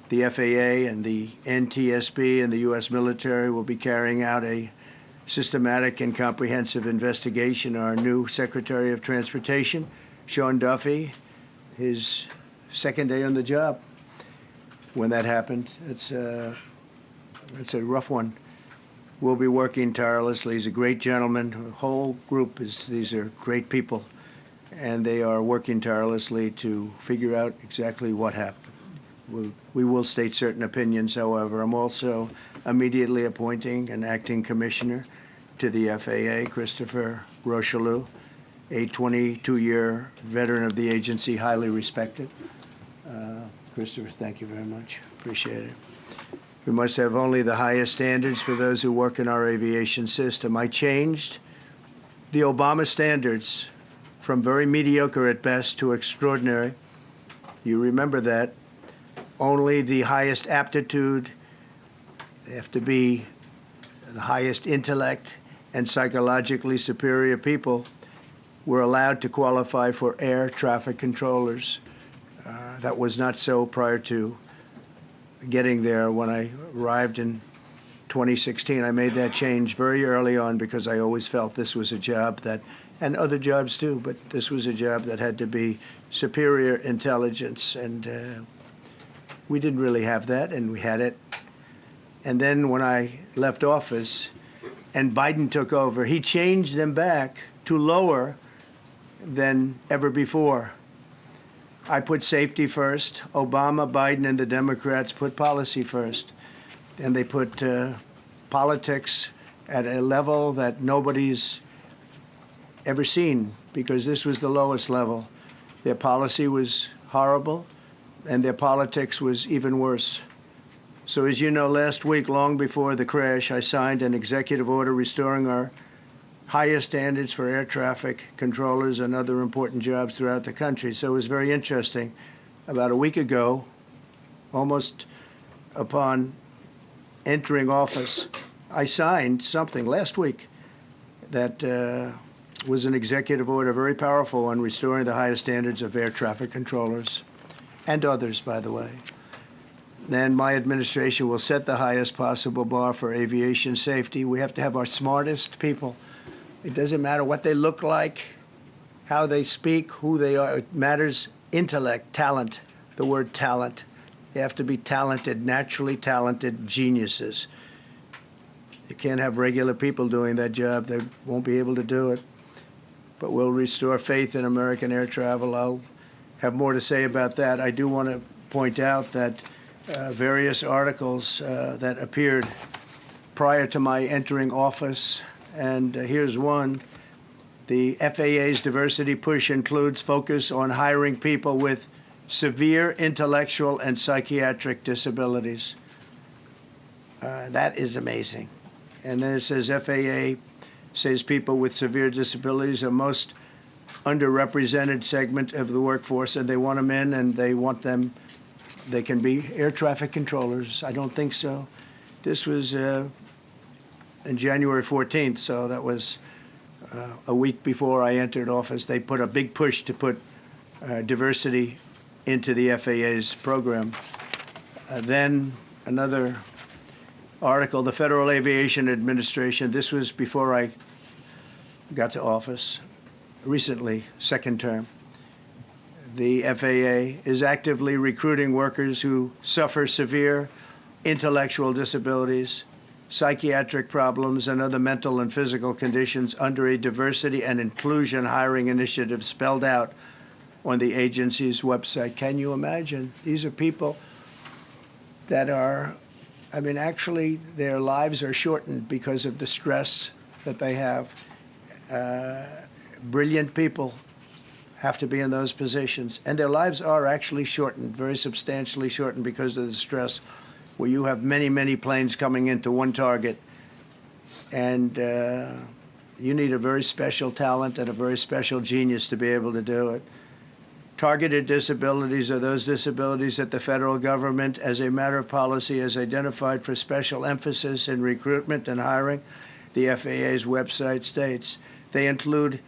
The FAA and the NTSB and the U.S. military will be carrying out a systematic and comprehensive investigation. Our new Secretary of Transportation, Sean Duffy, his second day on the job when that happened. It's a rough one. We'll be working tirelessly. He's a great gentleman. The whole group these are great people, and they are working tirelessly to figure out exactly what happened. We will state certain opinions, however. I'm also immediately appointing an acting commissioner to the FAA, Christopher Rocheleau, a 22-year veteran of the agency, highly respected. Christopher, thank you very much. Appreciate it. We must have only the highest standards for those who work in our aviation system. I changed the Obama standards from very mediocre at best to extraordinary. You remember that. Only the highest aptitude, they have to be the highest intellect and psychologically superior people were allowed to qualify for air traffic controllers. That was not so prior to getting there. When I arrived in 2016, I made that change very early on because I always felt this was a job that, and other jobs too, but this was a job that had to be superior intelligence, and we didn't really have that, and we had it. And then when I left office and Biden took over, he changed them back to lower than ever before. I put safety first. Obama, Biden, and the Democrats put policy first. And they put politics at a level that nobody's ever seen, because this was the lowest level. Their policy was horrible, and their politics was even worse. So as you know, last week, long before the crash, I signed an executive order restoring our highest standards for air traffic controllers and other important jobs throughout the country. So it was very interesting. About a week ago, almost upon entering office, I signed something last week that was an executive order, very powerful, on restoring the highest standards of air traffic controllers, and others, by the way. Then my administration will set the highest possible bar for aviation safety. We have to have our smartest people. It doesn't matter what they look like, how they speak, who they are. It matters intellect, talent, the word talent. They have to be talented, naturally talented geniuses. You can't have regular people doing that job. They won't be able to do it. But we'll restore faith in American air travel. I'll have more to say about that. I do want to point out that various articles that appeared prior to my entering office, and here's one. The FAA's diversity push includes focus on hiring people with severe intellectual and psychiatric disabilities. That is amazing. And then it says FAA says people with severe disabilities are most underrepresented segment of the workforce, and they want them in, and they want them, they can be air traffic controllers. I don't think so. This was in January 14th, so that was a week before I entered office. They put a big push to put diversity into the FAA's program. Then another article, the Federal Aviation Administration, this was before I got to office, recently, second term. The FAA is actively recruiting workers who suffer severe intellectual disabilities, psychiatric problems, and other mental and physical conditions under a diversity and inclusion hiring initiative spelled out on the agency's website. Can you imagine? These are people that are, I mean, actually, their lives are shortened because of the stress that they have. Brilliant people have to be in those positions, and their lives are actually shortened, very substantially shortened, because of the stress, where you have many, many planes coming into one target, and you need a very special talent and a very special genius to be able to do it. Targeted disabilities are those disabilities that the federal government, as a matter of policy, has identified for special emphasis in recruitment and hiring. The FAA's website states they include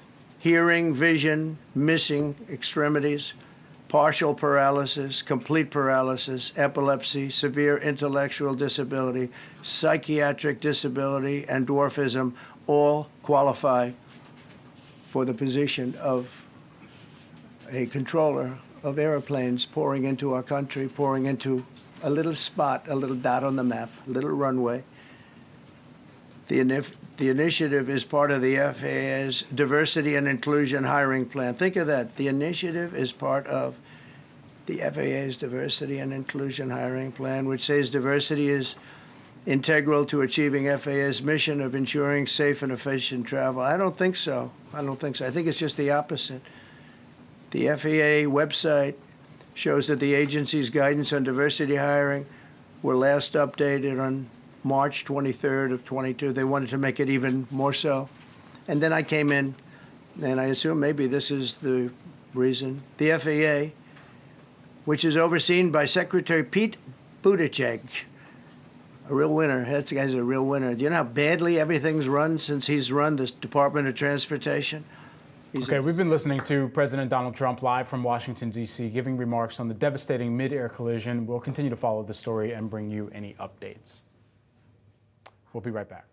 hearing, vision, missing extremities, partial paralysis, complete paralysis, epilepsy, severe intellectual disability, psychiatric disability, and dwarfism all qualify for the position of a controller of airplanes pouring into our country, pouring into a little spot, a little dot on the map, a little runway. The initiative is part of the FAA's diversity and inclusion hiring plan. Think of that. The initiative is part of the FAA's diversity and inclusion hiring plan, which says diversity is integral to achieving FAA's mission of ensuring safe and efficient travel. I don't think so. I think it's just the opposite. The FAA website shows that the agency's guidance on diversity hiring were last updated on March 23rd of 22. They wanted to make it even more so. And then I came in, and I assume maybe this is the reason. The FAA, which is overseen by Secretary Pete Buttigieg, a real winner. That guy's a real winner. Do you know how badly everything's run since he's run this Department of Transportation? Okay, we've been listening to President Donald Trump live from Washington, D.C., giving remarks on the devastating mid-air collision. We'll continue to follow the story and bring you any updates. We'll be right back.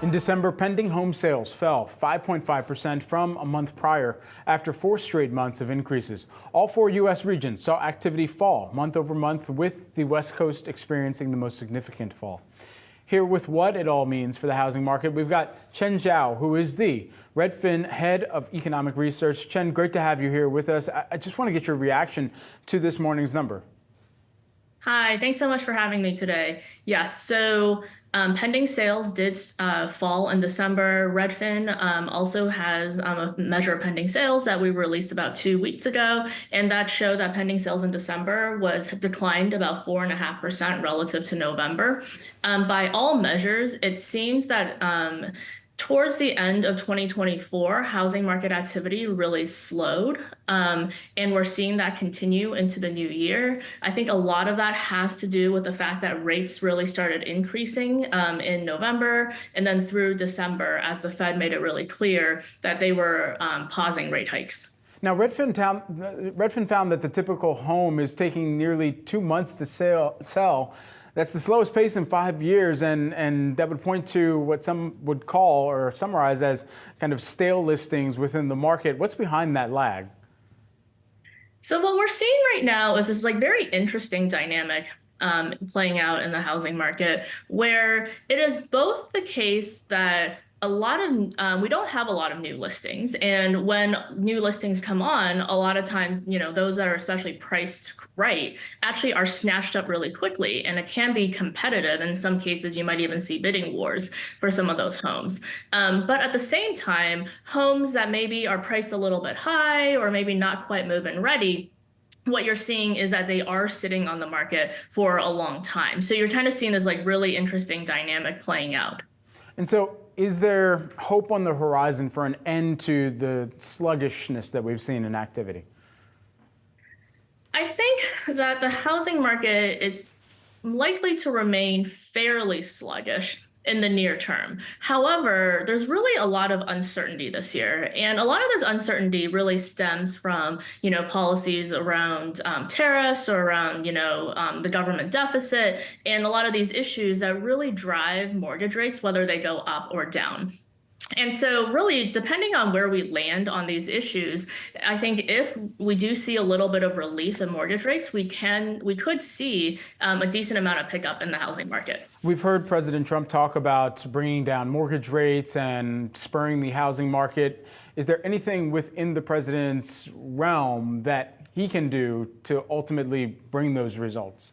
In December, pending home sales fell 5.5% from a month prior after 4 straight months of increases. All 4 U.S. regions saw activity fall month over month, with the West Coast experiencing the most significant fall. Here with what it all means for the housing market, we've got Chen Zhao, who is the Redfin Head of Economic Research. Chen, great to have you here with us. I just want to get your reaction to this morning's number. Hi, thanks so much for having me today. Yes, so pending sales did fall in December. Redfin also has a measure of pending sales that we released about 2 weeks ago, and that showed that pending sales in December was declined about 4.5% relative to November. By all measures, it seems that towards the end of 2024, housing market activity really slowed, and we're seeing that continue into the new year. I think a lot of that has to do with the fact that rates really started increasing in November and then through December as the Fed made it really clear that they were pausing rate hikes. Now, Redfin found that the typical home is taking nearly 2 months to sell. That's the slowest pace in 5 years, and that would point to what some would call or summarize as kind of stale listings within the market. What's behind that lag? So what we're seeing right now is this very interesting dynamic playing out in the housing market, where it is both the case that we don't have a lot of new listings, and when new listings come on, a lot of times, those that are especially priced right actually are snatched up really quickly, and it can be competitive. In some cases, you might even see bidding wars for some of those homes. But at the same time, homes that maybe are priced a little bit high or maybe not quite move-in ready, what you're seeing is that they are sitting on the market for a long time. So you're kind of seeing this really interesting dynamic playing out. And so, is there hope on the horizon for an end to the sluggishness that we've seen in activity? I think that the housing market is likely to remain fairly sluggish in the near term. However, there's really a lot of uncertainty this year, and a lot of this uncertainty really stems from policies around tariffs or around the government deficit, and a lot of these issues that really drive mortgage rates, whether they go up or down. And so really, depending on where we land on these issues, I think if we do see a little bit of relief in mortgage rates, we could see a decent amount of pickup in the housing market. We've heard President Trump talk about bringing down mortgage rates and spurring the housing market. Is there anything within the president's realm that he can do to ultimately bring those results?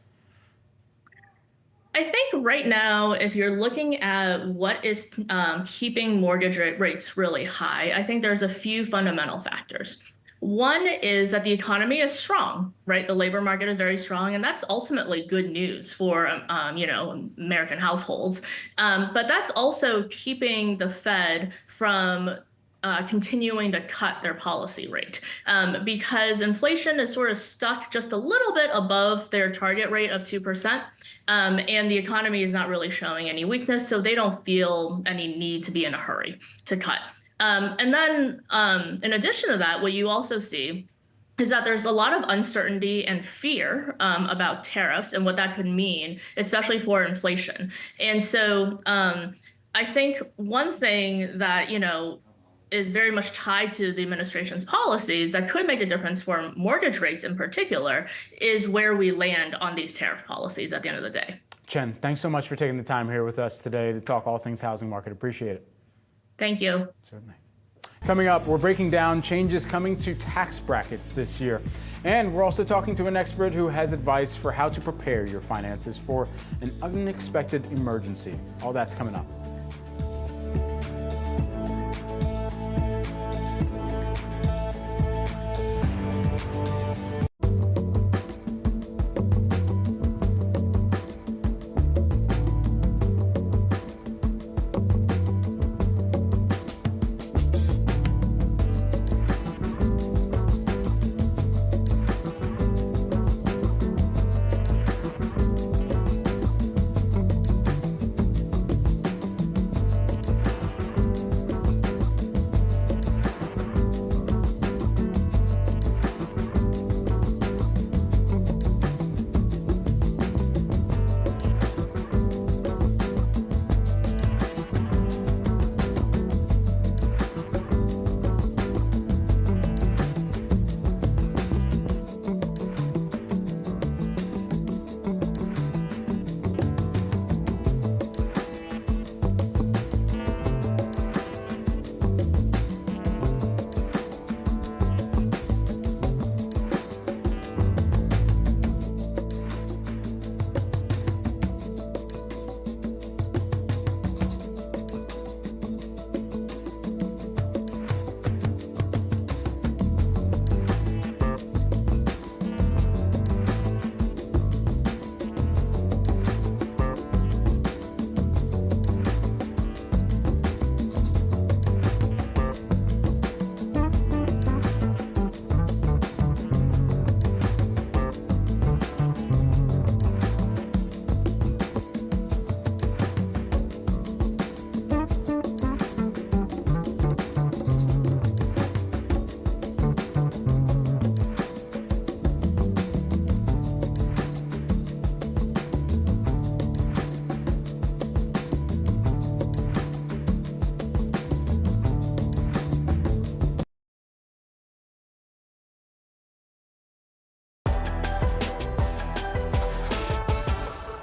I think right now, if you're looking at what is keeping mortgage rates really high, I think there's a few fundamental factors. One is that the economy is strong, right? The labor market is very strong, and that's ultimately good news for American households. But that's also keeping the Fed from continuing to cut their policy rate because inflation is sort of stuck just a little bit above their target rate of 2%, and the economy is not really showing any weakness, so they don't feel any need to be in a hurry to cut. And then in addition to that, what you also see is that there's a lot of uncertainty and fear about tariffs and what that could mean, especially for inflation. And so I think one thing that, is very much tied to the administration's policies that could make a difference for mortgage rates in particular is where we land on these tariff policies at the end of the day. Chen, thanks so much for taking the time here with us today to talk all things housing market. Appreciate it. Thank you. Certainly. Coming up, we're breaking down changes coming to tax brackets this year. And we're also talking to an expert who has advice for how to prepare your finances for an unexpected emergency. All that's coming up.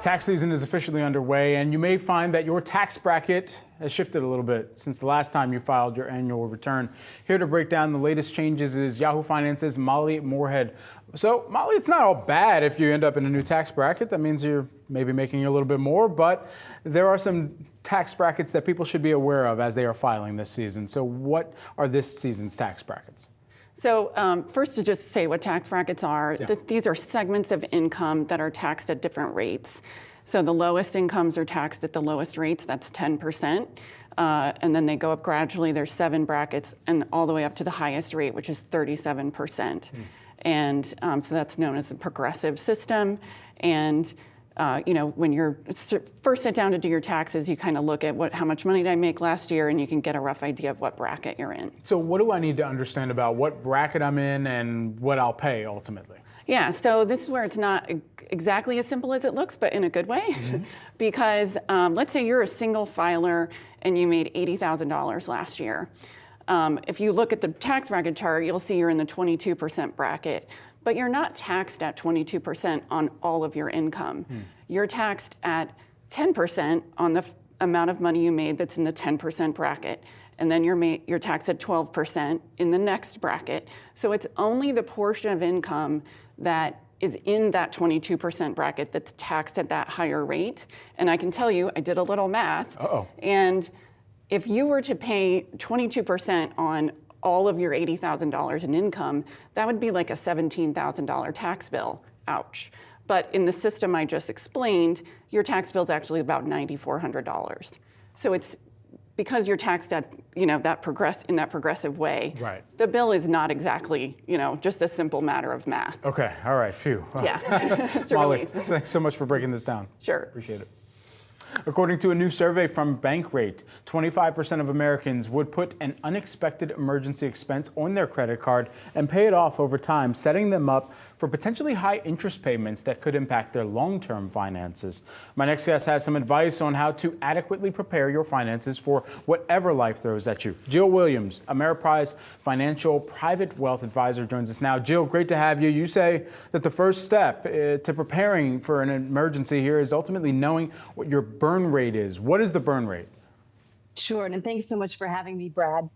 Tax season is officially underway, and you may find that your tax bracket has shifted a little bit since the last time you filed your annual return. Here to break down the latest changes is Yahoo Finance's Molly Moorhead. So, Molly, it's not all bad if you end up in a new tax bracket. That means you're maybe making a little bit more, but there are some tax brackets that people should be aware of as they are filing this season. So what are this season's tax brackets? So first, to just say what tax brackets are, these are segments of income that are taxed at different rates. So the lowest incomes are taxed at the lowest rates, that's 10%. And then they go up gradually. There's 7 brackets and all the way up to the highest rate, which is 37%. And so that's known as a progressive system. And when you're first sit down to do your taxes, you kind of look at how much money did I make last year, and you can get a rough idea of what bracket you're in. So what do I need to understand about what bracket I'm in and what I'll pay ultimately? Yeah, so this is where it's not exactly as simple as it looks, but in a good way. Because let's say you're a single filer and you made $80,000 last year. If you look at the tax bracket chart, you'll see you're in the 22% bracket. But you're not taxed at 22% on all of your income. You're taxed at 10% on the amount of money you made that's in the 10% bracket. And then you're taxed at 12% in the next bracket. So it's only the portion of income that is in that 22% bracket that's taxed at that higher rate. And I can tell you, I did a little math. And if you were to pay 22% on all of your $80,000 in income, that would be like a $17,000 tax bill. Ouch. But in the system I just explained, your tax bill is actually about $9,400. So it's because you're taxed at in that progressive way. Right. The bill is not exactly just a simple matter of math. Okay. All right. Phew. Yeah. It's a Molly, relief. thanks so much for breaking this down. Sure. Appreciate it. According to a new survey from Bankrate, 25% of Americans would put an unexpected emergency expense on their credit card and pay it off over time, setting them up for potentially high interest payments that could impact their long-term finances. My next guest has some advice on how to adequately prepare your finances for whatever life throws at you. Jill Williams, Ameriprise Financial Private Wealth Advisor, joins us now. Jill, great to have you. You say that the first step to preparing for an emergency here is ultimately knowing what your burn rate is. What is the burn rate? Sure, and thanks so much for having me, Brad.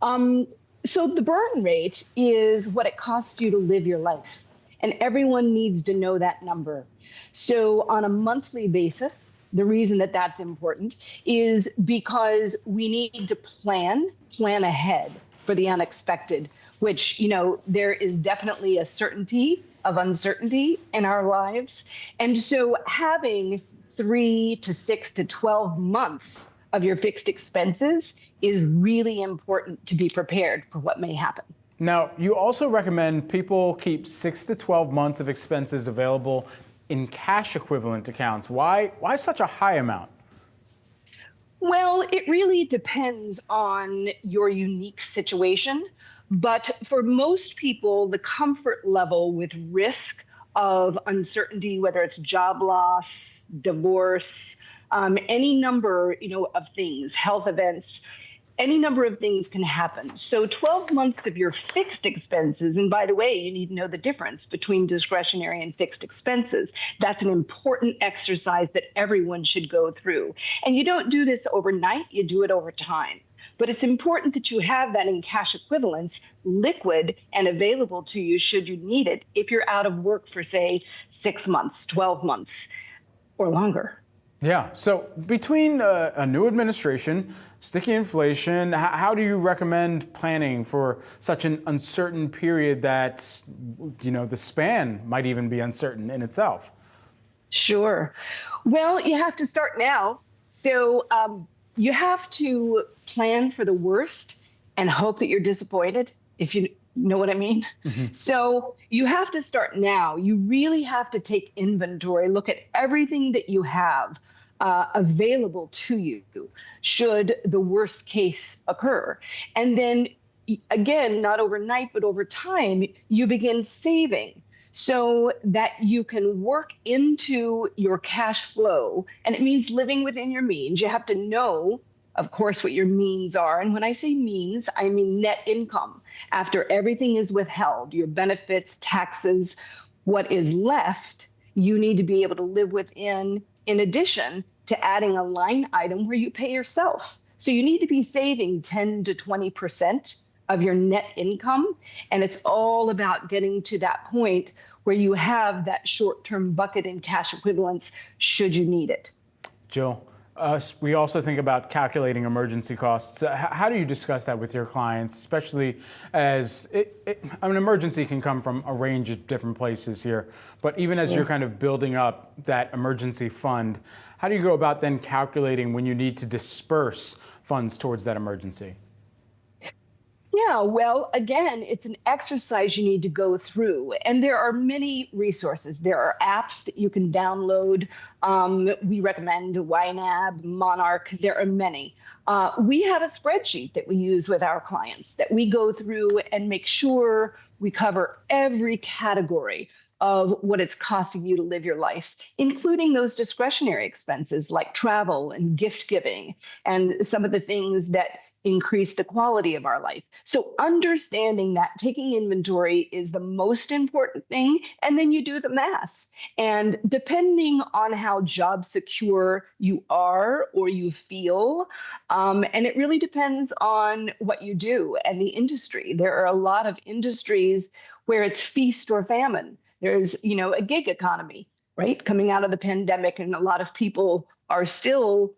So the burn rate is what it costs you to live your life. And everyone needs to know that number. So on a monthly basis, the reason that that's important is because we need to plan ahead for the unexpected, which, there is definitely a certainty of uncertainty in our lives. And so having 3 to 6 to 12 months of your fixed expenses is really important to be prepared for what may happen. Now, you also recommend people keep 6 to 12 months of expenses available in cash equivalent accounts. Why such a high amount? Well, it really depends on your unique situation. But for most people, the comfort level with risk of uncertainty, whether it's job loss, divorce, any number, of things, health events, any number of things can happen. So 12 months of your fixed expenses, and by the way, you need to know the difference between discretionary and fixed expenses. That's an important exercise that everyone should go through. And you don't do this overnight, you do it over time. But it's important that you have that in cash equivalents, liquid and available to you should you need it if you're out of work for, say, 6 months, 12 months, or longer. Yeah. So between a new administration, sticky inflation, how do you recommend planning for such an uncertain period that, the span might even be uncertain in itself? Sure. Well, you have to start now. So you have to plan for the worst and hope that you're disappointed, if you know what I mean. So you have to start now. You really have to take inventory, look at everything that you have available to you should the worst case occur. And then again, not overnight, but over time, you begin saving so that you can work into your cash flow. And it means living within your means. You have to know, of course, what your means are. And when I say means, I mean net income. After everything is withheld, your benefits, taxes, what is left, you need to be able to live within in addition to adding a line item where you pay yourself. So you need to be saving 10 to 20% of your net income. And it's all about getting to that point where you have that short-term bucket in cash equivalents should you need it. Jill, we also think about calculating emergency costs. How do you discuss that with your clients, especially as an emergency can come from a range of different places here, but even as you're kind of building up that emergency fund, how do you go about then calculating when you need to disperse funds towards that emergency? Yeah, well, again, it's an exercise you need to go through. And there are many resources. There are apps that you can download. We recommend YNAB, Monarch. There are many. We have a spreadsheet that we use with our clients that we go through and make sure we cover every category of what it's costing you to live your life, including those discretionary expenses like travel and gift giving and some of the things that increase the quality of our life. So understanding that, taking inventory is the most important thing, and then you do the math. And depending on how job secure you are or you feel, and it really depends on what you do and the industry. There are a lot of industries where it's feast or famine. There's, a gig economy, right, coming out of the pandemic, and a lot of people are still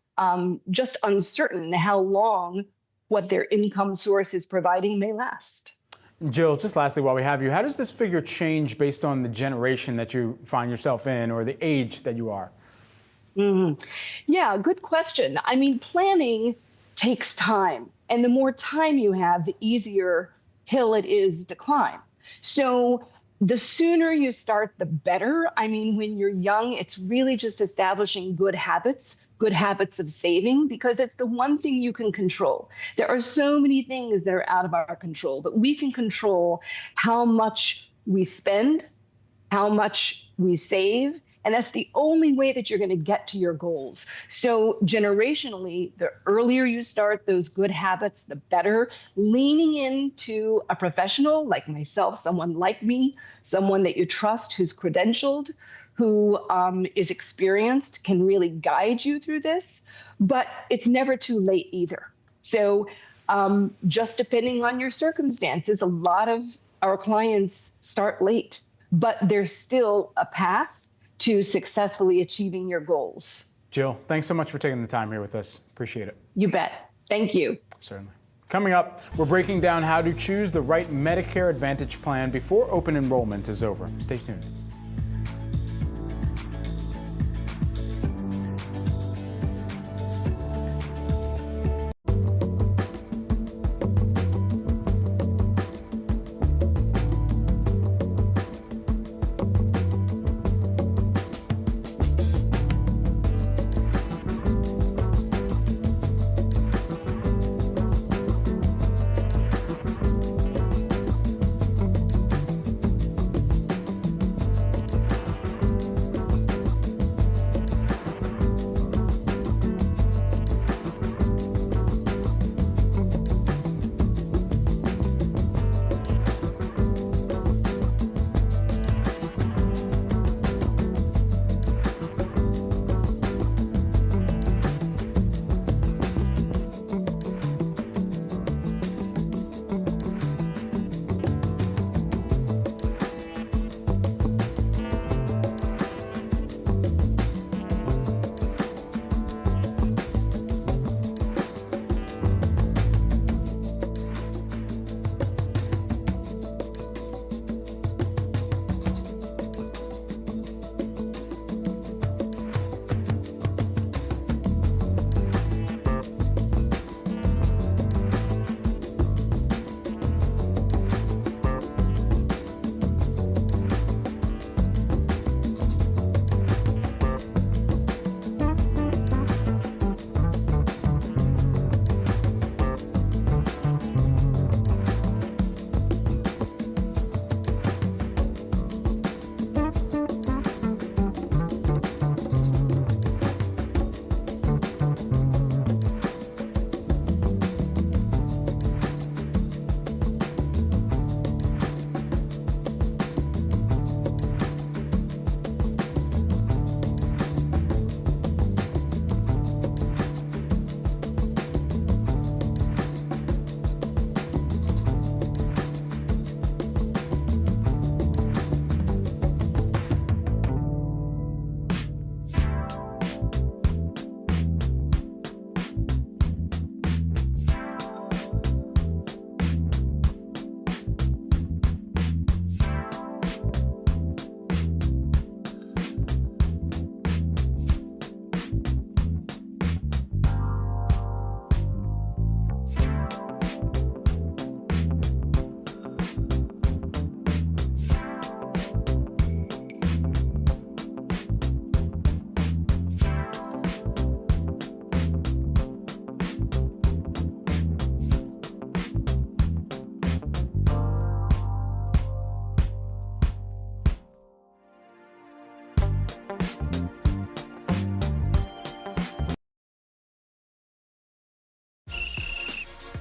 just uncertain how long what their income source is providing may last. Jill, just lastly, while we have you, how does this figure change based on the generation that you find yourself in or the age that you are? Yeah, good question. I mean, planning takes time, and the more time you have, the easier hill it is to climb. So the sooner you start, the better. I mean, when you're young, it's really just establishing good habits of saving, because it's the one thing you can control. There are so many things that are out of our control, but we can control how much we spend, how much we save, and that's the only way that you're going to get to your goals. So generationally, the earlier you start those good habits, the better. Leaning into a professional like myself, someone like me, someone that you trust, who's credentialed, who is experienced, can really guide you through this. But it's never too late either. So just depending on your circumstances, a lot of our clients start late, but there's still a path to successfully achieving your goals. Jill, thanks so much for taking the time here with us. Appreciate it. You bet. Thank you. Certainly. Coming up, we're breaking down how to choose the right Medicare Advantage plan before open enrollment is over. Stay tuned.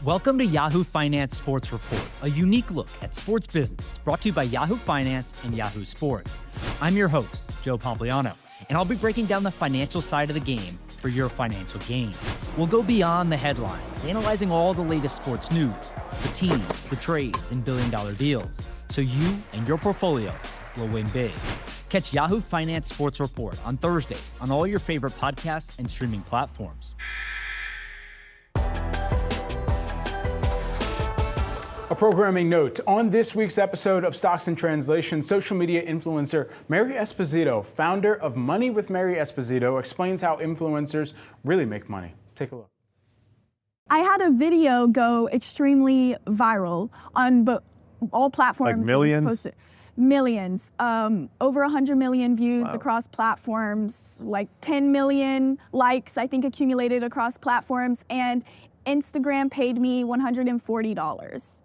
Welcome to Yahoo Finance Sports Report, a unique look at sports business brought to you by Yahoo Finance and Yahoo Sports. I'm your host, Joe Pompliano, and I'll be breaking down the financial side of the game for your financial gain. We'll go beyond the headlines, analyzing all the latest sports news, the teams, the trades, and billion-dollar deals, so you and your portfolio will win big. Catch Yahoo Finance Sports Report on Thursdays on all your favorite podcasts and streaming platforms. A programming note. On this week's episode of Stocks in Translation, social media influencer Mary Esposito, founder of Money with Mary Esposito, explains how influencers really make money. Take a look. I had a video go extremely viral on all platforms. Like millions? Millions. Over 100 million views across platforms, like 10 million likes, I think, accumulated across platforms, and Instagram paid me $140.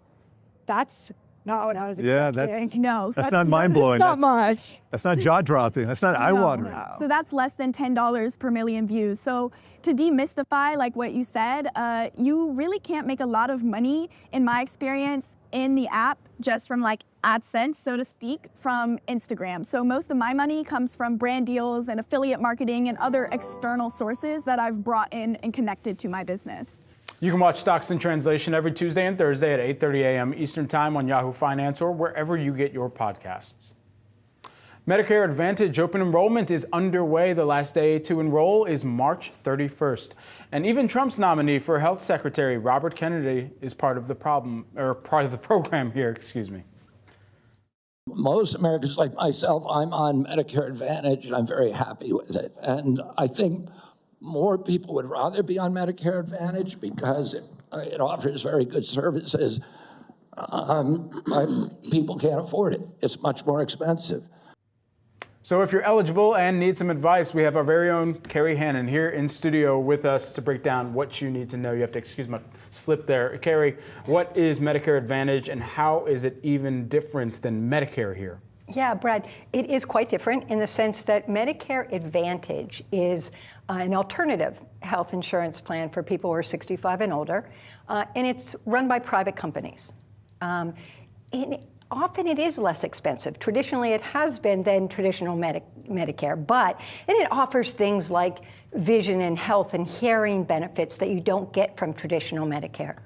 That's not what I was expecting. That's not mind-blowing. That's not much. That's not jaw-dropping. That's not eye-watering. No. So that's less than $10 per million views. So to demystify, like what you said, you really can't make a lot of money, in my experience, in the app just from like AdSense, so to speak, from Instagram. So most of my money comes from brand deals and affiliate marketing and other external sources that I've brought in and connected to my business. You can watch Stocks in Translation every Tuesday and Thursday at 8:30 a.m. Eastern Time on Yahoo Finance or wherever you get your podcasts. Medicare Advantage open enrollment is underway. The last day to enroll is March 31st. And even Trump's nominee for Health Secretary, Robert Kennedy, is part of the program here, excuse me. Most Americans like myself, I'm on Medicare Advantage and I'm very happy with it. And I think more people would rather be on Medicare Advantage because it offers very good services. People can't afford it. It's much more expensive. So if you're eligible and need some advice, we have our very own Carrie Hannon here in studio with us to break down what you need to know. You have to excuse my slip there. Carrie, what is Medicare Advantage and how is it even different than Medicare here? Yeah, Brad, it is quite different in the sense that Medicare Advantage is an alternative health insurance plan for people who are 65 and older, and it's run by private companies. Often it is less expensive. Traditionally, it has been than traditional Medicare, but it offers things like vision and health and hearing benefits that you don't get from traditional Medicare.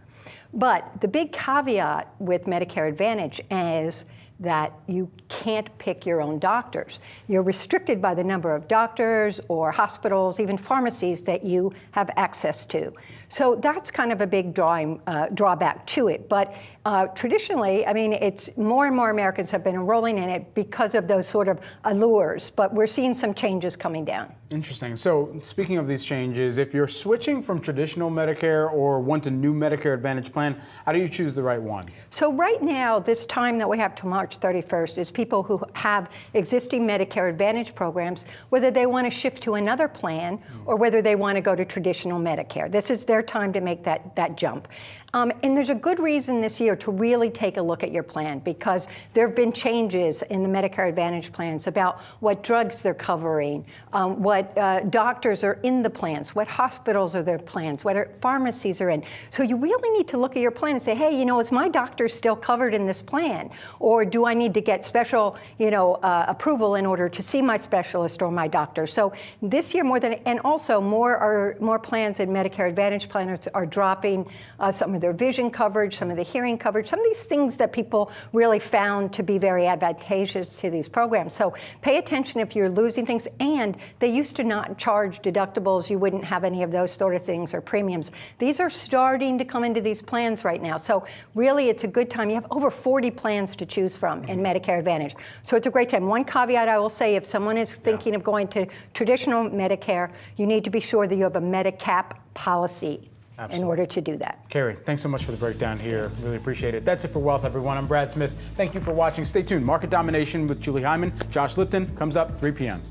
But the big caveat with Medicare Advantage is that you can't pick your own doctors. You're restricted by the number of doctors or hospitals, even pharmacies that you have access to. So that's kind of a big drawback to it. But traditionally, I mean, it's more and more Americans have been enrolling in it because of those sort of allures, but we're seeing some changes coming down. Interesting. So speaking of these changes, if you're switching from traditional Medicare or want a new Medicare Advantage plan, how do you choose the right one? So right now, this time that we have to March 31st is people who have existing Medicare Advantage programs, whether they want to shift to another plan or whether they want to go to traditional Medicare. This is their time to make that jump. And there's a good reason this year to really take a look at your plan because there have been changes in the Medicare Advantage plans about what drugs they're covering, what doctors are in the plans, what hospitals are their plans, what pharmacies are in. So you really need to look at your plan and say, hey, is my doctor still covered in this plan? Or do I need to get special, approval in order to see my specialist or my doctor? So this year and also more plans in Medicare Advantage plans are dropping some of their vision coverage, some of the hearing coverage, some of these things that people really found to be very advantageous to these programs. So pay attention if you're losing things. And they used to not charge deductibles. You wouldn't have any of those sort of things or premiums. These are starting to come into these plans right now. So really, it's a good time. You have over 40 plans to choose from in Medicare Advantage. So it's a great time. One caveat I will say, if someone is thinking of going to traditional Medicare, you need to be sure that you have a Medicap policy. Absolutely. In order to do that. Carrie, thanks so much for the breakdown here. Really appreciate it. That's it for Wealth, everyone. I'm Brad Smith. Thank you for watching. Stay tuned. Market Domination with Julie Hyman. Josh Lipton comes up 3 p.m.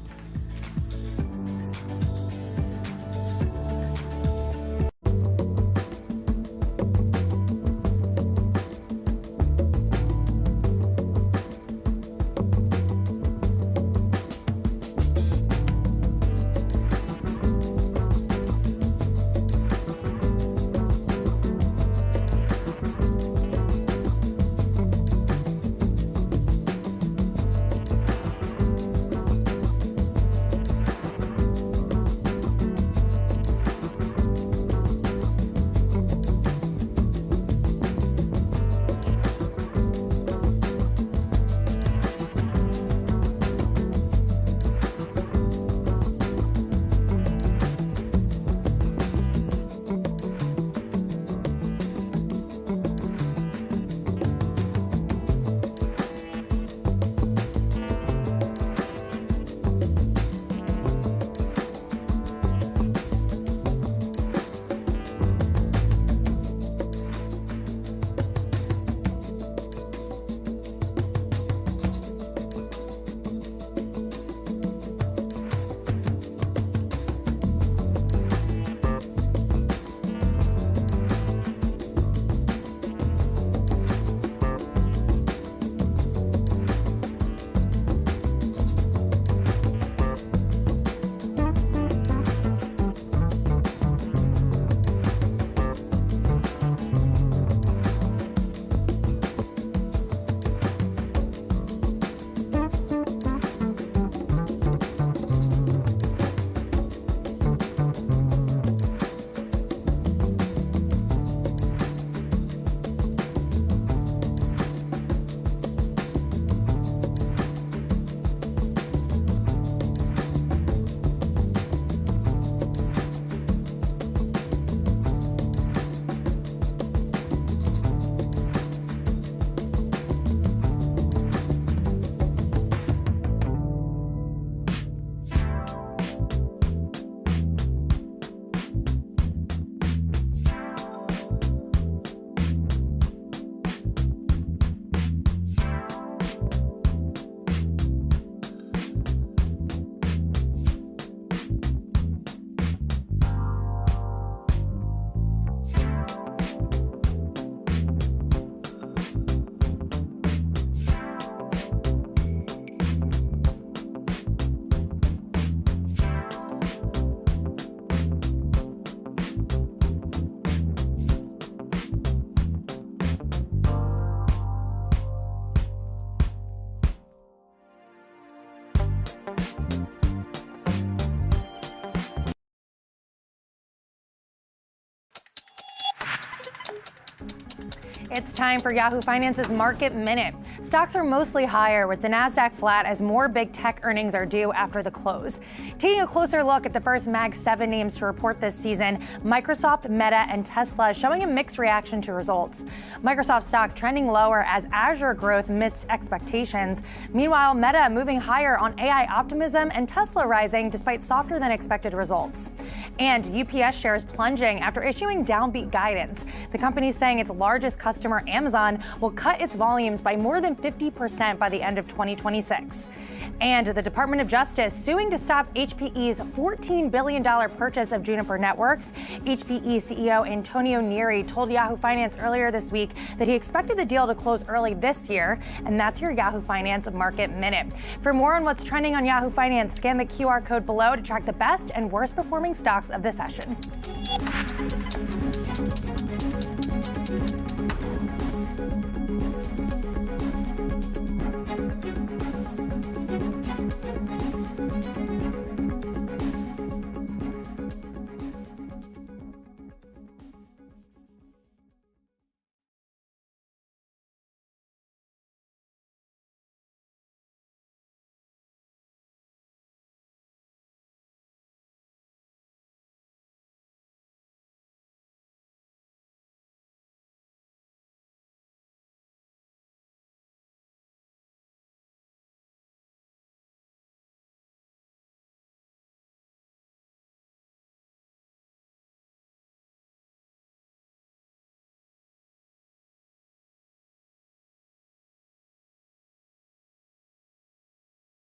It's time for Yahoo Finance's Market Minute. Stocks are mostly higher, with the Nasdaq flat as more big tech earnings are due after the close. Taking a closer look at the first Mag 7 names to report this season, Microsoft, Meta, and Tesla showing a mixed reaction to results. Microsoft stock trending lower as Azure growth missed expectations. Meanwhile, Meta moving higher on AI optimism, and Tesla rising despite softer than expected results. And UPS shares plunging after issuing downbeat guidance. The company saying its largest customer, Amazon, will cut its volumes by more than 50% by the end of 2026. And the Department of Justice suing to stop HPE's $14 billion purchase of Juniper Networks. HPE CEO Antonio Neri told Yahoo Finance earlier this week that he expected the deal to close early this year. And that's your Yahoo Finance Market Minute. For more on what's trending on Yahoo Finance, scan the QR code below to track the best and worst performing stocks of the session.